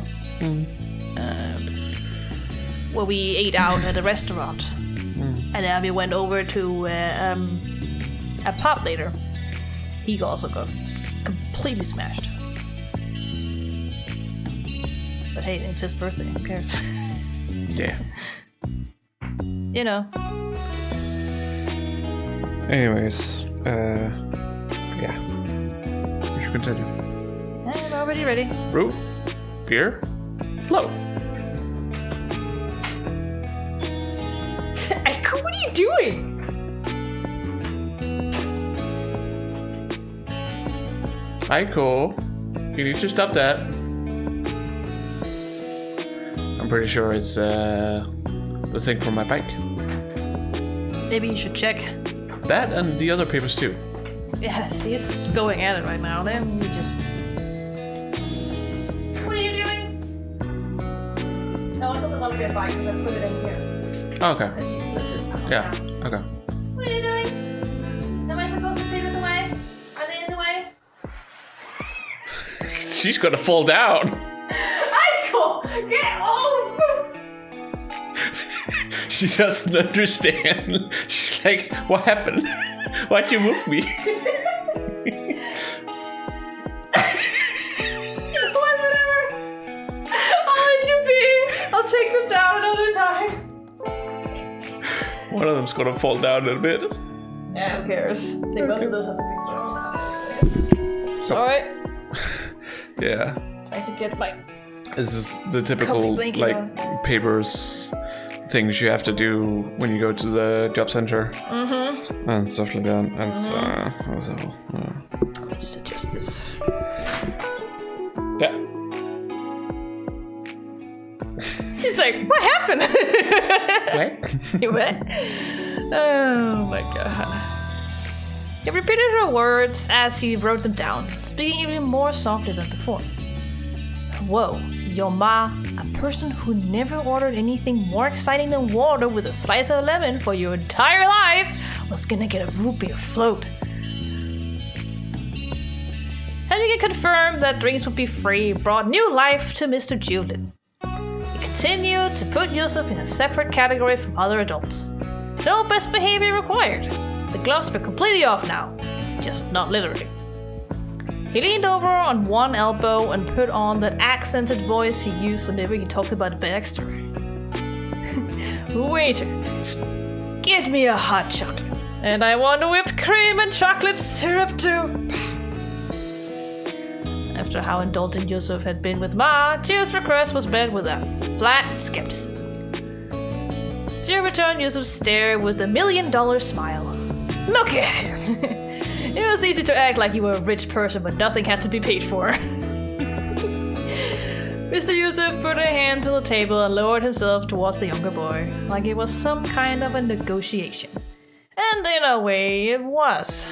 Where we ate out at a restaurant. And then we went over to a pub later. He also got completely smashed. But hey, it's his birthday, who cares? Yeah. You know. Anyways, yeah. We should continue. I'm already ready. Root, beer, flow. Aiko, what are you doing? Aiko, you need to stop that. I'm pretty sure it's the thing from my bike. Maybe you should check. That and the other papers too. Yes, he's going at it right now. Then we just. What are you doing? No, it's on the luxury bike because I put it in here. Okay. Yeah. Okay. What are you doing? Am I supposed to take this away? Are they in the way? She's gonna fall down. Aiko, get off! She doesn't understand. She's like, what happened? Why'd you move me? Whatever. I'll let you be. I'll take them down another time. One of them's gonna fall down in a bit. Yeah, who cares? I think most of those have to be thrown out. Alright. Yeah. Trying to get my This is the typical blanket like on. papers things you have to do when you go to the job center and stuff like that. And so, Let me just adjust this. yeah. She's like, what happened? What? You what? Oh my god. He repeated her words as he wrote them down, speaking even more softly than before. Whoa, your ma, a person who never ordered anything more exciting than water with a slice of lemon for your entire life, was gonna get a root beer float. Having it confirmed that drinks would be free brought new life to Mr. Julin. He continued to put Yusuf in a separate category from other adults. No best behavior required. The gloves were completely off now, just not literally. He leaned over on one elbow and put on that accented voice he used whenever he talked about Baxter. Waiter, get me a hot chocolate. And I want whipped cream and chocolate syrup too. After how indulgent Yusuf had been with Ma, Jill's request was met with a flat skepticism. Jill returned Yusuf's stare with $1 million smile. Look at him! It was easy to act like you were a rich person, but nothing had to be paid for. Mr. Yusuf put a hand to the table and lowered himself towards the younger boy, like it was some kind of a negotiation. And in a way, it was.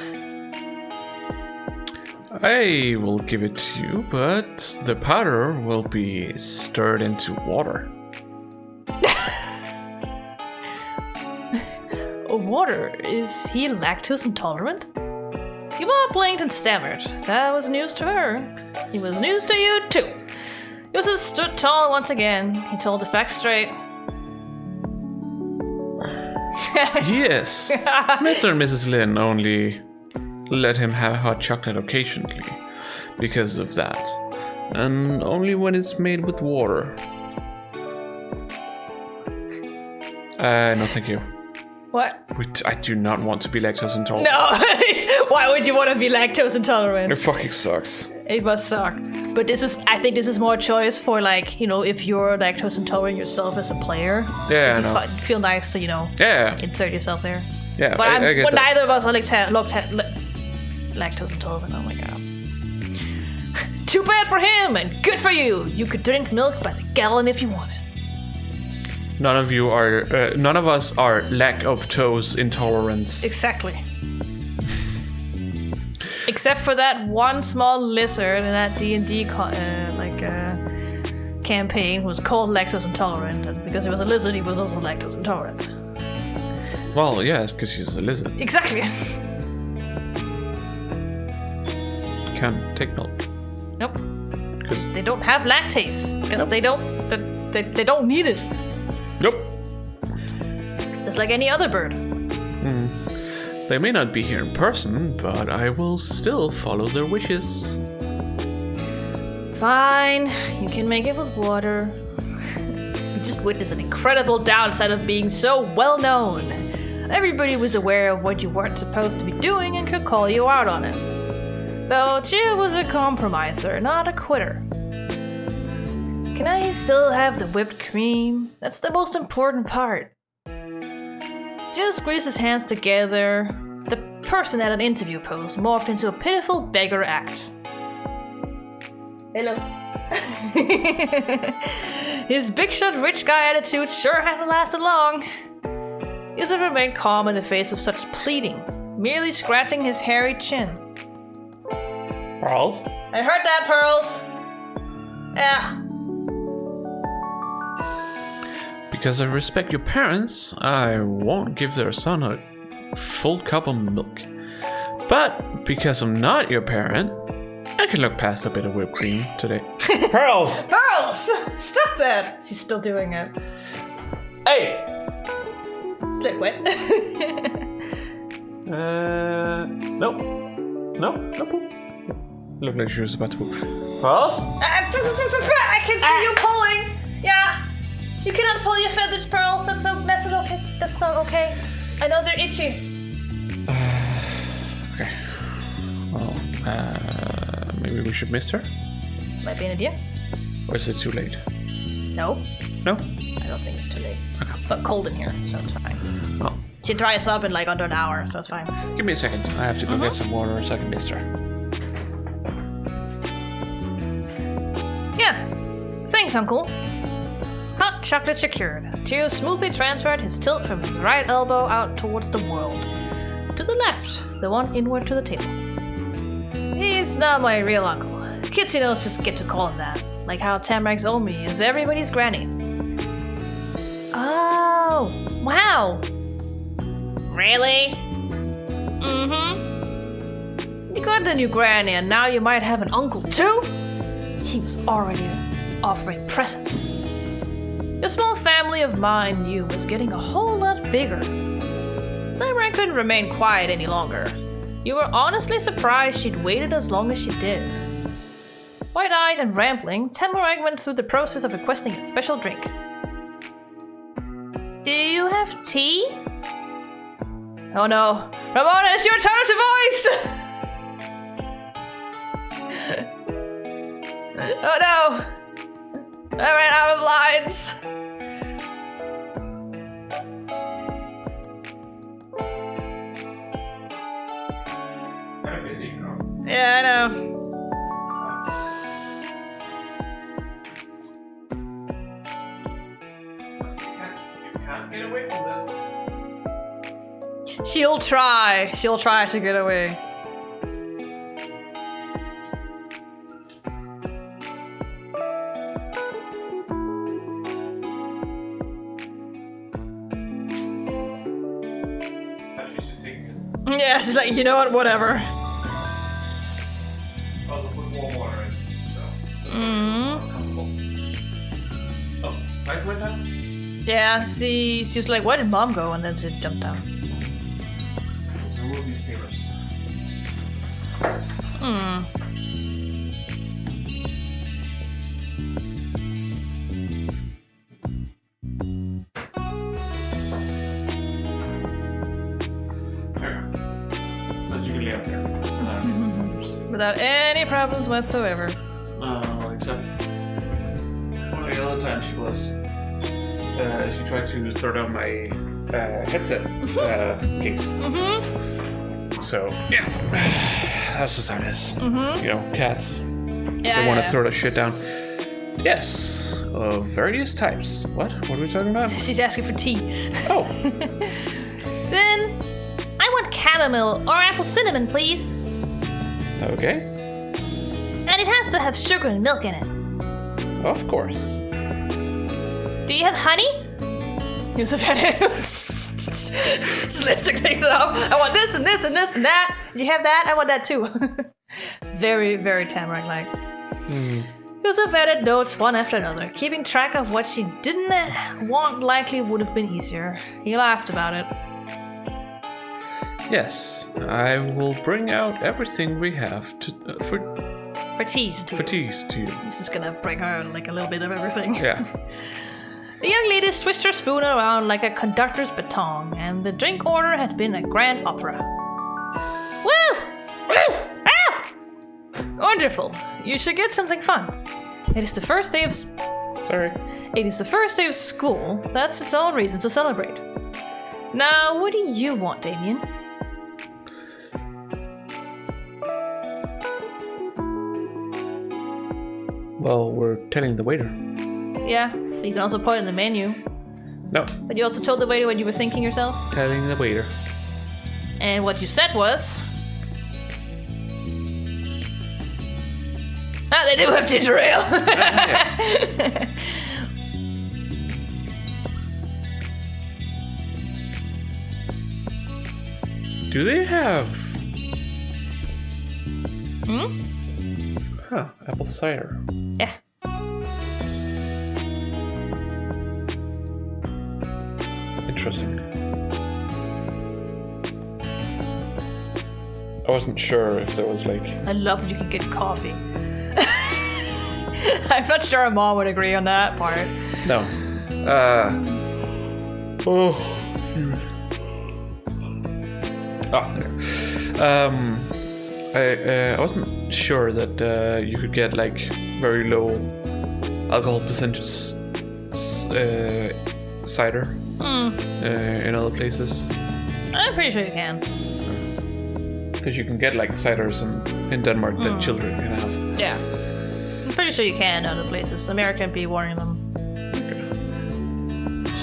I will give it to you, but the powder will be stirred into water. Water? Is he lactose intolerant? Yuma blinked and stammered. That was news to her. It was news to you too. Yusuf stood tall once again. He told the facts straight. Yes, Mr. and Mrs. Lin only let him have hot chocolate occasionally because of that, and only when it's made with water. No, thank you. What? I do not want to be lactose intolerant. No! Why would you want to be lactose intolerant? It fucking sucks. It must suck. But I think this is more a choice for like, if you're lactose intolerant yourself as a player. Yeah, I know. It'd feel nice to, Yeah. insert yourself there. Yeah, But I get that. neither of us are lactose intolerant. Oh my god. Too bad for him and good for you. You could drink milk by the gallon if you wanted. None of us are lack of toes intolerance. Exactly. Except for that one small lizard in that D&D campaign who was called lactose intolerant, and because he was a lizard, he was also lactose intolerant. Well, yeah, it's because he's a lizard. Exactly. Can't take milk. Nope. Because They don't have lactase because they don't need it. nope. Just like any other bird. They may not be here in person, but I will still follow their wishes. Fine, you can make it with water. You just witnessed an incredible downside of being so well known. Everybody was aware of what you weren't supposed to be doing and could call you out on it. Though Jill was a compromiser, not a quitter. Can I still have the whipped cream? That's the most important part. Jill squeezed his hands together. The person at an interview post morphed into a pitiful beggar act. Hello. His big shot rich guy attitude sure hadn't lasted long. Yusuf remained calm in the face of such pleading, merely scratching his hairy chin. Pearls? I heard that, Pearls. Yeah. Because I respect your parents, I won't give their son a full cup of milk. But because I'm not your parent, I can look past a bit of whipped cream today. Pearls! Pearls! Stop that! She's still doing it. Hey! Slip wet. Nope. Nope. Looked like she was about to poop. Pearls? I can see you pulling. Yeah. You cannot pull your feathers, Pearls. That's not okay. That's not okay. I know they're itchy. Okay. Well, maybe we should mist her? Might be an idea. Or is it too late? No, No? I don't think it's too late. Okay. It's not cold in here, so it's fine. Oh. She dries up in like under an hour, so it's fine. Give me a second. I have to go get some water so I can mist her. Yeah. Thanks, Uncle. Hot chocolate secured. Gio smoothly transferred his tilt from his right elbow out towards the world. To the left, the one inward to the table. He's not my real uncle. Kids he knows just get to call him that. Like how Tamarack's Omi is everybody's granny. Oh, wow. Really? Mm-hmm. You got the new granny and now you might have an uncle too? He was already offering presents. The small family of mine and you was getting a whole lot bigger. Tamarack couldn't remain quiet any longer. You were honestly surprised she'd waited as long as she did. Wide-eyed and rambling, Tamarack went through the process of requesting a special drink. Do you have tea? Oh no. Ramona, it's your turn to voice! Oh no! I ran out of lines! Yeah, I know. You can't get away from this. She'll try. She'll try to get away. Yeah, she's like, you know what, whatever. I'll put more water in. So. Oh, light went down? Yeah, she's like, where did mom go? And then she jumped down. Let's remove these papers. But you can lay up there. Without any problems whatsoever. try to throw down my headset case. So, yeah. That's just how it is. You know, cats. Yeah, They want to throw that shit down. Yes. Of various types. What? What are we talking about? She's asking for tea. Oh. Then, I want chamomile or apple cinnamon, please. Okay. And it has to have sugar and milk in it. Of course. Do you have honey? He was a fan. Listing things up. I want this and this and this and that. You have that? I want that too. Very, very Tamarack-like. Yusuf added notes one after another. Keeping track of what she didn't want likely would have been easier. He laughed about it. Yes, I will bring out everything we have to for teas too. for teas to you. He's just gonna bring her like a little bit of everything. Yeah. The young lady switched her spoon around like a conductor's baton, and the drink order had been a grand opera. Woo! Woo! Ah! Wonderful. You should get something fun. It is the first day of Sorry. It is the first day of school. That's its own reason to celebrate. Now, what do you want, Damien? Well, we're telling the waiter. Yeah, you can also put it in the menu. No, But you also told the waiter what you were thinking yourself. telling the waiter. And what you said was... Ah, they do have ginger ale! Yeah. Do they have? Huh? Apple cider. Yeah. Interesting. I wasn't sure if there was like. I love that you can get coffee. I'm not sure Mom would agree on that part. No. Oh. Oh, there. I wasn't sure that you could get like very low alcohol percentage cider in other places. I'm pretty sure you can. Because you can get like ciders in Denmark that children can have. Yeah. I'm pretty sure you can in other places. America can be warning them.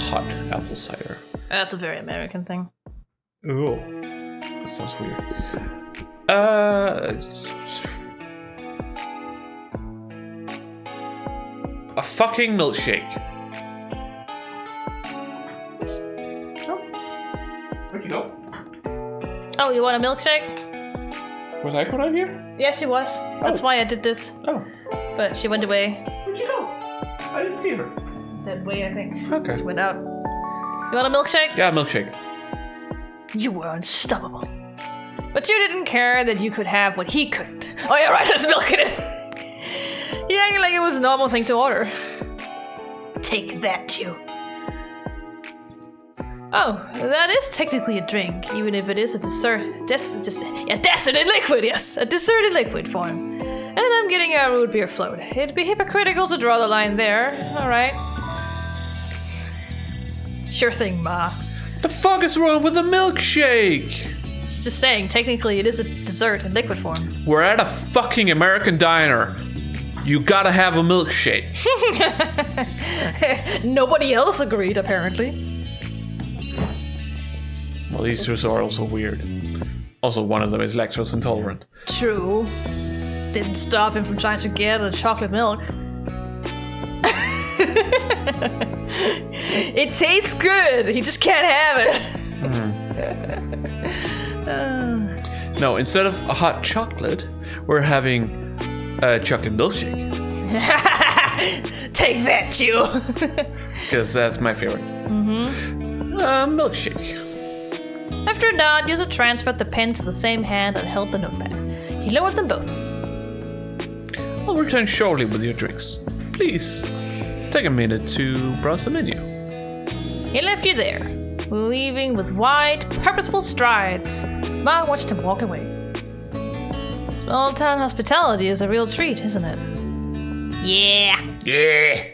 Hot apple cider. That's a very American thing. Oh, that sounds weird. A fucking milkshake. Oh, where'd you go? Oh, you want a milkshake? Was I put out here? Yes, she was. That's why I did this. Oh, But she went away. where'd you go? I didn't see her. That way, I think. Okay. She went out. You want a milkshake? Yeah, milkshake. You were unstoppable. But you didn't care that you could have what he couldn't. Oh yeah, right, there's milk in it. He acted like it was a normal thing to order. Take that, you. Oh, that is technically a drink, even if it is a dessert. Dessert in liquid, yes. A dessert in liquid form. And I'm getting a root beer float. It'd be hypocritical to draw the line there. Alright. Sure thing, Ma. The fuck is wrong with the milkshake? Just saying, technically it is a dessert in liquid form. We're at a fucking American diner. You gotta have a milkshake. Nobody else agreed, apparently. Well, these two are also weird. Also, one of them is lactose intolerant. True. Didn't stop him from trying to get a chocolate milk. It tastes good. He just can't have it. No, instead of a hot chocolate, we're having a chocolate milkshake. Take that, you. Because that's my favorite. Milkshake. After a nod, Yusuf transferred the pen to the same hand that held the notepad. He lowered them both. I'll return shortly with your drinks. Please, take a minute to browse the menu. He left you there, leaving with wide, purposeful strides. Ma watched him walk away. Small-town hospitality is a real treat, isn't it? Yeah. Yeah.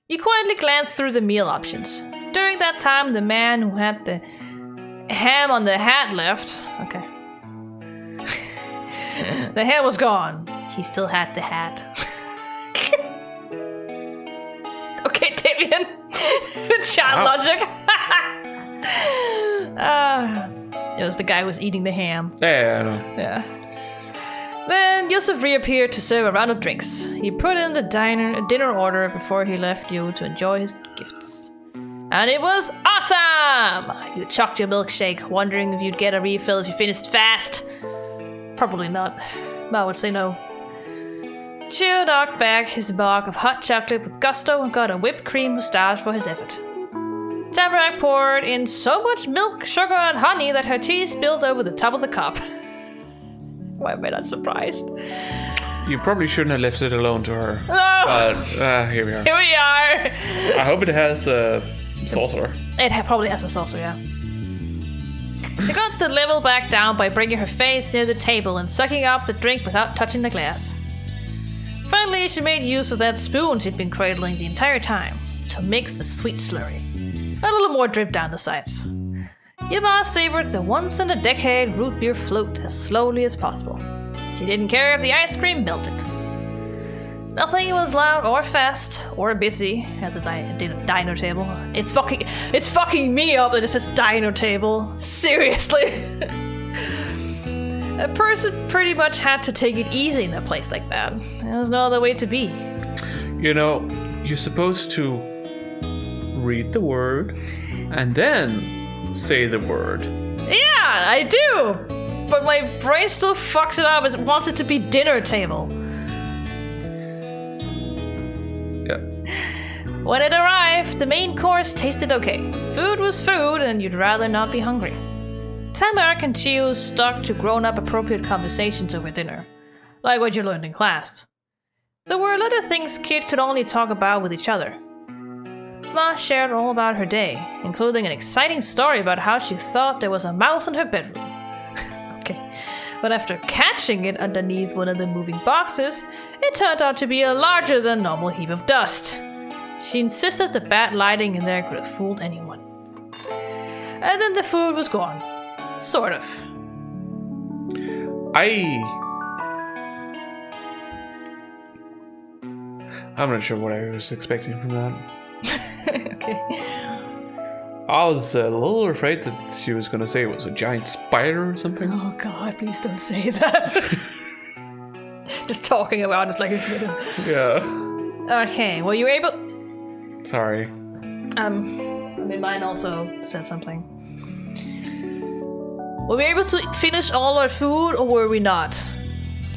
You quietly glanced through the meal options. during that time, the man who had the ham on the hat left. Okay. The ham was gone. He still had the hat. Okay, Damien. Child logic. It was the guy who was eating the ham. Yeah, I know. Yeah. Then Yusuf reappeared to serve a round of drinks. He put in the dinner order before he left you to enjoy his gifts. And it was awesome! You chucked your milkshake, wondering if you'd get a refill if you finished fast. Probably not. I would say no. Chiyo knocked back his mug of hot chocolate with gusto and got a whipped cream moustache for his effort. Tamarack poured in so much milk, sugar, and honey that her tea spilled over the top of the cup. Why am I not surprised? You probably shouldn't have left it alone to her. No! But here we are. Here we are! I hope it has a saucer. It probably has a saucer, yeah. She got the level back down by bringing her face near the table and sucking up the drink without touching the glass. Finally, she made use of that spoon she'd been cradling the entire time to mix the sweet slurry. A little more drip down the sides. Yuma savored the once-in-a-decade root beer float as slowly as possible. She didn't care if the ice cream melted. Nothing was loud or fast or busy at the diner table. It's fucking me up that it says diner table. Seriously. A person pretty much had to take it easy in a place like that. There was no other way to be. You know, you're supposed to read the word and then say the word. Yeah, I do! But my brain still fucks it up. It wants it to be dinner table. Yeah. When it arrived, the main course tasted okay. Food was food, and you'd rather not be hungry. Tamarack and Chiyo stuck to grown-up appropriate conversations over dinner, like what you learned in class. There were a lot of things Kid could only talk about with each other. Ma shared all about her day, including an exciting story about how she thought there was a mouse in her bedroom. Okay. But after catching it underneath one of the moving boxes, it turned out to be a larger than normal heap of dust. She insisted the bad lighting in there could have fooled anyone. And then the food was gone. Sort of. I'm not sure what I was expecting from that. Okay. I was a little afraid that she was going to say it was a giant spider or something. Oh god, please don't say that. Just talking about it's like... Yeah. Okay, well you were able... Sorry. I mean mine also said something. Were we able to finish all our food or were we not?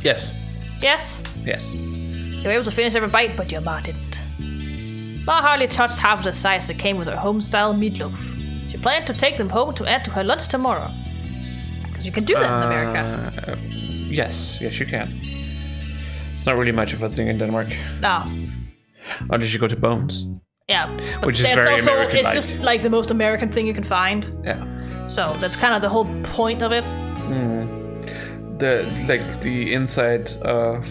Yes. Yes? Yes. You were able to finish every bite, but your ma didn't. Ma hardly touched half of the size that came with her home-style meatloaf. She planned to take them home to add to her lunch tomorrow. Because you can do that in America. Yes, you can. It's not really much of a thing in Denmark. No. Unless you go to Bones. Yeah. But Which is that's very also, American-like. it's just like the most American thing you can find. Yeah. So that's kind of the whole point of it. The inside of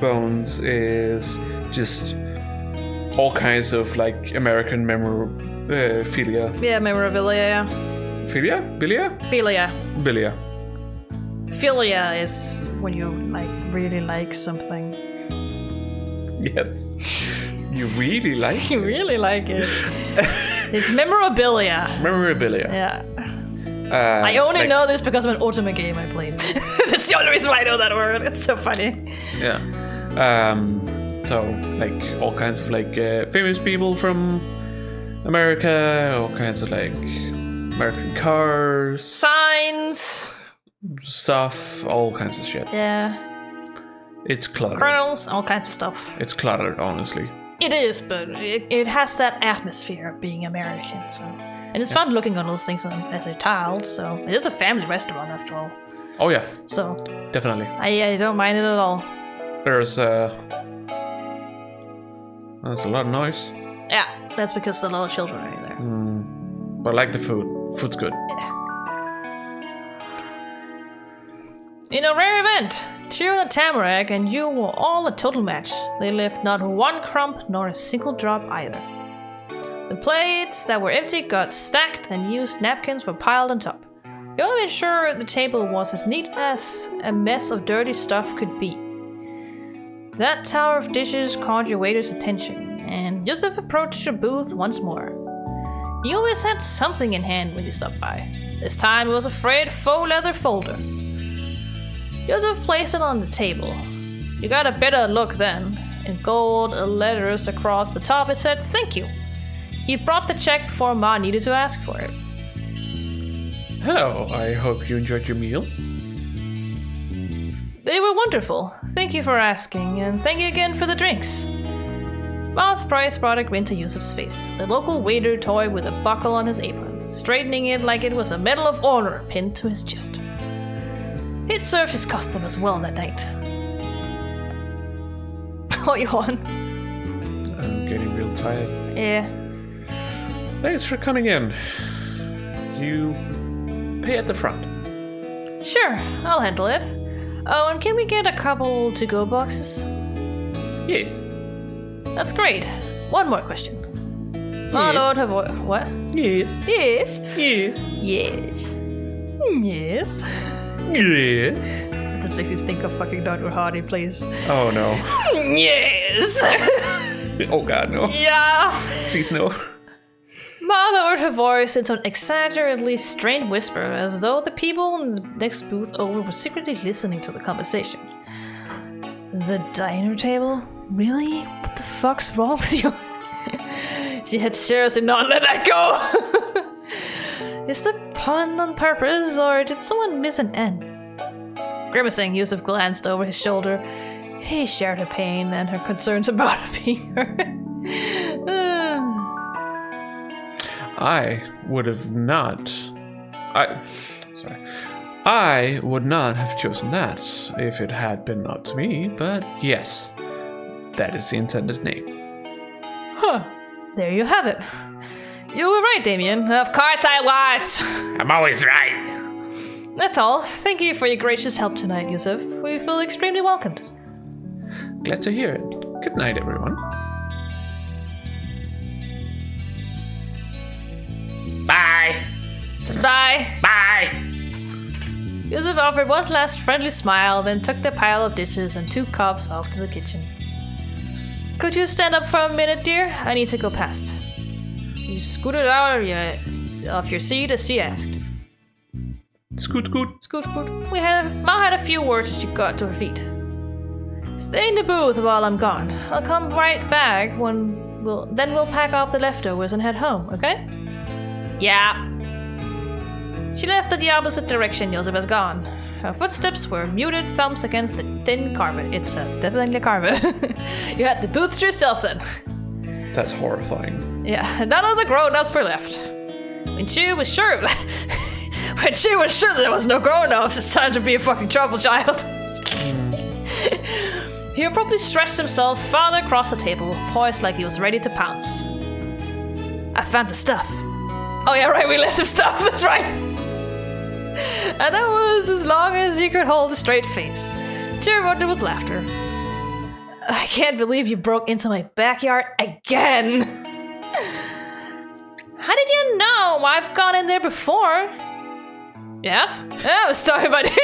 Bones is just all kinds of like American memorabilia. Yeah, memorabilia, yeah. Philia? Bilia? Philia. Bilia. Philia is when you like really like something. Yes. You really like You really like it. It's memorabilia. memorabilia. Yeah. I only know this because of an Ultimate game I played. That's the only reason why I know that word. It's so funny. Yeah. So like all kinds of like famous people from America, all kinds of like American cars, Signs. stuff, all kinds of shit. Yeah. It's cluttered. Kernels, all kinds of stuff. It's cluttered, honestly. It is, but it has that atmosphere of being American, so... And it's fun looking on those things as a child, so... It is a family restaurant, after all. Oh yeah, So, definitely. I don't mind it at all. There's a lot of noise, Yeah, that's because the little children are in there. but I like the food. Food's good. In a rare event, Chiyo and Tamarack and you were all a total match. They left not one crumb nor a single drop either. The plates that were empty got stacked and used napkins were piled on top. You made sure the table was as neat as a mess of dirty stuff could be. That tower of dishes caught your waiter's attention, and Yusuf approached your booth once more. You always had something in hand when you stopped by. This time it was a frayed faux leather folder. Yusuf placed it on the table. You got a better look then. In gold letters across the top it said, "Thank you." He brought the check before Ma needed to ask for it. Hello, I hope you enjoyed your meals. They were wonderful. Thank you for asking, and thank you again for the drinks. Ma's price brought a grin to Yusuf's face. The local waiter toyed with a buckle on his apron, straightening it like it was a Medal of Honor pinned to his chest. He'd served his customers well that night. What you want? I'm getting real tired. Yeah. Thanks for coming in. You pay at the front. Sure, I'll handle it. Oh, and can we get a couple to-go boxes? Yes. That's great. One more question. My lord have what? Yes. Yes. Yes. Yes. Yes. Yes. That just makes me think of fucking Dr. Hardy, please. Oh no. Yes. Oh god, no. Yeah. Please no. My lord her voice in an exaggeratedly strained whisper, as though the people in the next booth over were secretly listening to the conversation. The diner table? Really? What the fuck's wrong with you? She had seriously not let that go! Is the pun on purpose, or did someone miss an N? Grimacing, Yusuf glanced over his shoulder. He shared her pain and her concerns about being her. I would not have chosen that if it had been up to me, but yes, that is the intended name. Huh. There you have it. You were right, Damien. Of course I was! I'm always right. That's all. Thank you for your gracious help tonight, Yusuf. We feel extremely welcomed. Glad to hear it. Good night, everyone. Bye. Bye. Bye. Yusuf offered one last friendly smile, then took the pile of dishes and 2 cups off to the kitchen. Could you stand up for a minute, dear? I need to go past. You scooted out of your seat as she asked. Scoot, scoot. Scoot, scoot. Ma had a few words as she got to her feet. Stay in the booth while I'm gone. I'll come right back then we'll pack up the leftovers and head home, okay? Yeah. She left at the opposite direction Yusuf was gone. Her footsteps were muted thumps against the thin carpet. It's definitely a carpet. You had the booth to yourself then. That's horrifying. Yeah, none of the grown-ups were left. When she was sure there was no grown-ups, it's time to be a fucking trouble child. He probably stretched himself farther across the table, poised like he was ready to pounce. I found the stuff. Oh yeah, right, we left him stuff, that's right. And that was as long as he could hold a straight face. She erupted with laughter. I can't believe you broke into my backyard again. How did you know? I've gone in there before. Yeah? I was talking about him.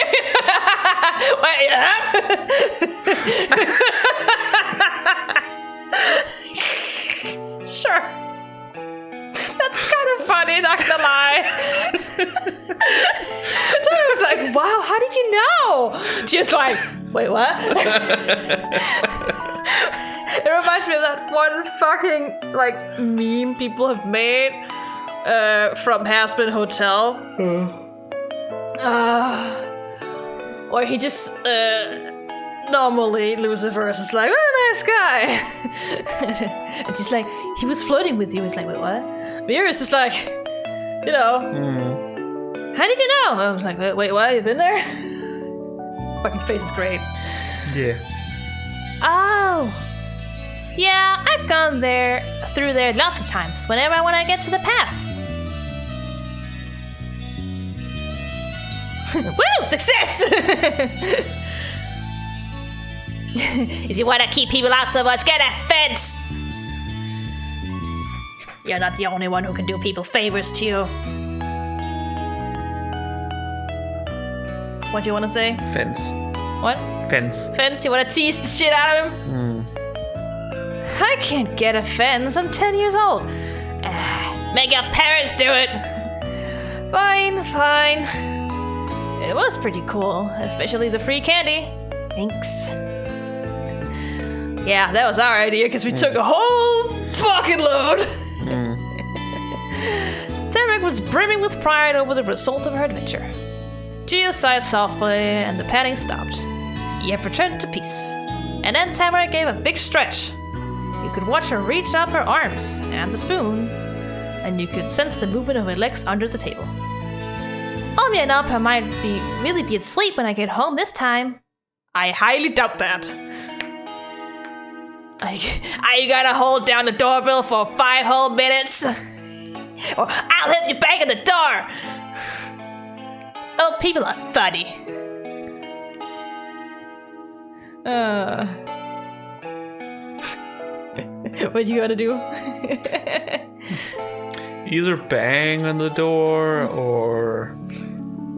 Wait, yeah? Sure. That's kind of funny, not gonna lie. I was like, wow, how did you know? Just like, wait, what? It reminds me of that one fucking, like, meme people have made from Hazbin Hotel. Or he just, normally Lucifer is just like, oh, nice guy. And she's like, he was flirting with you. It's like, wait, what? Mira's just like, you know, how did you know? I was like, wait, what? You been there? Fucking face is great. Yeah. Oh. Yeah, I've gone through there lots of times, whenever I want to get to the path. Woo! Success! If you want to keep people out so much, get a fence! You're not the only one who can do people favors, Chio. What do you want to say? Fence. What? Fence? You want to tease the shit out of him? I can't get a fence. I'm 10 years old. Make your parents do it. Fine. It was pretty cool, especially the free candy. Thanks. Yeah, that was our idea because we took a whole fucking load. Tamarack was brimming with pride over the results of her adventure. Gio sighed softly and the patting stopped. Yep returned to peace. And then Tamarack gave a big stretch. You could watch her reach up her arms and the spoon, and you could sense the movement of her legs under the table. Omni and Upper might really be asleep when I get home this time. I highly doubt that. Are you gonna hold down the doorbell for 5 whole minutes? Or I'll hit you back in the door! Oh, people are funny. What you gonna do? Either bang on the door or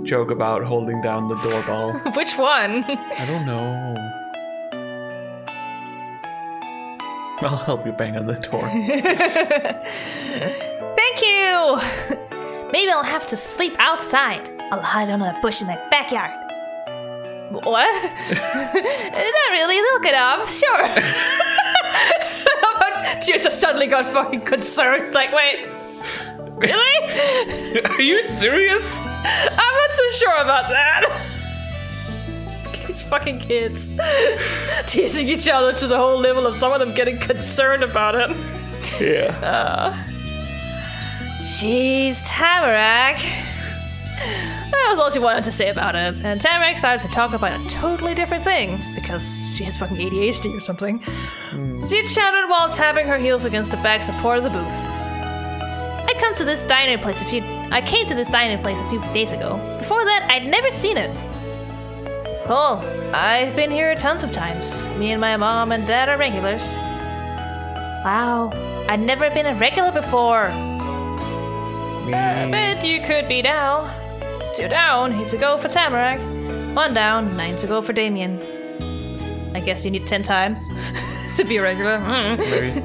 joke about holding down the doorbell. Which one? I don't know. I'll help you bang on the door. Thank you! Maybe I'll have to sleep outside. I'll hide under a bush in my backyard. What? Not really, look it up. Sure. You just suddenly got fucking concerned. Like, wait. Really? Are you serious? I'm not so sure about that. These fucking kids. Teasing each other to the whole level of some of them getting concerned about it. Yeah. Jeez, Tamarack. That was all she wanted to say about it, and Tamarack started to talk about a totally different thing, because she has fucking ADHD or something. She chatted while tapping her heels against the back support of the booth. I came to this diner place a few days ago. Before that, I'd never seen it. Cool. I've been here tons of times. Me and my mom and dad are regulars. Wow. I'd never been a regular before. But you could be now. 2 down, 8 to go for Tamarack. 1 down, 9 to go for Damien. I guess you need 10 times to be a regular. Maybe.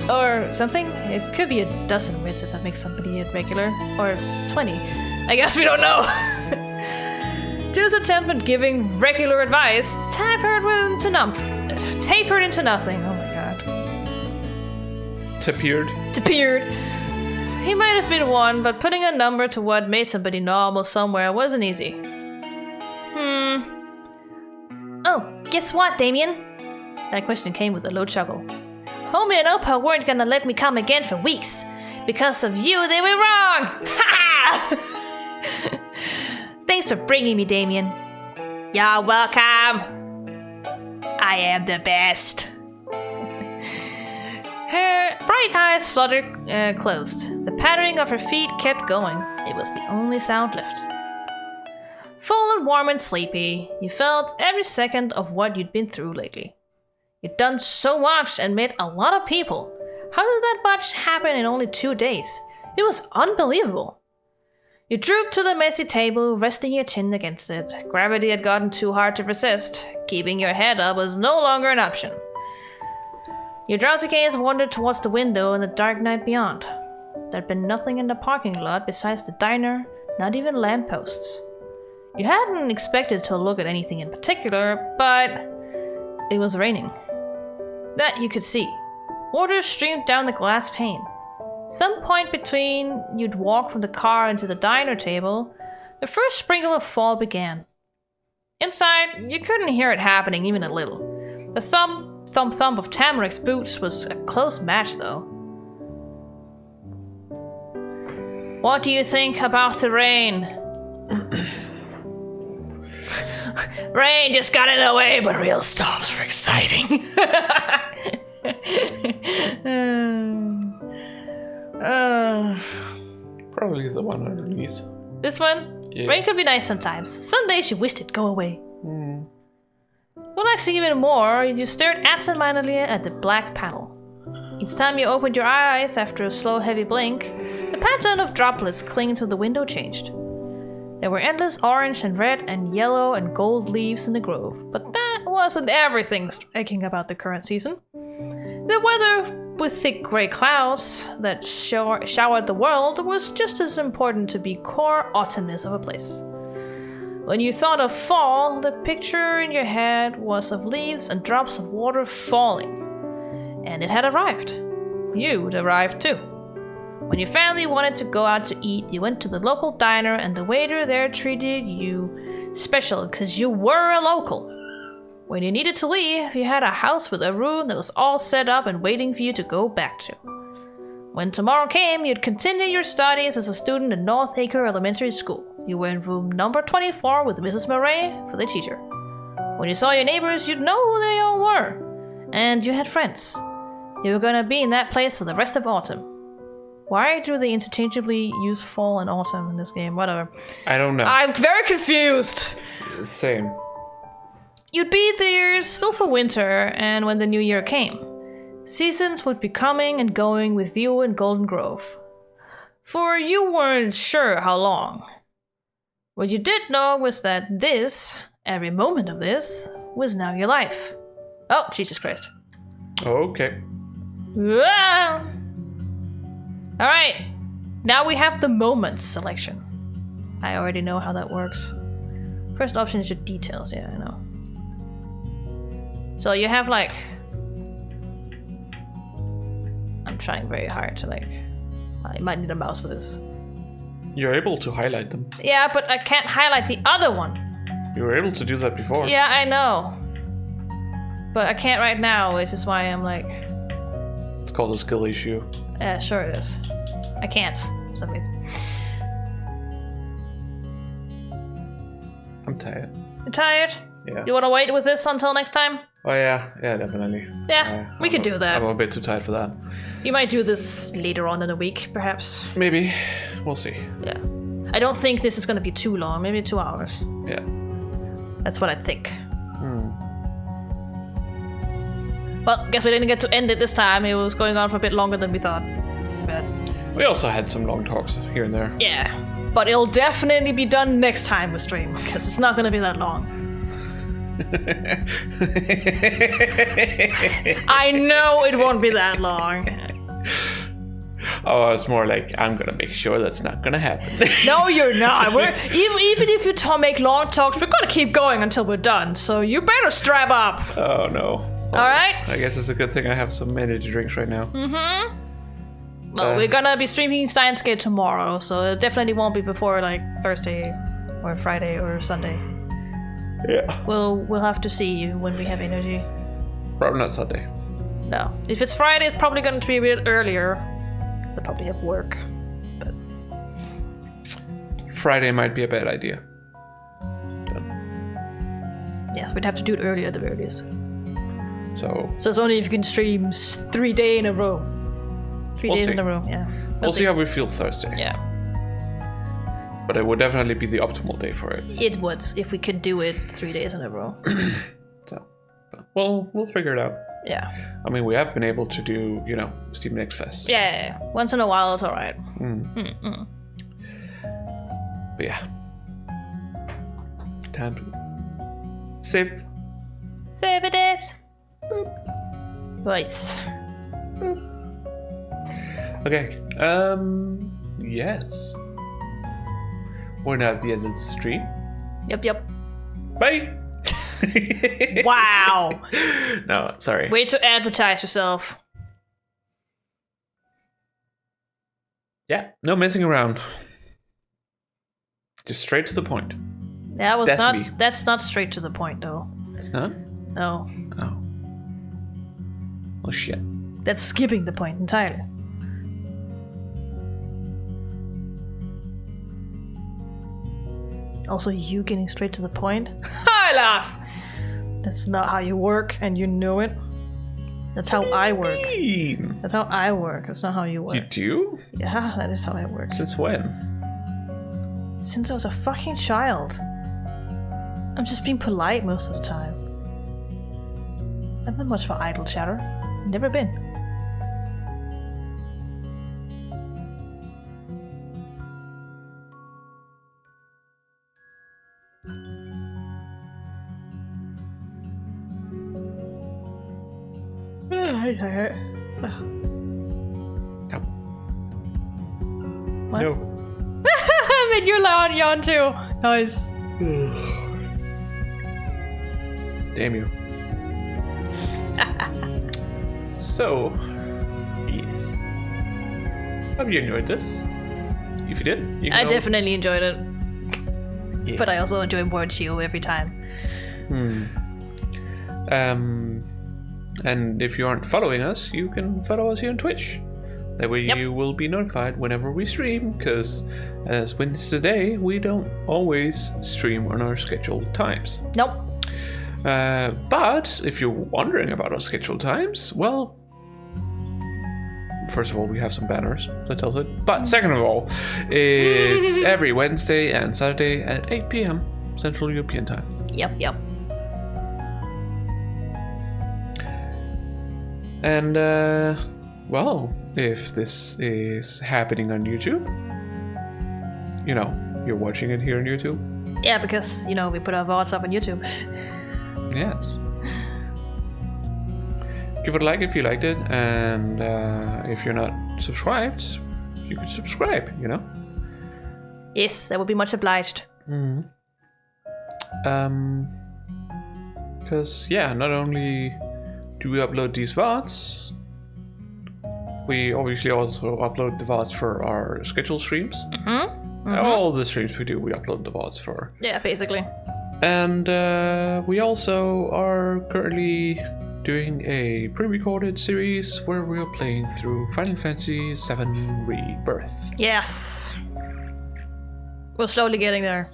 Or something. It could be a dozen wits if that makes somebody a regular. Or 20. I guess we don't know. Joe's attempt at giving regular advice tapered into nothing. Oh my god. Tapered. He might have been one, but putting a number to what made somebody normal somewhere wasn't easy. Oh, guess what, Damien? That question came with a low chuckle. Homie and Opa weren't gonna let me come again for weeks. Because of you, they were wrong! Ha! Thanks for bringing me, Damien. You're welcome! I am the best. Her bright eyes fluttered closed. The pattering of her feet kept going. It was the only sound left. Full and warm and sleepy, you felt every second of what you'd been through lately. You'd done so much and met a lot of people. How did that much happen in only 2 days? It was unbelievable. You drooped to the messy table, resting your chin against it. Gravity had gotten too hard to resist. Keeping your head up was no longer an option. Your drowsy gaze wandered towards the window in the dark night beyond. There'd been nothing in the parking lot besides the diner, not even lampposts. You hadn't expected to look at anything in particular, but it was raining. That you could see. Water streamed down the glass pane. Some point between you'd walk from the car into the diner table, the first sprinkle of fall began. Inside, you couldn't hear it happening even a little. The thump of Tamarack's boots was a close match, though. What do you think about the rain? Rain just got in the way, but real storms were exciting. Probably the one underneath. This one? Yeah. Rain could be nice sometimes. Some days you wished it'd go away. Well, actually, even more, you stared absent-mindedly at the black panel. Each time you opened your eyes after a slow, heavy blink, the pattern of droplets clinging to the window changed. There were endless orange and red and yellow and gold leaves in the grove, but that wasn't everything striking about the current season. The weather, with thick grey clouds that showered the world, was just as important to be core autumnness of a place. When you thought of fall, the picture in your head was of leaves and drops of water falling. And it had arrived. You'd arrived too. When your family wanted to go out to eat, you went to the local diner and the waiter there treated you special because you were a local. When you needed to leave, you had a house with a room that was all set up and waiting for you to go back to. When tomorrow came, you'd continue your studies as a student at North Acre Elementary School. You were in room number 24 with Mrs. Murray for the teacher. When you saw your neighbors, you'd know who they all were. And you had friends. You were gonna be in that place for the rest of autumn. Why do they interchangeably use fall and autumn in this game? Whatever. I don't know. I'm very confused. Same. You'd be there still for winter, and when the new year came, seasons would be coming and going with you in Golden Grove. For you weren't sure how long. What you did know was that this, every moment of this, was now your life. Oh, Jesus Christ. Okay. Ah! Alright, now we have the moments selection. I already know how that works. First option is your details, yeah, I know. So you have like... I'm trying very hard to like... I might need a mouse for this. You're able to highlight them. Yeah, but I can't highlight the other one. You were able to do that before. Yeah, I know. But I can't right now, which is why I'm like... It's called a skill issue. Yeah, sure it is. I can't. Something. I'm tired. You tired? Yeah. You want to wait with this until next time? Oh yeah, definitely. Yeah, we could do that. I'm a bit too tired for that. You might do this later on in the week, perhaps. Maybe. We'll see. Yeah. I don't think this is going to be too long. Maybe 2 hours. Yeah. That's what I think. Well, guess we didn't get to end it this time. It was going on for a bit longer than we thought. But We also had some long talks here and there. yeah. But it'll definitely be done next time we stream, because it's not going to be that long. I know it won't be that long. Oh, it's more like, I'm gonna make sure that's not gonna happen. No, you're not. We're even if you make long talks, we're gonna keep going until we're done. So you better strap up. Oh no. All right. I guess it's a good thing I have some energy drinks right now. Well, we're gonna be streaming Steins Gate tomorrow, so it definitely won't be before like Thursday or Friday or Sunday. Yeah. We'll have to see when we have energy. Probably not Sunday. No, if it's Friday, it's probably going to be a bit earlier, because I probably have work. But Friday might be a bad idea. yes, we'd have to do it earlier at the very least. So it's only if you can stream 3 days in a row. 3 days see. in a row, yeah. we'll see how we feel Thursday. Yeah, But it would definitely be the optimal day for it. it would if we could do it 3 days in a row. So, well, we'll figure it out. Yeah. I mean, we have been able to do, Steam Next Fest. Yeah, once in a while it's alright. But yeah. Time to save. Save it is. Voice. Okay. Yes. We're now at the end of the stream. Yep. Bye. Wow. No, sorry. Way to advertise yourself. Yeah, no messing around. Just straight to the point. That's me. That's not straight to the point though. It's not? No. Oh. Oh shit. That's skipping the point entirely. Also, you getting straight to the point? I laugh! That's not how you work, and you know it. That's how I work. That's how I work. That's not how you work. You do? Yeah, that is how I work. Since when? Since I was a fucking child. I'm just being polite most of the time. I'm not much for idle chatter. Never been. What? No. Made you yawn too. Nice. Damn you. So, have you enjoyed this? If you did, you can I definitely enjoyed it. Yeah. But I also enjoy more Chio every time. And if you aren't following us, you can follow us here on Twitch. That way you will be notified whenever we stream, because as witnessed today, we don't always stream on our scheduled times. Nope. But if you're wondering about our scheduled times, well, first of all, we have some banners that tells it. But second of all, it's every Wednesday and Saturday at 8 p.m. Central European Time. Yep. And, well, if this is happening on YouTube, you know, you're watching it here on YouTube. Yeah, because, you know, we put our VODs up on YouTube. Yes. Give it a like if you liked it, and if you're not subscribed, you can subscribe, you know? Yes, that would be much obliged. Because, yeah, not only do we upload these VODs, we obviously also upload the VODs for our scheduled streams. All the streams we do, we upload the VODs for. Yeah, basically. And we also are currently doing a pre-recorded series where we are playing through Final Fantasy VII Rebirth. Yes. We're slowly getting there.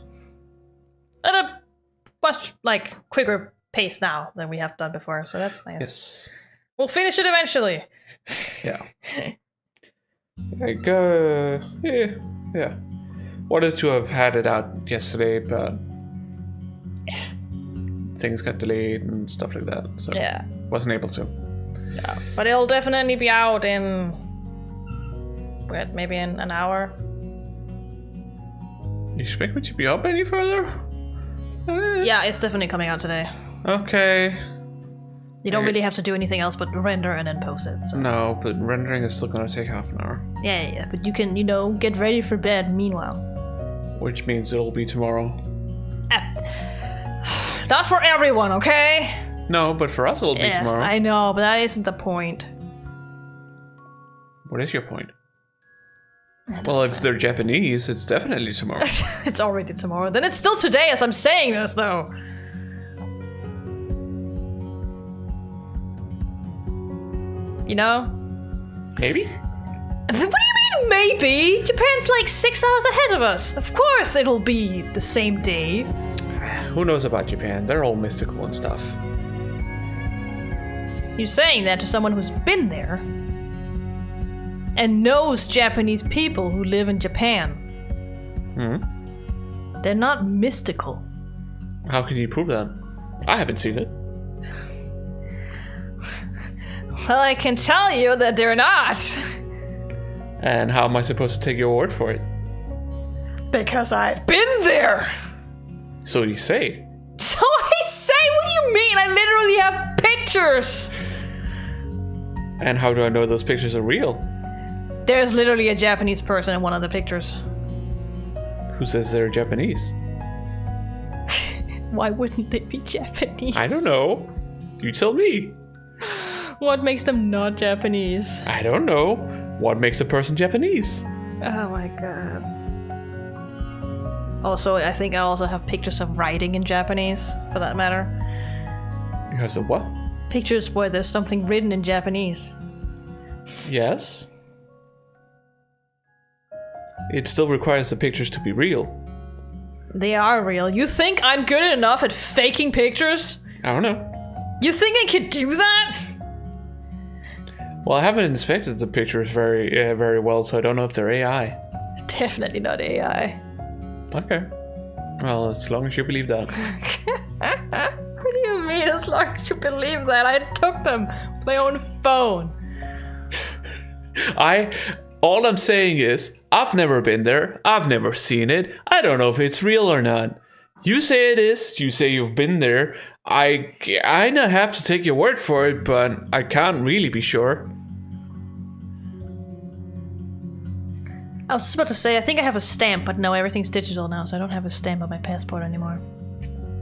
At a much, quicker pace now than we have done before, so that's nice. Yes. We'll finish it eventually. Yeah. Yeah. Wanted to have had it out yesterday, but things got delayed and stuff like that, so Yeah. wasn't able to. Yeah. But it'll definitely be out in... maybe in an hour? You expect me to be up any further? Yeah, it's definitely coming out today. Okay. You don't really have to do anything else but render and then post it. So. No, but rendering is still gonna take half an hour. Yeah, but you can, get ready for bed meanwhile. Which means it'll be tomorrow. Not for everyone, okay? No, but for us it'll be Yes, tomorrow. I know, but that isn't the point. What is your point? Well, if they're Japanese, it's definitely tomorrow. It's already tomorrow. Then it's still today as I'm saying this, though. You know? Maybe? What do you mean, maybe? Japan's 6 hours ahead of us. Of course it'll be the same day. Who knows about Japan? They're all mystical and stuff. You're saying that to someone who's been there and knows Japanese people who live in Japan. They're not mystical. How can you prove that? I haven't seen it. Well, I can tell you that they're not. And how am I supposed to take your word for it? Because I've been there. So you say. So I say, what do you mean? I literally have pictures. And how do I know those pictures are real? There's literally a Japanese person in one of the pictures. Who says they're Japanese? Why wouldn't they be Japanese? I don't know. You tell me. What makes them not Japanese? I don't know. What makes a person Japanese? Oh my god. Also, I think I also have pictures of writing in Japanese, for that matter. You have some what? Pictures where there's something written in Japanese. Yes. It still requires the pictures to be real. They are real. You think I'm good enough at faking pictures? I don't know. You think I could do that? Well, I haven't inspected the pictures very well, so I don't know if they're AI. Definitely not AI. Okay. Well, as long as you believe that. What do you mean, as long as you believe that? I took them with my own phone. All I'm saying is, I've never been there. I've never seen it. I don't know if it's real or not. You say it is. You say you've been there. I kinda have to take your word for it, but I can't really be sure. I was just about to say, I think I have a stamp, but no, everything's digital now, so I don't have a stamp on my passport anymore.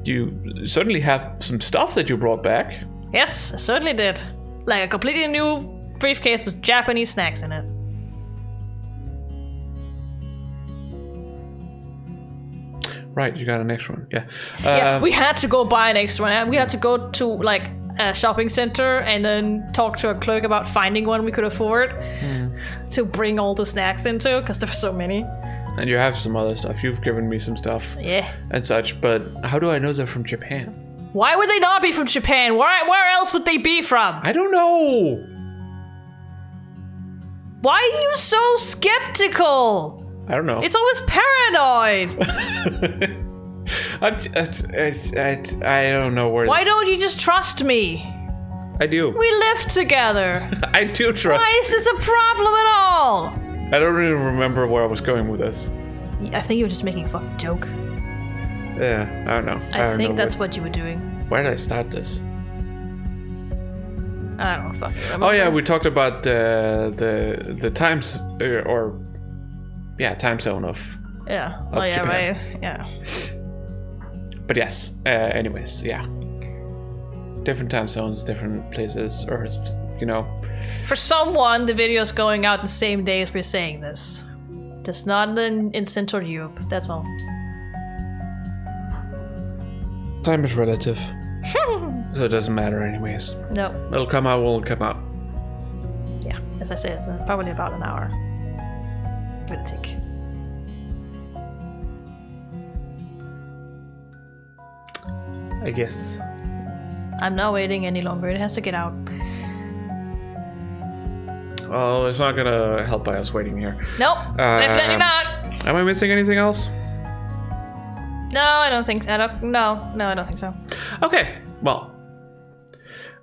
You certainly have some stuff that you brought back. Yes, I certainly did. Like a completely new briefcase with Japanese snacks in it. Right, you got an extra one, yeah. Yeah, we had to go buy an extra one. We had to go to like a shopping center and then talk to a clerk about finding one we could afford to bring all the snacks into, because there were so many. And you have some other stuff. You've given me some stuff. Yeah. And such, but how do I know they're from Japan? Why would they not be from Japan? Where else would they be from? I don't know. Why are you so skeptical? I don't know. It's always paranoid. I don't know where. Why don't you just trust me? I do. We live together. I do trust. Why is this a problem at all? I don't even remember where I was going with this. I think you were just making a fucking joke. Yeah, I don't know. I think that's what you were doing. Where did I start this? I don't fucking remember. Oh yeah, we talked about the times time zone of. Yeah. Of yeah, Japan. right. Yeah. But yes. Anyways, yeah. Different time zones, different places, or For someone, the video's going out the same day as we're saying this. Just not in Central Europe. That's all. Time is relative. So it doesn't matter anyways. No. It'll come out when it'll come out. Yeah, as I said, it's probably about an hour. Give it a take. I guess. I'm not waiting any longer. It has to get out. Well, it's not gonna help by us waiting here. Nope, definitely not. Am I missing anything else? No, I don't think. I don't think so. Okay, well.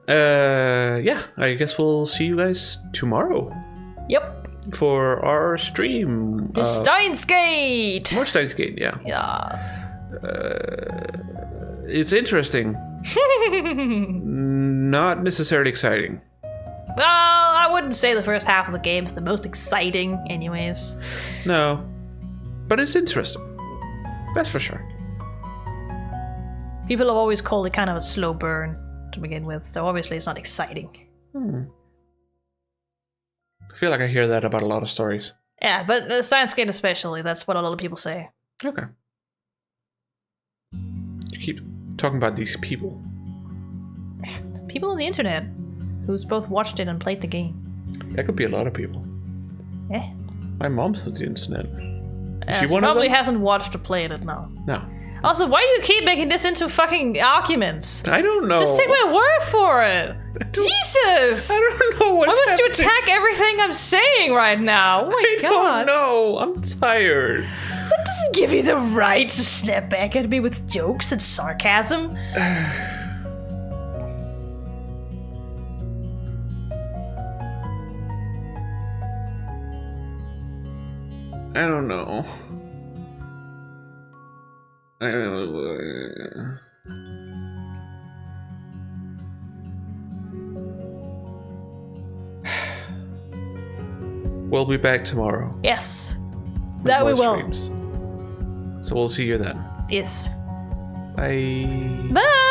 Yeah, I guess we'll see you guys tomorrow Yep. for our stream. Steins Gate. More Steins Gate, yeah. Yes. It's interesting. Not necessarily exciting. Well, I wouldn't say the first half of the game is the most exciting, anyways. No, but it's interesting. That's for sure. People have always called it kind of a slow burn to begin with, so obviously it's not exciting. I feel like I hear that about a lot of stories. Yeah, but Steins Gate especially, that's what a lot of people say. Okay. You keep talking about these people. People on the internet who's both watched it and played the game. That could be a lot of people. Yeah. My mom's on the internet. She one of probably them? hasn't watched or played it now. No. Also, why do you keep making this into fucking arguments? I don't know. Just take my word for it. Jesus! I don't know what's Why must you happening. attack everything I'm saying right now? Oh my I god. don't know. I'm tired. That doesn't give you the right to snap back at me with jokes and sarcasm. I don't know. I don't know. We'll be back tomorrow. Yes. with That we more will. streams. So we'll see you then. Yes. Bye. Bye!